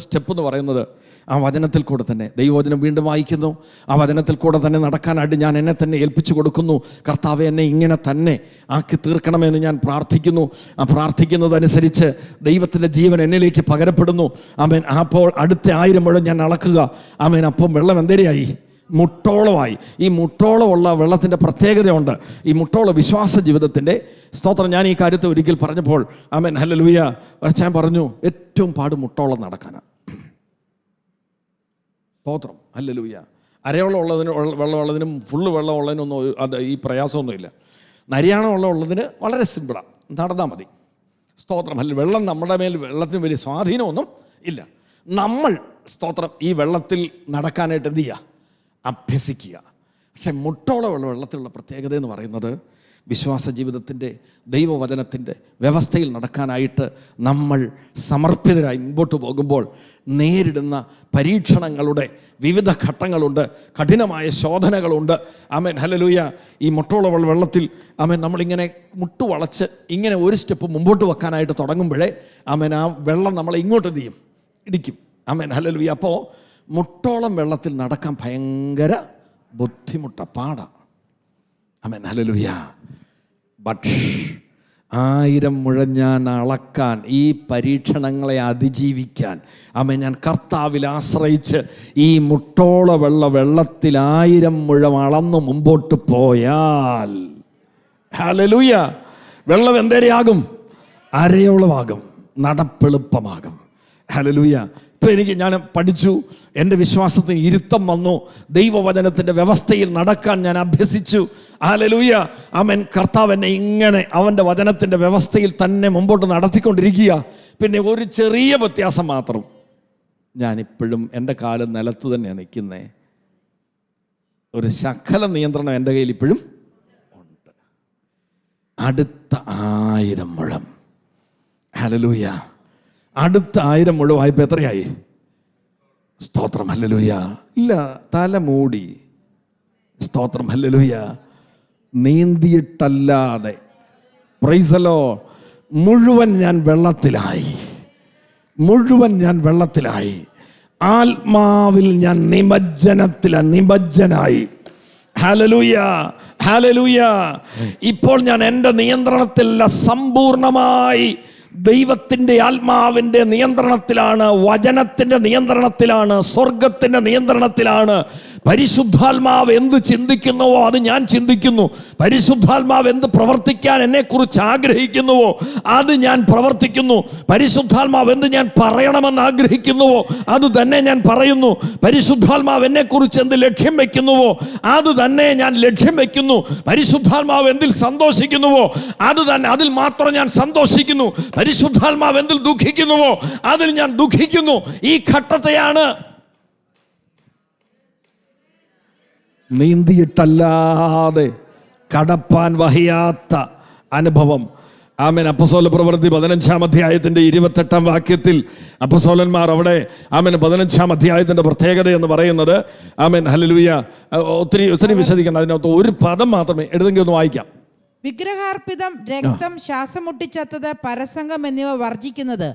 സ്റ്റെപ്പ് എന്ന് പറയുന്നത് ആ വചനത്തിൽ കൂടെ തന്നെ, ദൈവവചനം വീണ്ടും വായിക്കുന്നു. ആ വചനത്തിൽ കൂടെ തന്നെ നടക്കാനായിട്ട് ഞാൻ എന്നെ തന്നെ ഏൽപ്പിച്ചു കൊടുക്കുന്നു. കർത്താവെ, എന്നെ ഇങ്ങനെ തന്നെ ആക്കി തീർക്കണമെന്ന് ഞാൻ പ്രാർത്ഥിക്കുന്നു. ആ പ്രാർത്ഥിക്കുന്നതനുസരിച്ച് ദൈവത്തിൻ്റെ ജീവൻ എന്നിലേക്ക് പകരപ്പെടുന്നു. ആമേൻ. അപ്പോൾ അടുത്ത 1000 മുഴം ഞാൻ അളക്കുക. ആമേൻ. അപ്പം വെള്ളം എന്തേരെയായി? മുട്ടോളമായി. ഈ മുട്ടോളമുള്ള വെള്ളത്തിൻ്റെ പ്രത്യേകതയുണ്ട്. ഈ മുട്ടോള വിശ്വാസ ജീവിതത്തിൻ്റെ, സ്തോത്രം, ഞാൻ ഈ കാര്യത്തെ ഒരിക്കൽ പറഞ്ഞപ്പോൾ, ആമേൻ, ഹല്ലേലൂയ, ഞാൻ പറഞ്ഞു ഏറ്റവും പാട് മുട്ടോളം നടക്കാനാണ്. സ്തോത്രം, ഹല്ലേലൂയ. അരയോളം വെള്ളമുള്ളതിനും ഫുള്ള് വെള്ളമുള്ളതിനൊന്നും അത് ഈ പ്രയാസമൊന്നുമില്ല. നരിയാണം ഉള്ളതിന് വളരെ സിമ്പിളാണ്, നടന്നാൽ മതി. സ്തോത്രം, അല്ല വെള്ളം നമ്മുടെ മേൽ, വെള്ളത്തിന് വലിയ സ്വാധീനമൊന്നും ഇല്ല. നമ്മൾ സ്തോത്രം ഈ വെള്ളത്തിൽ നടക്കാനായിട്ട് എന്ത് ചെയ്യുക? അഭ്യസിക്കുക. പക്ഷെ മുട്ടോളമുള്ള വെള്ളത്തിലുള്ള പ്രത്യേകത എന്ന് പറയുന്നത് വിശ്വാസ ജീവിതത്തിൻ്റെ, ദൈവവചനത്തിൻ്റെ വ്യവസ്ഥയിൽ നടക്കാനായിട്ട് നമ്മൾ സമർപ്പിതരായി മുമ്പോട്ട് പോകുമ്പോൾ നേരിടുന്ന പരീക്ഷണങ്ങളുടെ വിവിധ ഘട്ടങ്ങളുണ്ട്, കഠിനമായ ശോധനകളുണ്ട്. ആമേൻ, ഹല്ലേലൂയ. ഈ മുട്ടോളമുള്ള വെള്ളത്തിൽ ആമേൻ നമ്മളിങ്ങനെ മുട്ടു വളച്ച് ഇങ്ങനെ ഒരു സ്റ്റെപ്പ് മുമ്പോട്ട് വെക്കാനായിട്ട് തുടങ്ങുമ്പോഴേ ആമേൻ ആ വെള്ളം നമ്മളെ ഇങ്ങോട്ട് എന്ത് ചെയ്യും? ഇടിക്കും. ആമേൻ, ഹല്ലേലൂയ. അപ്പോൾ മുട്ടോളം വെള്ളത്തിൽ നടക്കാൻ ഭയങ്കര ബുദ്ധിമുട്ട, പാടാ. ആമേൻ, ഹല്ലേലൂയ. ബട്ട് 1000 മുഴം ഞാൻ അളക്കാൻ, ഈ പരീക്ഷണങ്ങളെ അതിജീവിക്കാൻ, ആമേൻ, ഞാൻ കർത്താവിൽ ആശ്രയിച്ച് ഈ മുട്ടോള വെള്ളത്തിൽ 1000 മുഴം അളന്നു മുമ്പോട്ട് പോയാൽ, ഹല്ലേലൂയ, വെള്ളം എന്തേരെയാകും? അരയോളമാകും, നടപ്പെളുപ്പമാകും. ഹല്ലേലൂയ. ഇപ്പോൾ ഞാൻ പഠിച്ചു, എൻ്റെ വിശ്വാസത്തിന് ഇരുത്തം വന്നു, ദൈവവചനത്തിൻ്റെ വ്യവസ്ഥയിൽ നടക്കാൻ ഞാൻ അഭ്യസിച്ചു. ഹല്ലേലൂയ. ആമേൻ. കർത്താവ് എന്നെ ഇങ്ങനെ അവൻ്റെ വചനത്തിൻ്റെ വ്യവസ്ഥയിൽ തന്നെ മുമ്പോട്ട് നടത്തിക്കൊണ്ടിരിക്കുക. പിന്നെ ഒരു ചെറിയ വ്യത്യാസം മാത്രം, ഞാനിപ്പോഴും എൻ്റെ കാല് നിലത്ത് തന്നെയാണ് നിൽക്കുന്നത്. ഒരു ശകല നിയന്ത്രണം എൻ്റെ കയ്യിൽ ഇപ്പോഴും ഉണ്ട്. അടുത്ത 1000 മുഴം, ഹല്ലേലൂയ, അടുത്ത 1000 മുഴവായപ്പോൾ എത്രയായി? സ്തോത്രം, ഹല്ലേലൂയ. ഇല്ല, തല മൂടി. സ്തോത്രം, ഹല്ലേലൂയ. നീന്തിയിട്ടല്ലാതെ, പ്രൈസ് ദി ലോർഡ്, മുഴുവൻ ഞാൻ വെള്ളത്തിലായി. ആത്മാവിൽ ഞാൻ നിമജ്ജനായി. Hallelujah, hallelujah. ഇപ്പോൾ ഞാൻ എൻ്റെ നിയന്ത്രണത്തിലല്ല, സമ്പൂർണമായി ദൈവത്തിൻ്റെ ആത്മാവിൻ്റെ നിയന്ത്രണത്തിലാണ്, വചനത്തിൻ്റെ നിയന്ത്രണത്തിലാണ്, സ്വർഗത്തിൻ്റെ നിയന്ത്രണത്തിലാണ്. പരിശുദ്ധാത്മാവ് എന്ത് ചിന്തിക്കുന്നുവോ അത് ഞാൻ ചിന്തിക്കുന്നു. പരിശുദ്ധാത്മാവ് എന്ത് പ്രവർത്തിക്കാൻ എന്നെക്കുറിച്ച് ആഗ്രഹിക്കുന്നുവോ അത് ഞാൻ പ്രവർത്തിക്കുന്നു. പരിശുദ്ധാത്മാവ് എന്ത് ഞാൻ പറയണമെന്ന് ആഗ്രഹിക്കുന്നുവോ അത് തന്നെ ഞാൻ പറയുന്നു. പരിശുദ്ധാത്മാവ് എന്നെക്കുറിച്ച് എന്ത് ലക്ഷ്യം വെക്കുന്നുവോ അത് തന്നെ ഞാൻ ലക്ഷ്യം വെക്കുന്നു. പരിശുദ്ധാത്മാവ് എന്തിൽ സന്തോഷിക്കുന്നുവോ അത് തന്നെ, അതിൽ മാത്രം ഞാൻ സന്തോഷിക്കുന്നു. പരിശുദ്ധാത്മാവ് എന്തിൽ ദുഃഖിക്കുന്നുവോ അതിൽ ഞാൻ ദുഃഖിക്കുന്നു. ഈ ഘട്ടത്തെയാണ് നീന്തിയിട്ടല്ലാതെ കടപ്പാൻ വഹിയാത്ത അനുഭവം. ആമേൻ. അപ്പോസ്തല പ്രവൃത്തി 15-ാം അധ്യായത്തിൻ്റെ 28-ാം വാക്യത്തിൽ അപ്പോസ്തലന്മാർ അവിടെ ആമേൻ 15-ാം അധ്യായത്തിൻ്റെ പ്രത്യേകത എന്ന് പറയുന്നത്, ആമേൻ ഹല്ലേലൂയ, ഒത്തിരി വിശദിക്കണം. അതിനകത്ത് ഒരു പദം മാത്രമേ എടുത്തെങ്കിൽ ഒന്ന് വായിക്കാം. വിഗ്രഹാർപ്പിതം, രക്തം, ശ്വാസം മുട്ടിച്ചത്തത്, പരസംഗം എന്നിവ വർജിക്കുന്നത്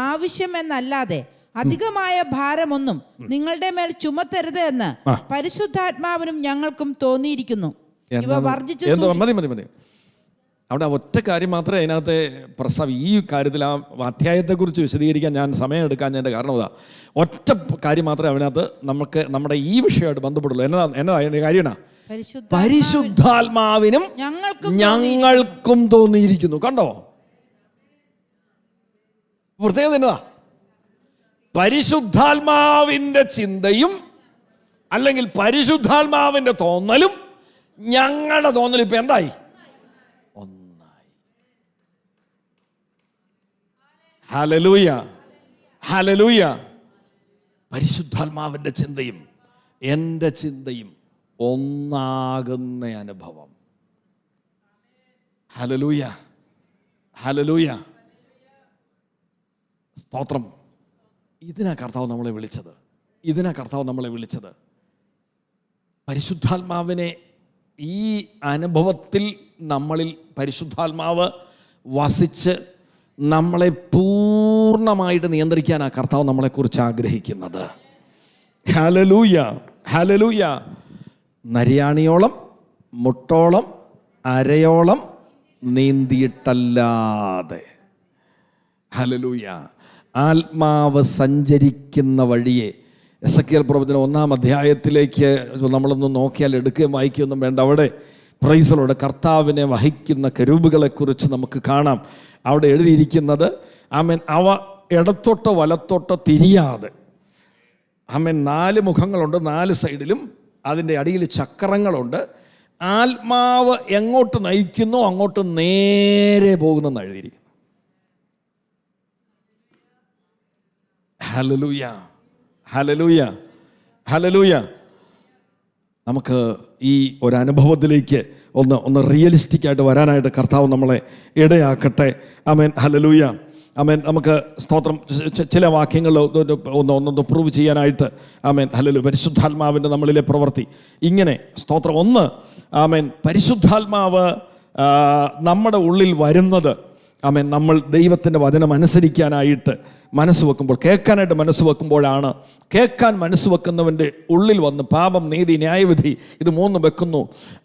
ആവശ്യമെന്നല്ലാതെ അധികമായ ഭാരമൊന്നും നിങ്ങളുടെ മേൽ ചുമത്തരുത് എന്ന് പരിശുദ്ധാത്മാവിനും ഞങ്ങൾക്കും തോന്നിയിരിക്കുന്നു. ഇവ വർജിച്ചു. മതി. അവിടെ ഒറ്റ കാര്യം മാത്രമേ അതിനകത്തെ ഈ കാര്യത്തിൽ ആ അധ്യായത്തെക്കുറിച്ച് വിശദീകരിക്കാൻ ഞാൻ സമയം എടുക്കാഞ്ഞതിൻ്റെ കാരണം അതാ. ഒറ്റ കാര്യം മാത്രമേ അതിനകത്ത് നമുക്ക് നമ്മുടെ ഈ വിഷയമായിട്ട് ബന്ധപ്പെടുള്ളൂ. എന്നതാ അതിൻ്റെ കാര്യമാണ്, പരിശുദ്ധാത്മാവിനും ഞങ്ങൾക്കും തോന്നിയിരിക്കുന്നു. കണ്ടോ പ്രത്യേകത എന്നതാ? പരിശുദ്ധാത്മാവിൻ്റെ ചിന്തയും അല്ലെങ്കിൽ പരിശുദ്ധാത്മാവിൻ്റെ തോന്നലും ഞങ്ങളുടെ തോന്നലും ഇപ്പം എന്തായി? ഒന്നായി. Hallelujah, hallelujah. പരിശുദ്ധാത്മാവിൻ്റെ ചിന്തയും എൻ്റെ ചിന്തയും ഒന്നാകുന്ന അനുഭവം. Hallelujah, hallelujah. സ്തോത്രം. ഇതിനാ കർത്താവ് നമ്മളെ വിളിച്ചത്. പരിശുദ്ധാത്മാവിനെ ഈ അനുഭവത്തിൽ നമ്മളിൽ പരിശുദ്ധാത്മാവ് വസിച്ച് നമ്മളെ പൂർണ്ണമായിട്ട് നിയന്ത്രിക്കാനാണ് കർത്താവ് നമ്മളെക്കുറിച്ച് ആഗ്രഹിക്കുന്നത്. ഹല്ലേലൂയ, ഹല്ലേലൂയ. നരിയാണിയോളം, മുട്ടോളം, അരയോളം നീന്തിയിട്ടല്ലാതെ. ഹല്ലേലൂയ. ആത്മാവ് സഞ്ചരിക്കുന്ന വഴിയെ എസെക്കിയേൽ പ്രവചനം 1-ാം അധ്യായത്തിലേക്ക് നമ്മളൊന്ന് നോക്കിയാൽ എടുക്കുകയും വായിക്കുകയൊന്നും വേണ്ട. അവിടെ പ്രൈസ് ദി ലോർഡ് കർത്താവിനെ വഹിക്കുന്ന കെരൂബുകളെക്കുറിച്ച് നമുക്ക് കാണാം. അവിടെ എഴുതിയിരിക്കുന്നത് ആമേൻ, അവ ഇടത്തോട്ടോ വലത്തോട്ടോ തിരിയാതെ, ആമേൻ, 4 മുഖങ്ങളുണ്ട്, 4 സൈഡിലും അതിൻ്റെ അടിയിൽ ചക്രങ്ങളുണ്ട്. ആത്മാവ് എങ്ങോട്ട് നയിക്കുന്നോ അങ്ങോട്ട് നേരെ പോകുന്നെന്ന് എഴുതിയിരിക്കുന്നു. ഹല്ലേലൂയ, ഹല്ലേലൂയ, ഹല്ലേലൂയ. നമുക്ക് ഈ ഒരു അനുഭവത്തിലേക്ക് ഒന്ന് റിയലിസ്റ്റിക് ആയിട്ട് വരാനായിട്ട് കർത്താവ് നമ്മളെ ഇടയാക്കട്ടെ. ആമേൻ, ഹല്ലേലൂയ, ആമേൻ. നമുക്ക് സ്തോത്രം ചില വാക്യങ്ങൾ ഒന്ന് പ്രൂവ് ചെയ്യാനായിട്ട്. ആമേൻ, ഹല്ലേലൂയ. പരിശുദ്ധാത്മാവിൻ്റെ നമ്മളിലെ പ്രവൃത്തി ഇങ്ങനെ. സ്തോത്രം. ഒന്ന്, ആമേൻ, പരിശുദ്ധാത്മാവ് നമ്മുടെ ഉള്ളിൽ വരുന്നത്, ആമേൻ, നമ്മൾ ദൈവത്തിൻ്റെ വചനം അനുസരിക്കാനായിട്ട് മനസ്സ് വെക്കുമ്പോൾ, കേൾക്കാനായിട്ട് മനസ്സ് വെക്കുമ്പോഴാണ്. കേൾക്കാൻ മനസ്സ് വെക്കുന്നവൻ്റെ ഉള്ളിൽ വന്ന് പാപം, നീതി, ന്യായവിധി ഇത് 3 വെക്കുന്നു.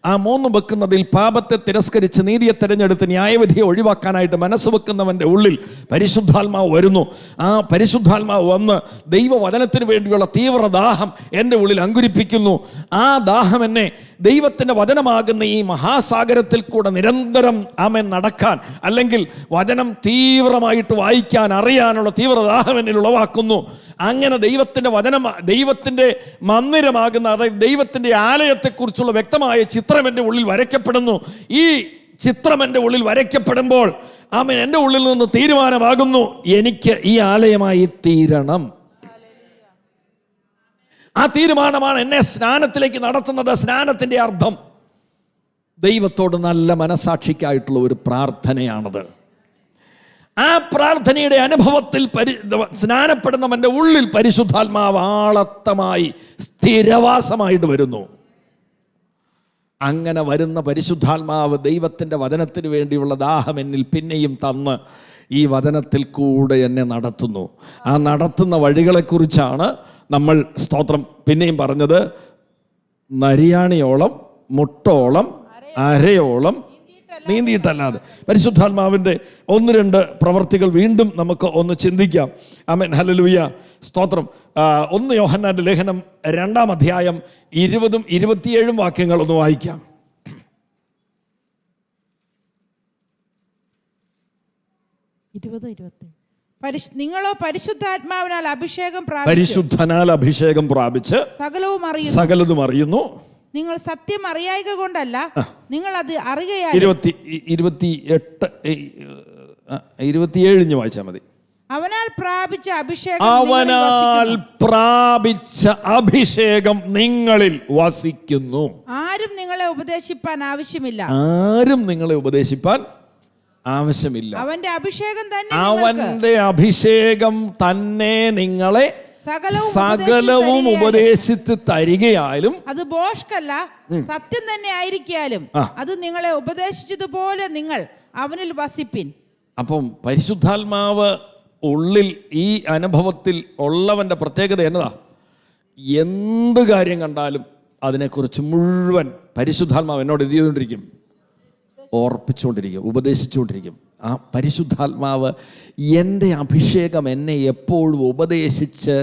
ആ 3 വെക്കുന്നതിൽ പാപത്തെ തിരസ്കരിച്ച് നീതിയെ തിരഞ്ഞെടുത്ത് ന്യായവിധിയെ ഒഴിവാക്കാനായിട്ട് മനസ്സ് വെക്കുന്നവൻ്റെ ഉള്ളിൽ പരിശുദ്ധാത്മാവ് വരുന്നു. ആ പരിശുദ്ധാത്മാവ് വന്ന് ദൈവവചനത്തിന് വേണ്ടിയുള്ള തീവ്രദാഹം എൻ്റെ ഉള്ളിൽ അങ്കുരിപ്പിക്കുന്നു. ആ ദാഹം എന്നെ ദൈവത്തിൻ്റെ വചനമാകുന്ന ഈ മഹാസാഗരത്തിൽ കൂടെ നിരന്തരം ആമേൻ നടക്കാൻ, അല്ലെങ്കിൽ വചനം തീവ്രമായിട്ട് വായിക്കാൻ അറിയാനുള്ള തീവ്രദാഹം എന്നിൽ ഉളവാക്കുന്നു. അങ്ങനെ ദൈവത്തിൻ്റെ വചനം, ദൈവത്തിൻ്റെ മന്ദിരമാകുന്ന, അതായത് ദൈവത്തിൻ്റെ ആലയത്തെക്കുറിച്ചുള്ള വ്യക്തമായ ചിത്രം എൻ്റെ ഉള്ളിൽ വരയ്ക്കപ്പെടുന്നു. ഈ ചിത്രം എൻ്റെ ഉള്ളിൽ വരയ്ക്കപ്പെടുമ്പോൾ ആമേൻ, എൻ്റെ ഉള്ളിൽ നിന്ന് തീരുമാനമാകുന്നു, എനിക്ക് ഈ ആലയമായി തീരണം. ആ തീരുമാനമാണ് എന്നെ സ്നാനത്തിലേക്ക് നടത്തുന്നത്. സ്നാനത്തിൻ്റെ അർത്ഥം ദൈവത്തോട് നല്ല മനസാക്ഷിക്കായിട്ടുള്ള ഒരു പ്രാർത്ഥനയാണത്. ആ പ്രാർത്ഥനയുടെ അനുഭവത്തിൽ സ്നാനപ്പെടുന്നവൻ്റെ ഉള്ളിൽ പരിശുദ്ധാത്മാവ് ആളത്തമായി സ്ഥിരവാസമായിട്ട് വരുന്നു. അങ്ങനെ വരുന്ന പരിശുദ്ധാത്മാവ് ദൈവത്തിൻ്റെ വചനത്തിന് വേണ്ടിയുള്ള ദാഹം എന്നിൽ പിന്നെയും തന്ന് ഈ വചനത്തിൽ കൂടെ എന്നെ നടത്തുന്നു. ആ നടത്തുന്ന വഴികളെക്കുറിച്ചാണ് നമ്മൾ സ്തോത്രം പിന്നെയും പറഞ്ഞത്. നരിയാണിയോളം, മുട്ടോളം, അരയോളം നീന്തിയിട്ടല്ലാതെ. പരിശുദ്ധാത്മാവിൻ്റെ 1-2 പ്രവർത്തികൾ വീണ്ടും നമുക്ക് ഒന്ന് ചിന്തിക്കാം. ആമേൻ, ഹല്ലേലൂയ, സ്തോത്രം. 1 യോഹന്നാന്റെ ലേഖനം 2-ാം അധ്യായം 20-27 വാക്യങ്ങൾ ഒന്ന് വായിക്കാം. നിങ്ങളോ പരിശുദ്ധാത്മാവിനാൽ അഭിഷേകം പ്രാപിച്ച് സകലതും അറിയുന്നു. നിങ്ങൾ സത്യം അറിയായിക കൊണ്ടല്ല, നിങ്ങൾ അത് അറിയുകയാൽ. 27 വായിച്ചാൽ മതി. അവനാൽ പ്രാപിച്ച അഭിഷേകം നിങ്ങളിൽ വസിക്കുന്നു. ആരും നിങ്ങളെ ഉപദേശിപ്പാൻ ആവശ്യമില്ല. അവന്റെ അഭിഷേകം തന്നെ നിങ്ങളെ സകലവും ഉപദേശിച്ച് തരികയാലും അത് ബോഷ്കല്ല, സത്യം തന്നെ ആയിരിക്കാലും അത് നിങ്ങളെ ഉപദേശിച്ചതുപോലെ നിങ്ങൾ അവനിൽ വസിപ്പിൻ. അപ്പം പരിശുദ്ധാത്മാവ് ഉള്ളിൽ ഈ അനുഭവത്തിൽ ഉള്ളവന്റെ പ്രത്യേകത എന്നതാ? എന്ത് കാര്യം കണ്ടാലും അതിനെക്കുറിച്ച് മുഴുവൻ പരിശുദ്ധാത്മാവ് എന്നോട് എന്ത് ചെയ്തുകൊണ്ടിരിക്കും? ഓർപ്പിച്ചുകൊണ്ടിരിക്കും, ഉപദേശിച്ചുകൊണ്ടിരിക്കും. ആ പരിശുദ്ധാത്മാവ് എൻ്റെ അഭിഷേകം എന്നെ എപ്പോഴും ഉപദേശിച്ച്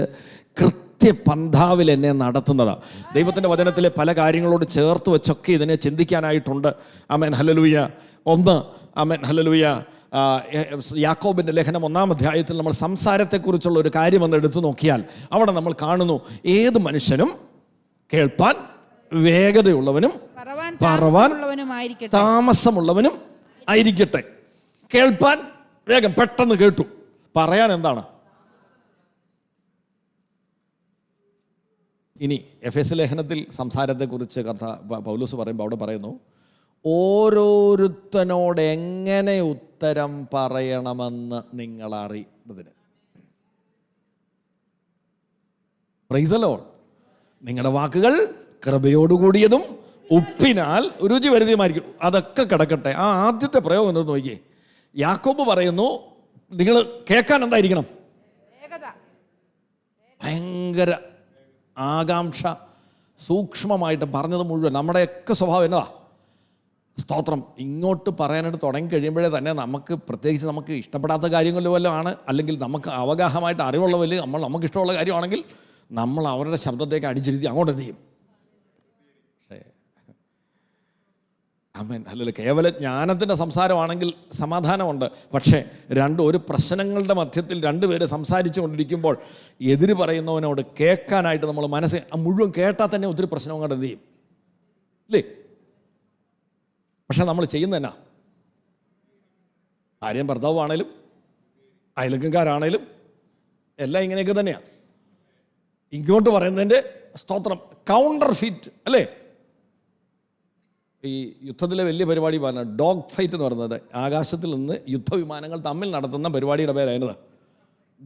കൃത്യപന്ഥാവിൽ എന്നെ നടത്തുന്നതാണ്. ദൈവത്തിൻ്റെ വചനത്തിലെ പല കാര്യങ്ങളോട് ചേർത്ത് വെച്ചൊക്കെ ഇതിനെ ചിന്തിക്കാനായിട്ടുണ്ട്. ആമേൻ, ഹല്ലേലൂയ. ആമേൻ, ഹല്ലേലൂയ. യാക്കോബിൻ്റെ ലേഖനം 1-ാം അധ്യായത്തിൽ നമ്മൾ സംസാരത്തെക്കുറിച്ചുള്ള ഒരു കാര്യം ഒന്ന് എടുത്തു നോക്കിയാൽ അവിടെ നമ്മൾ കാണുന്നു, ഏത് മനുഷ്യനും കേൾപ്പാൻ വേഗതയുള്ളവനും പറവാൻ താമസമുള്ളവനും ആയിരിക്കട്ടെ. കേൾപ്പാൻ വേഗം, പെട്ടെന്ന് കേട്ടു. പറയാൻ എന്താണ്? ഇനി എഫെസ് ലേഖനത്തിൽ സംസാരത്തെക്കുറിച്ച് പൗലോസ് പറയുമ്പോൾ അവിടെ പറയുന്നു, ഓരോരുത്തനോട് എങ്ങനെ ഉത്തരം പറയണമെന്ന് നിങ്ങൾ അറിയുന്നതിന്. Price the Lord. നിങ്ങളുടെ വാക്കുകൾ കൃപയോടുകൂടിയതും ഉപ്പിനാൽ രുചി വരുത്തിയുമായിരിക്കും. അതൊക്കെ കിടക്കട്ടെ. ആ ആദ്യത്തെ പ്രയോഗം എന്ന് നോക്കിയേ. യാക്കോബ് പറയുന്നു, നിങ്ങൾ കേൾക്കാൻ എന്തായിരിക്കണം? ഭയങ്കര ആകാംക്ഷ, സൂക്ഷ്മമായിട്ട് പറഞ്ഞത് മുഴുവൻ. നമ്മുടെയൊക്കെ സ്വഭാവം എന്നതാ? സ്തോത്രം. ഇങ്ങോട്ട് പറയാനായിട്ട് തുടങ്ങി കഴിയുമ്പോഴേ തന്നെ നമുക്ക് പ്രത്യേകിച്ച് നമുക്ക് ഇഷ്ടപ്പെടാത്ത കാര്യങ്ങളിൽ വല്ലതും ആണ്, അല്ലെങ്കിൽ നമുക്ക് അവഗാഹമായിട്ട് അറിവുള്ള വലിയ നമുക്ക് ഇഷ്ടമുള്ള കാര്യമാണെങ്കിൽ നമ്മൾ അവരുടെ ശബ്ദത്തേക്ക് അടിച്ചിരുത്തി അങ്ങോട്ട് എന്ത് ചെയ്യും? ആമേൻ, അല്ലല്ലോ. കേവല ജ്ഞാനത്തിൻ്റെ സംസാരമാണെങ്കിൽ സമാധാനമുണ്ട്. പക്ഷേ ഒരു പ്രശ്നങ്ങളുടെ മധ്യത്തിൽ 2 പേര് സംസാരിച്ചു കൊണ്ടിരിക്കുമ്പോൾ എതിര് പറയുന്നവനോട് കേൾക്കാനായിട്ട് നമ്മൾ മുഴുവൻ കേട്ടാൽ തന്നെ ഒത്തിരി പ്രശ്നം കൊണ്ട് എന്ത് ചെയ്യും? ഇല്ലേ? പക്ഷെ നമ്മൾ ചെയ്യുന്നതന്നാ? ഭാര്യയും ഭർത്താവുമാണേലും അയൽക്കാരാണേലും എല്ലാം ഇങ്ങനെയൊക്കെ തന്നെയാണ്. ഇങ്ങോട്ട് പറയുന്നതിൻ്റെ സ്തോത്രം കൗണ്ടർ ഫിറ്റ് അല്ലേ? ഈ യുദ്ധത്തിലെ വലിയ പരിപാടി പറഞ്ഞ ഡോഗ് ഫൈറ്റ് എന്ന് പറയുന്നത്, ആകാശത്തിൽ നിന്ന് യുദ്ധവിമാനങ്ങൾ തമ്മിൽ നടത്തുന്ന പരിപാടിയുടെ പേരായിരുന്നത്.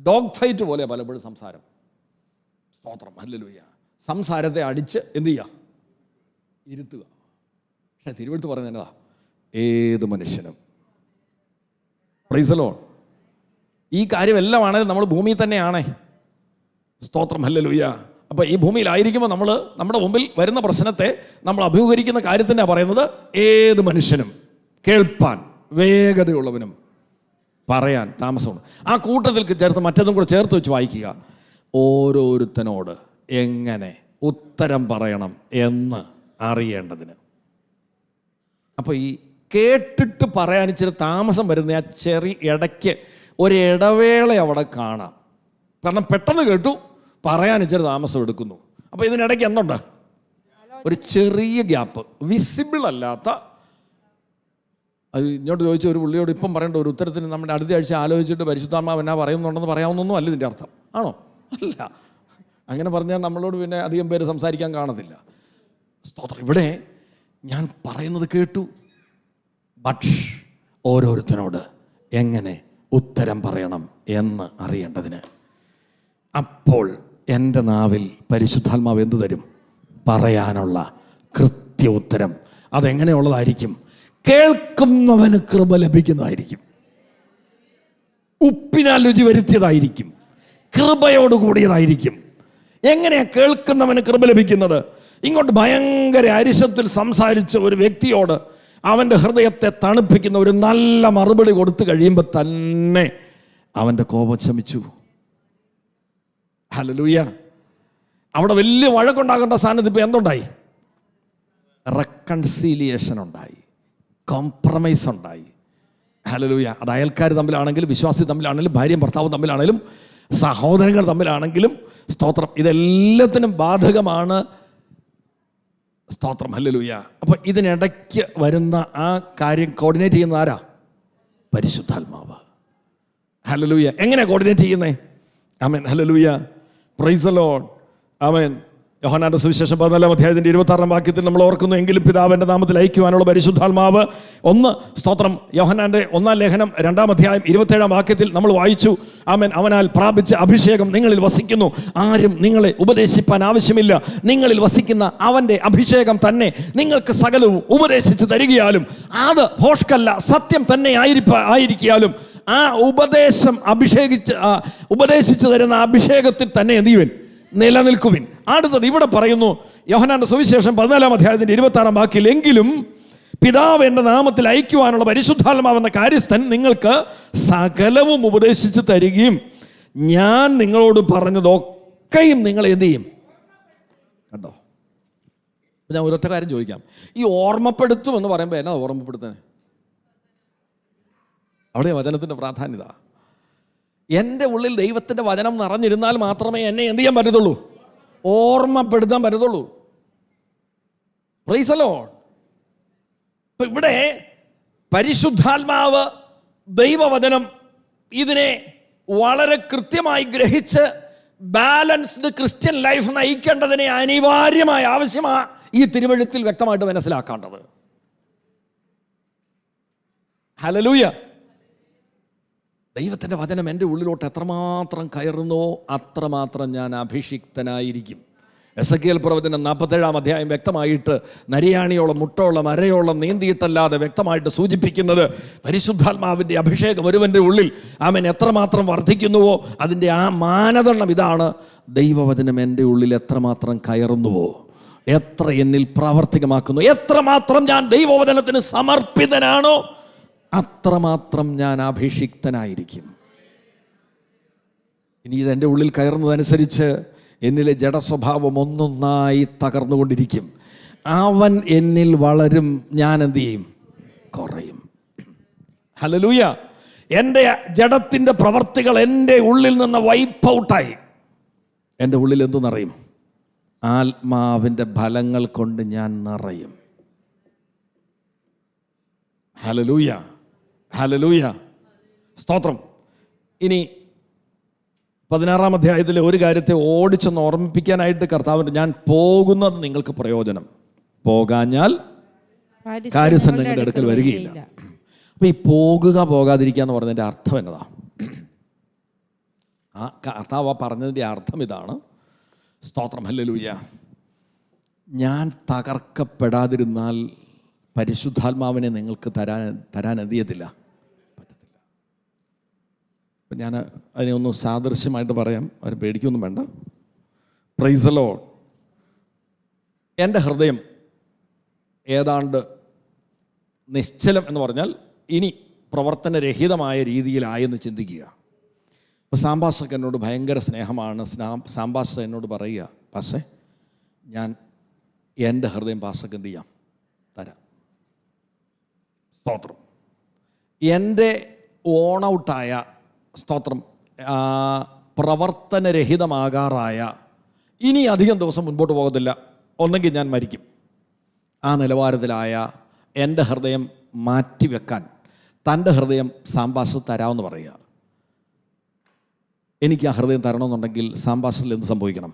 ഡോഗ് ഫൈറ്റ് പോലെ പലപ്പോഴും സംസാരം. സ്തോത്രം, ഹല്ലേലൂയ. സംസാരത്തെ അടിച്ച് എന്ത് ചെയ്യുക? ഇരുത്തുക. പക്ഷേ തിരുവെടുത്ത് പറയുന്നത് എന്നതാ? ഏത് മനുഷ്യനും. Price the Lord. ഈ കാര്യമെല്ലാം ആണെങ്കിലും നമ്മൾ ഭൂമിയിൽ തന്നെയാണേ. സ്തോത്രം, ഹല്ലേലൂയ. അപ്പോൾ ഈ ഭൂമിയിലായിരിക്കുമ്പോൾ നമ്മുടെ മുമ്പിൽ വരുന്ന പ്രശ്നത്തെ നമ്മൾ അഭിമുഖീകരിക്കുന്ന കാര്യത്തിനാണ് പറയുന്നത്, ഏത് മനുഷ്യനും കേൾപ്പാൻ വേഗതയുള്ളവനും പറയാൻ താമസമുണ്ട്. ആ കൂട്ടത്തിൽ ചേർത്ത് മറ്റൊന്നും കൂടെ ചേർത്ത് വെച്ച് വായിക്കുക. ഓരോരുത്തനോട് എങ്ങനെ ഉത്തരം പറയണം എന്ന് അറിയേണ്ടതിന്. അപ്പോൾ ഈ കേട്ടിട്ട് പറയാൻ ഇച്ചിരി താമസം വരുന്ന ആ ചെറിയ ഇടയ്ക്ക് ഒരിടവേള അവിടെ കാണാം. കാരണം പെട്ടെന്ന് കേട്ടു, പറയാൻ ഇച്ചിരി താമസം എടുക്കുന്നു. അപ്പോൾ ഇതിനിടയ്ക്ക് എന്തുണ്ട്? ഒരു ചെറിയ ഗ്യാപ്പ്, വിസിബിൾ അല്ലാത്ത. അത് ഇങ്ങോട്ട് ചോദിച്ച ഒരു പുള്ളിയോട് ഇപ്പം പറയേണ്ട ഒരു ഉത്തരത്തിന് നമ്മുടെ അടുത്ത ആഴ്ച ആലോചിച്ചിട്ട് പരിശുദ്ധാത്മാവ് എന്നാ പറയുന്നുണ്ടെന്ന് പറയാവുന്നൊന്നും അല്ല ഇതിൻ്റെ അർത്ഥം. ആണോ? അല്ല. അങ്ങനെ പറഞ്ഞാൽ നമ്മളോട് പിന്നെ അധികം പേര് സംസാരിക്കാൻ കാണത്തില്ല. സ്തോത്രം. ഇവിടെ ഞാൻ പറയുന്നത് കേട്ടു, ബട്ട് ഓരോരുത്തരോട് എങ്ങനെ ഉത്തരം പറയണം എന്ന് അറിയേണ്ടതിന്. അപ്പോൾ എൻ്റെ നാവിൽ പരിശുദ്ധാത്മാവ് എന്തു തരും? പറയാനുള്ള കൃത്യ ഉത്തരം. അതെങ്ങനെയുള്ളതായിരിക്കും? കേൾക്കുന്നവന് കൃപ ലഭിക്കുന്നതായിരിക്കും. ഉപ്പിനാൽ രുചി വരുത്തിയതായിരിക്കും. കൃപയോട് കൂടിയതായിരിക്കും. എങ്ങനെയാണ് കേൾക്കുന്നവന് കൃപ ലഭിക്കുന്നത്? ഇങ്ങോട്ട് ഭയങ്കര അരിശത്തിൽ സംസാരിച്ച ഒരു വ്യക്തിയോട് അവൻ്റെ ഹൃദയത്തെ തണുപ്പിക്കുന്ന ഒരു നല്ല മറുപടി കൊടുത്തു കഴിയുമ്പോൾ തന്നെ അവൻ്റെ കോപം ശമിച്ചു. ഹല്ലേലൂയ. അവിടെ വലിയ വഴക്കുണ്ടാകേണ്ട സ്ഥാനത്ത് ഇപ്പം എന്തുണ്ടായി? റെക്കൺസീലിയേഷൻ ഉണ്ടായി, കോംപ്രമൈസ് ഉണ്ടായി. ഹല്ലേലൂയ. അത് അയൽക്കാർ തമ്മിലാണെങ്കിലും, വിശ്വാസി തമ്മിലാണെങ്കിലും, ഭാര്യയും ഭർത്താവും തമ്മിലാണെങ്കിലും, സഹോദരങ്ങൾ തമ്മിലാണെങ്കിലും, സ്തോത്രം, ഇതെല്ലാത്തിനും ബാധകമാണ്. സ്തോത്രം. ഹല്ലേലൂയ. അപ്പോൾ ഇതിനിടയ്ക്ക് വരുന്ന ആ കാര്യം കോർഡിനേറ്റ് ചെയ്യുന്ന ആരാ? പരിശുദ്ധാത്മാവ്. ഹല്ലേലൂയ. എങ്ങനെയാണ് കോർഡിനേറ്റ് ചെയ്യുന്നത്? ആമേൻ. ഹല്ലേലൂയ. Praise the Lord. ആമേൻ. യോഹന്നാന്റെ സുവിശേഷം 14-ാം അധ്യായത്തിന്റെ 26-ാം വാക്യത്തിൽ നമ്മൾ ഓർക്കുന്നു, എങ്കിലും പിതാവിൻ്റെ നാമത്തിൽ അയക്കുവാനുള്ള പരിശുദ്ധാത്മാവ് ഒന്ന്. സ്തോത്രം. യോഹന്നാന്റെ 1-ാം ലേഖനം 2-ാം അധ്യായം 27-ാം വാക്യത്തിൽ നമ്മൾ വായിച്ചു, ആമേൻ, അവനാൽ പ്രാപിച്ച അഭിഷേകം നിങ്ങളിൽ വസിക്കുന്നു, ആരും നിങ്ങളെ ഉപദേശിപ്പാൻ ആവശ്യമില്ല, നിങ്ങളിൽ വസിക്കുന്ന അവൻ്റെ അഭിഷേകം തന്നെ നിങ്ങൾക്ക് സകലവും ഉപദേശിച്ച് തരികയാലും, അത് ഭോഷ്കല്ല, സത്യം തന്നെ ആയിരിക്കാലും, ആ ഉപദേശം ഉപദേശിച്ച് തരുന്ന അഭിഷേകത്തിൽ തന്നെ എന്ത് ചെയ്യുവൻ? നിലനിൽക്കുവിൻ. അടുത്തത് ഇവിടെ പറയുന്നു, യോഹന്നാന്റെ സുവിശേഷം 14-ാം അധ്യായത്തിന്റെ 26-ാം വാക്യത്തിൽ, എങ്കിലും പിതാവ് എൻ്റെ നാമത്തിൽ അയക്കുവാനുള്ള പരിശുദ്ധാത്മാവെന്ന കാര്യസ്ഥൻ നിങ്ങൾക്ക് സകലവും ഉപദേശിച്ച് തരികയും ഞാൻ നിങ്ങളോട് പറഞ്ഞതൊക്കെയും നിങ്ങൾ എന്ത് ചെയ്യും? കണ്ടോ? ഞാൻ ഒരൊറ്റ കാര്യം ചോദിക്കാം. ഈ ഓർമ്മപ്പെടുത്തും എന്ന് പറയുമ്പോൾ എന്നാ ഓർമ്മപ്പെടുത്താൻ? അവിടെ വചനത്തിൻ്റെ പ്രാധാന്യത. എൻ്റെ ഉള്ളിൽ ദൈവത്തിൻ്റെ വചനം നിറഞ്ഞിരുന്നാൽ മാത്രമേ എന്നെ എന്ത് ചെയ്യാൻ പറ്റത്തുള്ളൂ? ഓർമ്മപ്പെടുത്താൻ പറ്റത്തുള്ളൂ. Price the Lord. ഇപ്പം ഇവിടെ പരിശുദ്ധാത്മാവ്, ദൈവവചനം, ഇതിനെ വളരെ കൃത്യമായി ഗ്രഹിച്ച് ബാലൻസ്ഡ് ക്രിസ്ത്യൻ ലൈഫ് നയിക്കേണ്ടതിനെ അനിവാര്യമായ ആവശ്യമാണ് ഈ തിരുവെഴുത്തിൽ വ്യക്തമായിട്ട് മനസ്സിലാക്കേണ്ടത്. ഹല്ലേലൂയ. ദൈവത്തിൻ്റെ വചനം എൻ്റെ ഉള്ളിലോട്ട് എത്രമാത്രം കയറുന്നോ അത്രമാത്രം ഞാൻ അഭിഷിക്തനായിരിക്കും. എസെക്കിയേൽ പ്രവചനം 47-ാം അധ്യായം വ്യക്തമായിട്ട് നരിയാണിയോളം മുട്ടോളം അരയോളം നീന്തിയിട്ടല്ലാതെ വ്യക്തമായിട്ട് സൂചിപ്പിക്കുന്നത് പരിശുദ്ധാത്മാവിൻ്റെ അഭിഷേകം ഒരുവൻ്റെ ഉള്ളിൽ ആമേൻ എത്രമാത്രം വർദ്ധിക്കുന്നുവോ അതിൻ്റെ ആ മാനദണ്ഡം ഇതാണ്. ദൈവവചനം എൻ്റെ ഉള്ളിൽ എത്രമാത്രം കയറുന്നുവോ, എത്ര എന്നിൽ പ്രാവർത്തികമാക്കുന്നു, എത്രമാത്രം ഞാൻ ദൈവവചനത്തിന് സമർപ്പിതനാണോ അത്രമാത്രം ഞാൻ അഭിഷിക്തനായിരിക്കും. ഇനി ഇതെൻ്റെ ഉള്ളിൽ കയറുന്നതനുസരിച്ച് എന്നിലെ ജഡസ്വഭാവം ഒന്നൊന്നായി തകർന്നുകൊണ്ടിരിക്കും. അവൻ എന്നിൽ വളരും, ഞാൻ എന്ത് ചെയ്യും? കുറയും. ഹല്ലേലൂയ. എൻ്റെ ജഡത്തിൻ്റെ പ്രവർത്തികൾ എൻ്റെ ഉള്ളിൽ നിന്ന് വൈപ്പ് ഔട്ടായി. എൻ്റെ ഉള്ളിൽ എന്ത് നിറയും? ആത്മാവിൻ്റെ ഫലങ്ങൾ കൊണ്ട് ഞാൻ നിറയും. ഹല്ലേലൂയ. ഹല്ലേലൂയ. സ്തോത്രം. ഇനി 16-ാം അധ്യായത്തിലെ ഒരു കാര്യത്തെ ഓടിച്ചൊന്ന് ഓർമ്മിപ്പിക്കാനായിട്ട് കർത്താവിൻ്റെ, ഞാൻ പോകുന്നത് നിങ്ങൾക്ക് പ്രയോജനം, പോകാഞ്ഞാൽ കാര്യസ്ഥൻ നിങ്ങളുടെ അടുക്കൽ വരികയില്ല. അപ്പോൾ ഈ പോകാതിരിക്കുക എന്ന് പറഞ്ഞതിൻ്റെ അർത്ഥം എന്നതാ? ആ കർത്താവ് പറഞ്ഞതിൻ്റെ അർത്ഥം ഇതാണ്. സ്തോത്രം. ഹല്ലേലൂയ. ഞാൻ തകർക്കപ്പെടാതിരുന്നാൽ പരിശുദ്ധാത്മാവിനെ നിങ്ങൾക്ക് തരാൻ എന്ത് ചെയ്യത്തില്ല? പറ്റത്തില്ല. അപ്പം ഞാൻ അതിനെ ഒന്ന് സാദൃശ്യമായിട്ട് പറയാം, അതിന് പേടിക്കൊന്നും വേണ്ട. Price the Lord. എൻ്റെ ഹൃദയം ഏതാണ്ട് നിശ്ചലം എന്ന് പറഞ്ഞാൽ ഇനി പ്രവർത്തനരഹിതമായ രീതിയിലായെന്ന് ചിന്തിക്കുക. അപ്പോൾ സാംബാസക്ക് എന്നോട് ഭയങ്കര സ്നേഹമാണ്. സാംബാസ എന്നോട് പറയുക, പാസേ ഞാൻ എൻ്റെ ഹൃദയം പാസക്ക് എന്ത് ചെയ്യാം? തരാം. സ്തോത്രം. എൻ്റെ ഓണൗട്ടായ, സ്തോത്രം, പ്രവർത്തനരഹിതമാകാറായ, ഇനി അധികം ദിവസം മുൻപോട്ട് പോകത്തില്ല, ഒന്നെങ്കിൽ ഞാൻ മരിക്കും, ആ നിലവാരത്തിലായ എൻ്റെ ഹൃദയം മാറ്റിവെക്കാൻ തൻ്റെ ഹൃദയം സാംബാസ് തരാമെന്ന് പറയുക. എനിക്ക് ആ ഹൃദയം തരണമെന്നുണ്ടെങ്കിൽ സാംബാസിൽ എന്ത് സംഭവിക്കണം?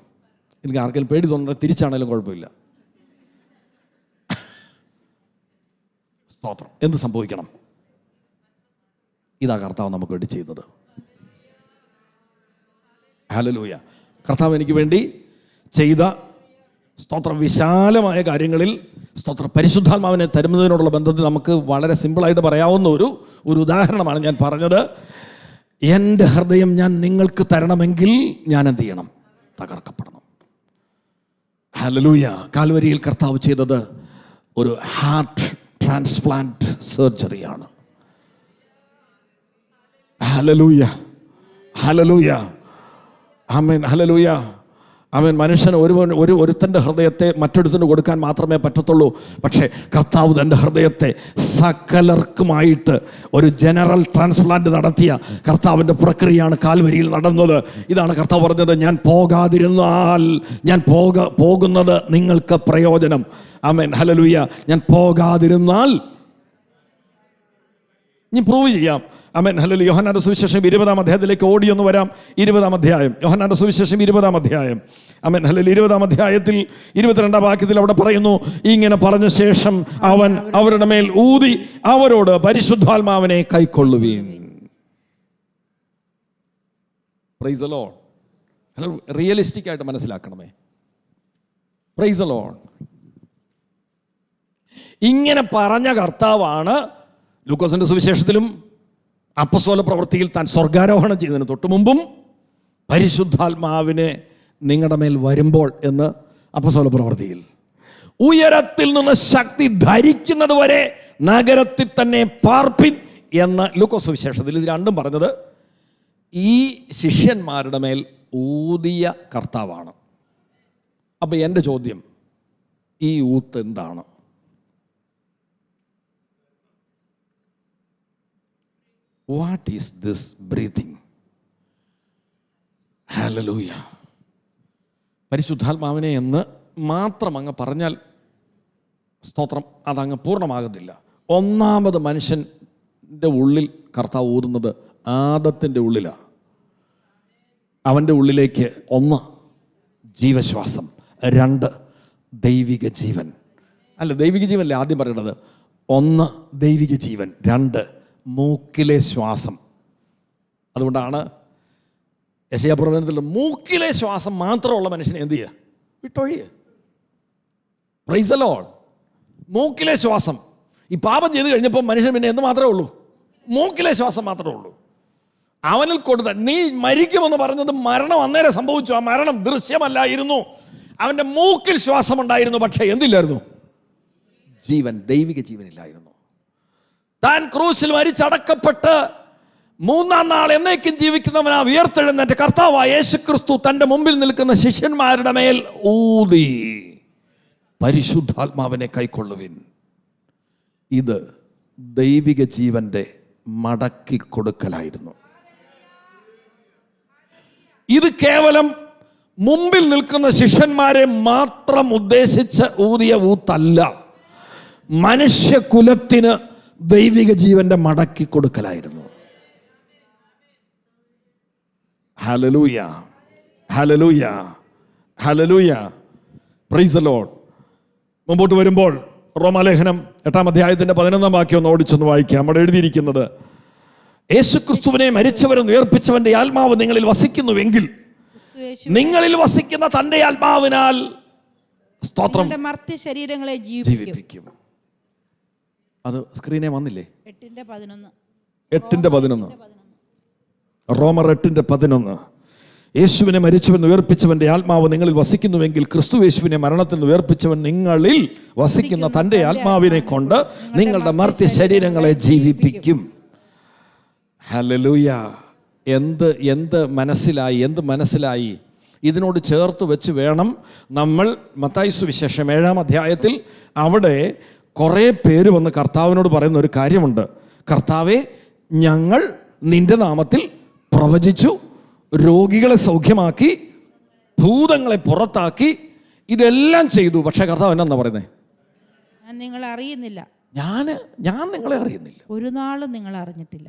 എനിക്ക് ആർക്കെങ്കിലും പേടി തോന്നുന്നത് തിരിച്ചാണെങ്കിലും കുഴപ്പമില്ല. സ്തോത്രം. എന്ത് സംഭവിക്കണം? ഇതാ കർത്താവ് നമുക്ക് വേണ്ടി ചെയ്തത്. ഹല്ലേലൂയ. കർത്താവ് എനിക്ക് വേണ്ടി ചെയ്ത സ്തോത്രം, വിശാലമായ കാര്യങ്ങളിൽ സ്തോത്രം പരിശുദ്ധാത്മാവിനെ തരുന്നതിനോടുള്ള ബന്ധത്തിൽ നമുക്ക് വളരെ സിമ്പിളായിട്ട് പറയാവുന്ന ഒരു ഉദാഹരണമാണ് ഞാൻ പറഞ്ഞത്. എൻ്റെ ഹൃദയം ഞാൻ നിങ്ങൾക്ക് തരണമെങ്കിൽ ഞാൻ എന്ത് ചെയ്യണം? തകർക്കപ്പെടണം. ഹല്ലേലൂയ. കാൽവരിയിൽ കർത്താവ് ചെയ്തത് ഒരു ഹാർട്ട് ട്രാൻസ്പ്ലാന്റ് സർജറിയാണ്. ഹല്ലേലൂയ, ഹല്ലേലൂയ, ആമേൻ, ഹല്ലേലൂയ, ആമേൻ. മനുഷ്യന് ഒരുത്തൻ്റെ ഹൃദയത്തെ മറ്റൊരുത്തിന് കൊടുക്കാൻ മാത്രമേ പറ്റത്തുള്ളൂ. പക്ഷേ കർത്താവ് തൻ്റെ ഹൃദയത്തെ സകലർക്കുമായിട്ട് ഒരു ജനറൽ ട്രാൻസ്പ്ലാന്റ് നടത്തിയ കർത്താവിൻ്റെ പ്രക്രിയയാണ് കാൽവരിയിൽ നടന്നത്. ഇതാണ് കർത്താവ് പറഞ്ഞത്, ഞാൻ പോകാതിരുന്നാൽ ഞാൻ പോകുന്നത് നിങ്ങൾക്ക് പ്രയോജനം. ആമേൻ, ഹല്ലേലൂയ. ഞാൻ പോകാതിരുന്നാൽ ഇനി പ്രൂവ് ചെയ്യാം. ആമേൻ, ഹല്ലേലൂയ. യോഹന്നാന്റെ സുവിശേഷം 20-ാം അധ്യായത്തിലേക്ക് ഓടിയൊന്ന് വരാം. 20-ാം അധ്യായം, യോഹന്നാന്റെ സുവിശേഷം 20-ാം അധ്യായം. ആമേൻ, ഹല്ലേലൂയ. 20-ാം അധ്യായത്തിൽ 22-ാം വാക്യത്തിൽ അവിടെ പറയുന്നു, ഇങ്ങനെ പറഞ്ഞ ശേഷം അവൻ അവരുടെ മേൽ ഊതി അവരോട് പരിശുദ്ധാത്മാവിനെ കൈക്കൊള്ളുവീൻ. Praise the Lord. റിയലിസ്റ്റിക് ആയിട്ട് മനസ്സിലാക്കണമേ. Price the Lord. ഇങ്ങനെ പറഞ്ഞ കർത്താവാണ് ലൂക്കോസിന്റെ സുവിശേഷത്തിലും അപ്പസ്തോല പ്രവൃത്തിയിൽ താൻ സ്വർഗാരോഹണം ചെയ്യുന്നതിന് തൊട്ട് മുമ്പും പരിശുദ്ധാത്മാവിനെ നിങ്ങളുടെ മേൽ വരുമ്പോൾ എന്ന് അപ്പസ്തോല പ്രവൃത്തിയിൽ, ഉയരത്തിൽ നിന്ന് ശക്തി ധരിക്കുന്നത് വരെ നഗരത്തിൽ തന്നെ പാർപ്പിൻ എന്ന് ലൂക്കോസ് സുവിശേഷത്തിൽ. ഇത് രണ്ടും പറഞ്ഞത് ഈ ശിഷ്യന്മാരുടെ മേൽ ഊതിയ കർത്താവാണ്. അപ്പം എൻ്റെ ചോദ്യം, ഈ ഊത്ത് എന്താണ്? What is this breathing? Hallelujah. പരിശുദ്ധാത്മാവിനെ എന്ന് മാത്രം അങ്ങ് പറഞ്ഞാൽ സ്തോത്രം അതങ്ങ് പൂർണ്ണമാകത്തില്ല. ഒന്നാമത് മനുഷ്യൻ്റെ ഉള്ളിൽ കർത്താവ് ഊതുന്നത് ആദത്തിൻ്റെ ഉള്ളിലാണ്. അവൻ്റെ ഉള്ളിലേക്ക് 1 ജീവശ്വാസം, 2 ദൈവിക ജീവൻ. അല്ല, ദൈവിക ജീവനല്ലേ ആദ്യം പറയണത്. 1 ദൈവിക ജീവൻ, 2 മൂക്കിലെ ശ്വാസം. അതുകൊണ്ടാണ് യെശയ്യാ പ്രവചനത്തിൽ മൂക്കിലെ ശ്വാസം മാത്രമുള്ള മനുഷ്യനെ എന്ത് ചെയ്യുക? വിട്ടൊഴിയുക. Praise the Lord. മൂക്കിലെ ശ്വാസം. ഈ പാപം ചെയ്ത് കഴിഞ്ഞപ്പോൾ മനുഷ്യൻ പിന്നെ എന്ത് മാത്രമേ ഉള്ളൂ? മൂക്കിലെ ശ്വാസം മാത്രമേ ഉള്ളൂ. അവനിൽ കൊടുത്ത നീ മരിക്കുമെന്ന് പറഞ്ഞത് മരണം അന്നേരം സംഭവിച്ചു. ആ മരണം ദൃശ്യമല്ലായിരുന്നു. അവൻ്റെ മൂക്കിൽ ശ്വാസം ഉണ്ടായിരുന്നു, പക്ഷേ എന്തില്ലായിരുന്നു? ജീവൻ, ദൈവിക ജീവനില്ലായിരുന്നു. താൻ ക്രൂശിൽ മരിച്ചടക്കപ്പെട്ട് 3-ാം നാൾ എന്നേക്കും ജീവിക്കുന്നവനാ ഉയർത്തെഴുന്നേറ്റ കർത്താവായ യേശു ക്രിസ്തു തൻ്റെ മുമ്പിൽ നിൽക്കുന്ന ശിഷ്യന്മാരുടെ മേൽ ഊതി പരിശുദ്ധാത്മാവിനെ കൈക്കൊള്ളുവിൻ. ഇത് ദൈവിക ജീവന്റെ മടക്കി കൊടുക്കലായിരുന്നു. ഇത് കേവലം മുമ്പിൽ നിൽക്കുന്ന ശിഷ്യന്മാരെ മാത്രം ഉദ്ദേശിച്ച് ഊതിയ ഊത്തല്ല, മനുഷ്യകുലത്തിന് ദൈവിക ജീവന്റെ മടക്കി കൊടുക്കലായിരുന്നു. ഹല്ലേലൂയ, ഹല്ലേലൂയ, ഹല്ലേലൂയ. Praise the Lord. മുമ്പോട്ട് വരുമ്പോൾ റോമാലേഖനം 8-ാം അധ്യായത്തിന്റെ 11-ാം വാക്യം ഒന്ന് ഓടിച്ചൊന്ന് വായിക്കാം. അവിടെ എഴുതിയിരിക്കുന്നത്, യേശുക്രിസ്തുവിനെ മരിച്ചവരും ഉയർപ്പിച്ചവന്റെ ആത്മാവ് നിങ്ങളിൽ വസിക്കുന്നുവെങ്കിൽ നിങ്ങളിൽ വസിക്കുന്ന തന്റെ ആത്മാവിനാൽ സ്തോത്രം മർത്യ ശരീരങ്ങളെ ജീവിപ്പിക്കും. അത് സ്ക്രീനെ വന്നില്ലേ? 8:11. റോമർ 8:11. യേശുവിനെ മരിച്ചവൻ ഉയർപ്പിച്ചവന്റെ ആത്മാവ് നിങ്ങളിൽ വസിക്കുന്നുവെങ്കിൽ ക്രിസ്തു യേശുവിനെ മരണത്തിൽ നിന്ന് ഉയർപ്പിച്ചവൻ നിങ്ങളിൽ വസിക്കുന്ന തൻ്റെ ആത്മാവിനെ കൊണ്ട് നിങ്ങളുടെ മർത്യ ശരീരങ്ങളെ ജീവിപ്പിക്കും. ഹല്ലേലൂയ. എന്ത് മനസ്സിലായി? ഇതിനോട് ചേർത്ത് വെച്ച് വേണം നമ്മൾ മത്തായി സുവിശേഷം 7-ാം അധ്യായത്തിൽ അവിടെ കുറേ പേര് വന്ന് കർത്താവിനോട് പറയുന്ന ഒരു കാര്യമുണ്ട്. കർത്താവേ, ഞങ്ങൾ നിന്റെ നാമത്തിൽ പ്രവചിച്ചു, രോഗികളെ സൗഖ്യമാക്കി, ഭൂതങ്ങളെ പുറത്താക്കി, ഇതെല്ലാം ചെയ്തു. പക്ഷേ കർത്താവ് എന്നാ പറയുന്നത്? ഞാൻ നിങ്ങളെ അറിയുന്നില്ല. ഞാൻ നിങ്ങളെ അറിയുന്നില്ല, ഒരു നാളും നിങ്ങളെ അറിഞ്ഞിട്ടില്ല.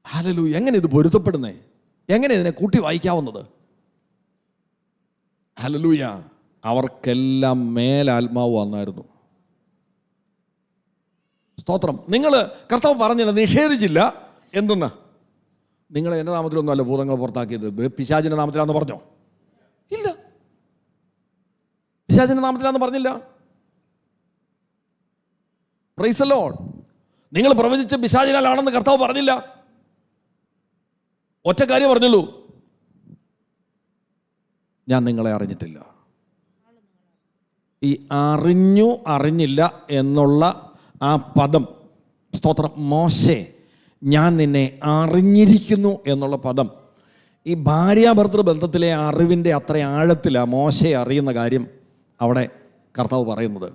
ഹല്ലേലൂയ. എങ്ങനെ ഇത് പൊരുത്തപ്പെടുന്നേ? എങ്ങനെ ഇതിനെ കൂട്ടി വായിക്കാവുന്നത്? ഹല്ലേലൂയ. അവർക്കെല്ലാം മേലാത്മാവ് വന്നായിരുന്നു. സ്തോത്രം. നിങ്ങൾ കർത്താവ് പറഞ്ഞില്ല, നിഷേധിച്ചില്ല. എന്തെന്ന്? നിങ്ങൾ എൻ്റെ നാമത്തിലൊന്നുമല്ല ഭൂതങ്ങൾ പുറത്താക്കിയത്, പിശാചിൻ്റെ നാമത്തിലാണെന്ന് പറഞ്ഞോ? ഇല്ല. പിശാചിന്റെ നാമത്തിലാന്ന് പറഞ്ഞില്ല. Price the Lord. നിങ്ങൾ പ്രവചിച്ച പിശാചിനാലാണെന്ന് കർത്താവ് പറഞ്ഞില്ല. ഒറ്റ കാര്യം പറഞ്ഞുള്ളൂ, ഞാൻ നിങ്ങളെ അറിഞ്ഞിട്ടില്ല. ഈ അറിഞ്ഞില്ല എന്നുള്ള ആ പദം, സ്തോത്രം, മോശെ ഞാൻ നിന്നെ അറിഞ്ഞിരിക്കുന്നു എന്നുള്ള പദം, ഈ ഭാര്യാഭർത്തൃ ബന്ധത്തിലെ അറിവിൻ്റെ അത്ര ആഴത്തിലാണ് മോശെ അറിയുന്ന കാര്യം അവിടെ കർത്താവ് പറയുന്നത്.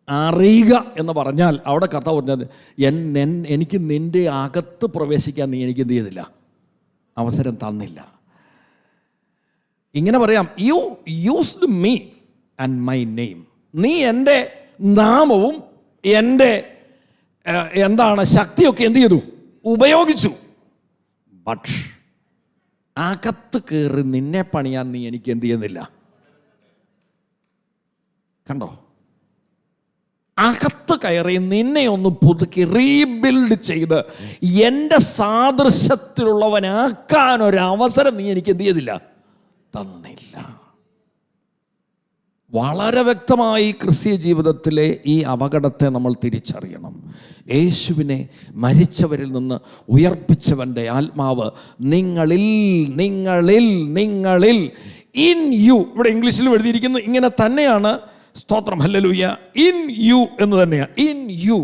അറിയുക എന്ന് പറഞ്ഞാൽ അവിടെ കർത്താവ് പറഞ്ഞത്, എനിക്ക് നിൻ്റെ അകത്ത് പ്രവേശിക്കാൻ നീ എനിക്ക് എന്ത് ചെയ്തില്ല, അവസരം തന്നില്ല. ഇങ്ങനെ പറയാം, U used me and my name. നീ എൻ്റെ നാമവും എൻ്റെ ശക്തിയൊക്കെ എന്ത് ചെയ്തു, ഉപയോഗിച്ചു. ബട്ട് അകത്ത് കയറി നിന്നെ പണിയാൻ നീ എനിക്ക് എന്ത് ചെയ്യുന്നില്ല. കണ്ടോ, അകത്ത് കയറി നിന്നെ ഒന്ന് പുതുക്കി റീബിൽഡ് ചെയ്ത് എൻ്റെ സാദൃശ്യത്തിലുള്ളവനാക്കാനൊരവസരം നീ എനിക്ക് എന്ത് ചെയ്തില്ല, തന്നില്ല. വളരെ വ്യക്തമായി ക്രിസ്തീയ ജീവിതത്തിലെ ഈ അപകടത്തെ നമ്മൾ തിരിച്ചറിയണം. യേശുവിനെ മരിച്ചവരിൽ നിന്ന് ഉയർപ്പിച്ചവൻ്റെ ആത്മാവ് നിങ്ങളിൽ നിങ്ങളിൽ നിങ്ങളിൽ ഇൻ യു. ഇവിടെ ഇംഗ്ലീഷിലും എഴുതിയിരിക്കുന്നത് ഇങ്ങനെ തന്നെയാണ്. സ്തോത്രം, ഹല്ലേലൂയ. ഇൻ യു എന്ന് തന്നെയാണ്, ഇൻ യു.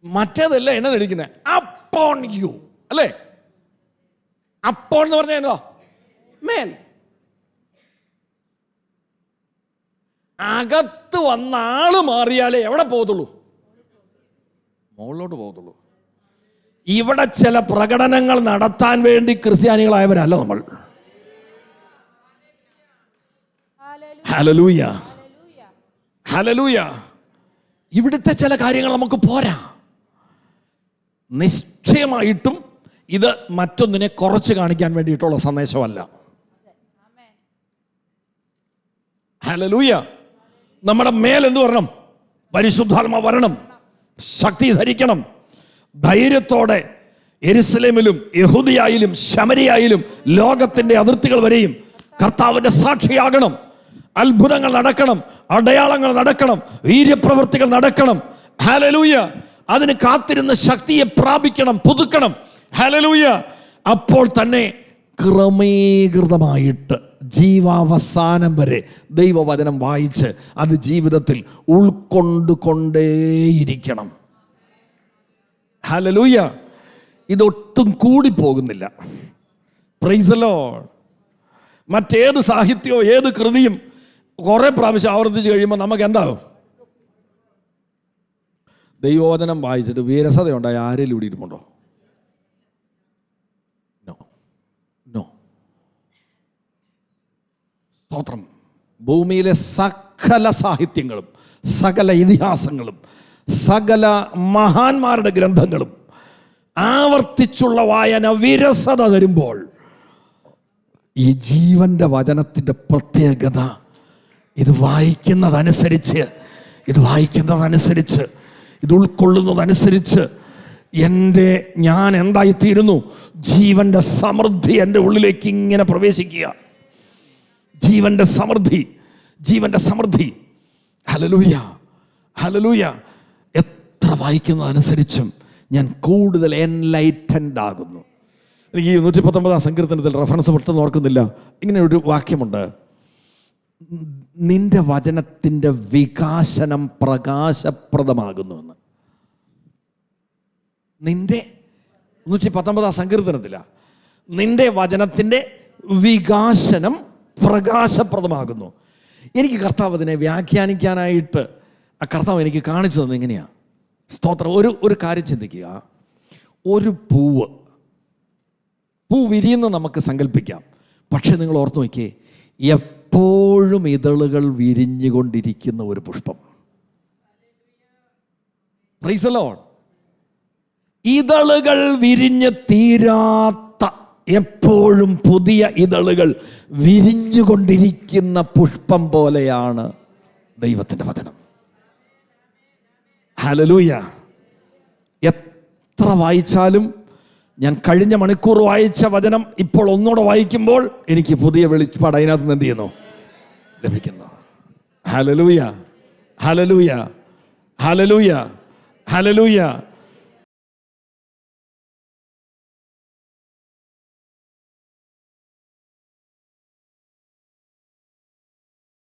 മറ്റേതല്ല എന്നാ എഴുതിക്കുന്നത്, അപ്പോൺ യു അല്ലേ? അപ്പോൺ എന്ന് പറഞ്ഞാൽ എന്താ, മേൽ. അകത്ത് വന്ന ആള് മാറിയാലേ എവിടെ പോകത്തുള്ളൂ, മുകളിലോട്ട് പോകത്തുള്ളൂ. ഇവിടെ ചില പ്രകടനങ്ങൾ നടത്താൻ വേണ്ടി ക്രിസ്ത്യാനികളായവരല്ല നമ്മൾ. Hallelujah, hallelujah. ഇവിടുത്തെ ചില കാര്യങ്ങൾ നമുക്ക് പോരാ. നിശ്ചയമായിട്ടും ഇത് മറ്റൊന്നിനെ കുറച്ച് കാണിക്കാൻ വേണ്ടിയിട്ടുള്ള സന്ദേശമല്ല. ഹല്ലേലൂയ. നമ്മുടെ മേൽ എന്ത് വരണം, പരിശുദ്ധാത്മാവ് വരണം, ശക്തി ധരിക്കണം. ധൈര്യത്തോടെ യെരുശലേമിലും യഹൂദിയായാലും ശമരിയായാലും ലോകത്തിന്റെ അതിർത്തികൾ വരെയും കർത്താവിന്റെ സാക്ഷിയാകണം. അത്ഭുതങ്ങൾ നടക്കണം, അടയാളങ്ങൾ നടക്കണം, വീര്യപ്രവൃത്തികൾ നടക്കണം. ഹല്ലേലൂയ. അതിന് കാത്തിരുന്ന ശക്തിയെ പ്രാപിക്കണം, പുതുക്കണം. ഹല്ലേലൂയ. അപ്പോൾ തന്നെ ക്രമീകൃതമായിട്ട് ജീവാവസാനം വരെ ദൈവവചനം വായിച്ച് അത് ജീവിതത്തിൽ ഉൾക്കൊണ്ടുകൊണ്ടേയിരിക്കണം. ഹല്ലേലൂയ. ഇതൊട്ടും കൂടി പോകുന്നില്ല. Price the Lord. മറ്റേത് സാഹിത്യമോ ഏത് കൃതിയും കുറേ പ്രാവശ്യം ആവർത്തിച്ച് കഴിയുമ്പോൾ നമുക്ക് എന്താകും, ദൈവവചനം വായിച്ചിട്ട് വിരസതയുണ്ടായ ആരെങ്കിലും ഇവിടെ ഇരിപ്പുണ്ടോ? നോ. സ്തോത്രം. ഭൂമിയിലെ സകല സാഹിത്യങ്ങളും സകല ഇതിഹാസങ്ങളും സകല മഹാന്മാരുടെ ഗ്രന്ഥങ്ങളും ആവർത്തിച്ചുള്ള വായന വിരസത തരുമ്പോൾ ഈ ജീവന്റെ വചനത്തിൻ്റെ പ്രത്യേകത ഇത് വായിക്കുന്നതനുസരിച്ച് ഇത് ഉൾക്കൊള്ളുന്നതനുസരിച്ച് ഞാൻ എന്തായിത്തീരുന്നു, ജീവന്റെ സമൃദ്ധി എൻ്റെ ഉള്ളിലേക്ക് ഇങ്ങനെ പ്രവേശിക്കുക. ജീവന്റെ സമൃദ്ധി. Hallelujah, hallelujah. എത്ര വായിക്കുന്നതനുസരിച്ചും ഞാൻ കൂടുതൽ എൻലൈറ്റൻഡ് ആകുന്നു. എനിക്ക് 119 സങ്കീർത്തനത്തിൽ റെഫറൻസ് പെട്ടെന്ന് ഓർക്കുന്നില്ല, ഇങ്ങനെ ഒരു വാക്യമുണ്ട്, നിന്റെ വചനത്തിൻ്റെ വികാസനം പ്രകാശപ്രദമാകുന്നു എന്ന്. നിന്റെ 119 സങ്കീർത്തനത്തിലാണ് നിന്റെ വചനത്തിൻ്റെ വികാസനം പ്രകാശപ്രദമാകുന്നു. എനിക്ക് കർത്താവ് അതിനെ വ്യാഖ്യാനിക്കാനായിട്ട് ആ കർത്താവ് എനിക്ക് കാണിച്ചു തന്നെ എങ്ങനെയാണ്. സ്തോത്രം. ഒരു കാര്യം ചിന്തിക്കുക. ഒരു പൂ വിരിയുന്ന നമുക്ക് സങ്കല്പിക്കാം. പക്ഷെ നിങ്ങൾ ഓർത്ത് നോക്കിയേ, എപ്പോഴും ഇതളുകൾ വിരിഞ്ഞുകൊണ്ടിരിക്കുന്ന ഒരു പുഷ്പം. Praise the Lord. ഇതളുകൾ വിരിഞ്ഞ് തീരാത്ത, എപ്പോഴും പുതിയ ഇതളുകൾ വിരിഞ്ഞുകൊണ്ടിരിക്കുന്ന പുഷ്പം പോലെയാണ് ദൈവത്തിൻ്റെ വചനം. ഹല്ലേലൂയ. എത്ര വായിച്ചാലും, ഞാൻ കഴിഞ്ഞ മണിക്കൂർ വായിച്ച വചനം ഇപ്പോൾ ഒന്നുകൂടെ വായിക്കുമ്പോൾ എനിക്ക് പുതിയ വെളിപ്പാട് അതിനകത്ത് നിന്ന് എന്ത് ചെയ്യുന്നു, ലഭിക്കുന്നു. ഹല്ലേലൂയ, ഹല്ലേലൂയ, ഹല്ലേലൂയ, ഹല്ലേലൂയ.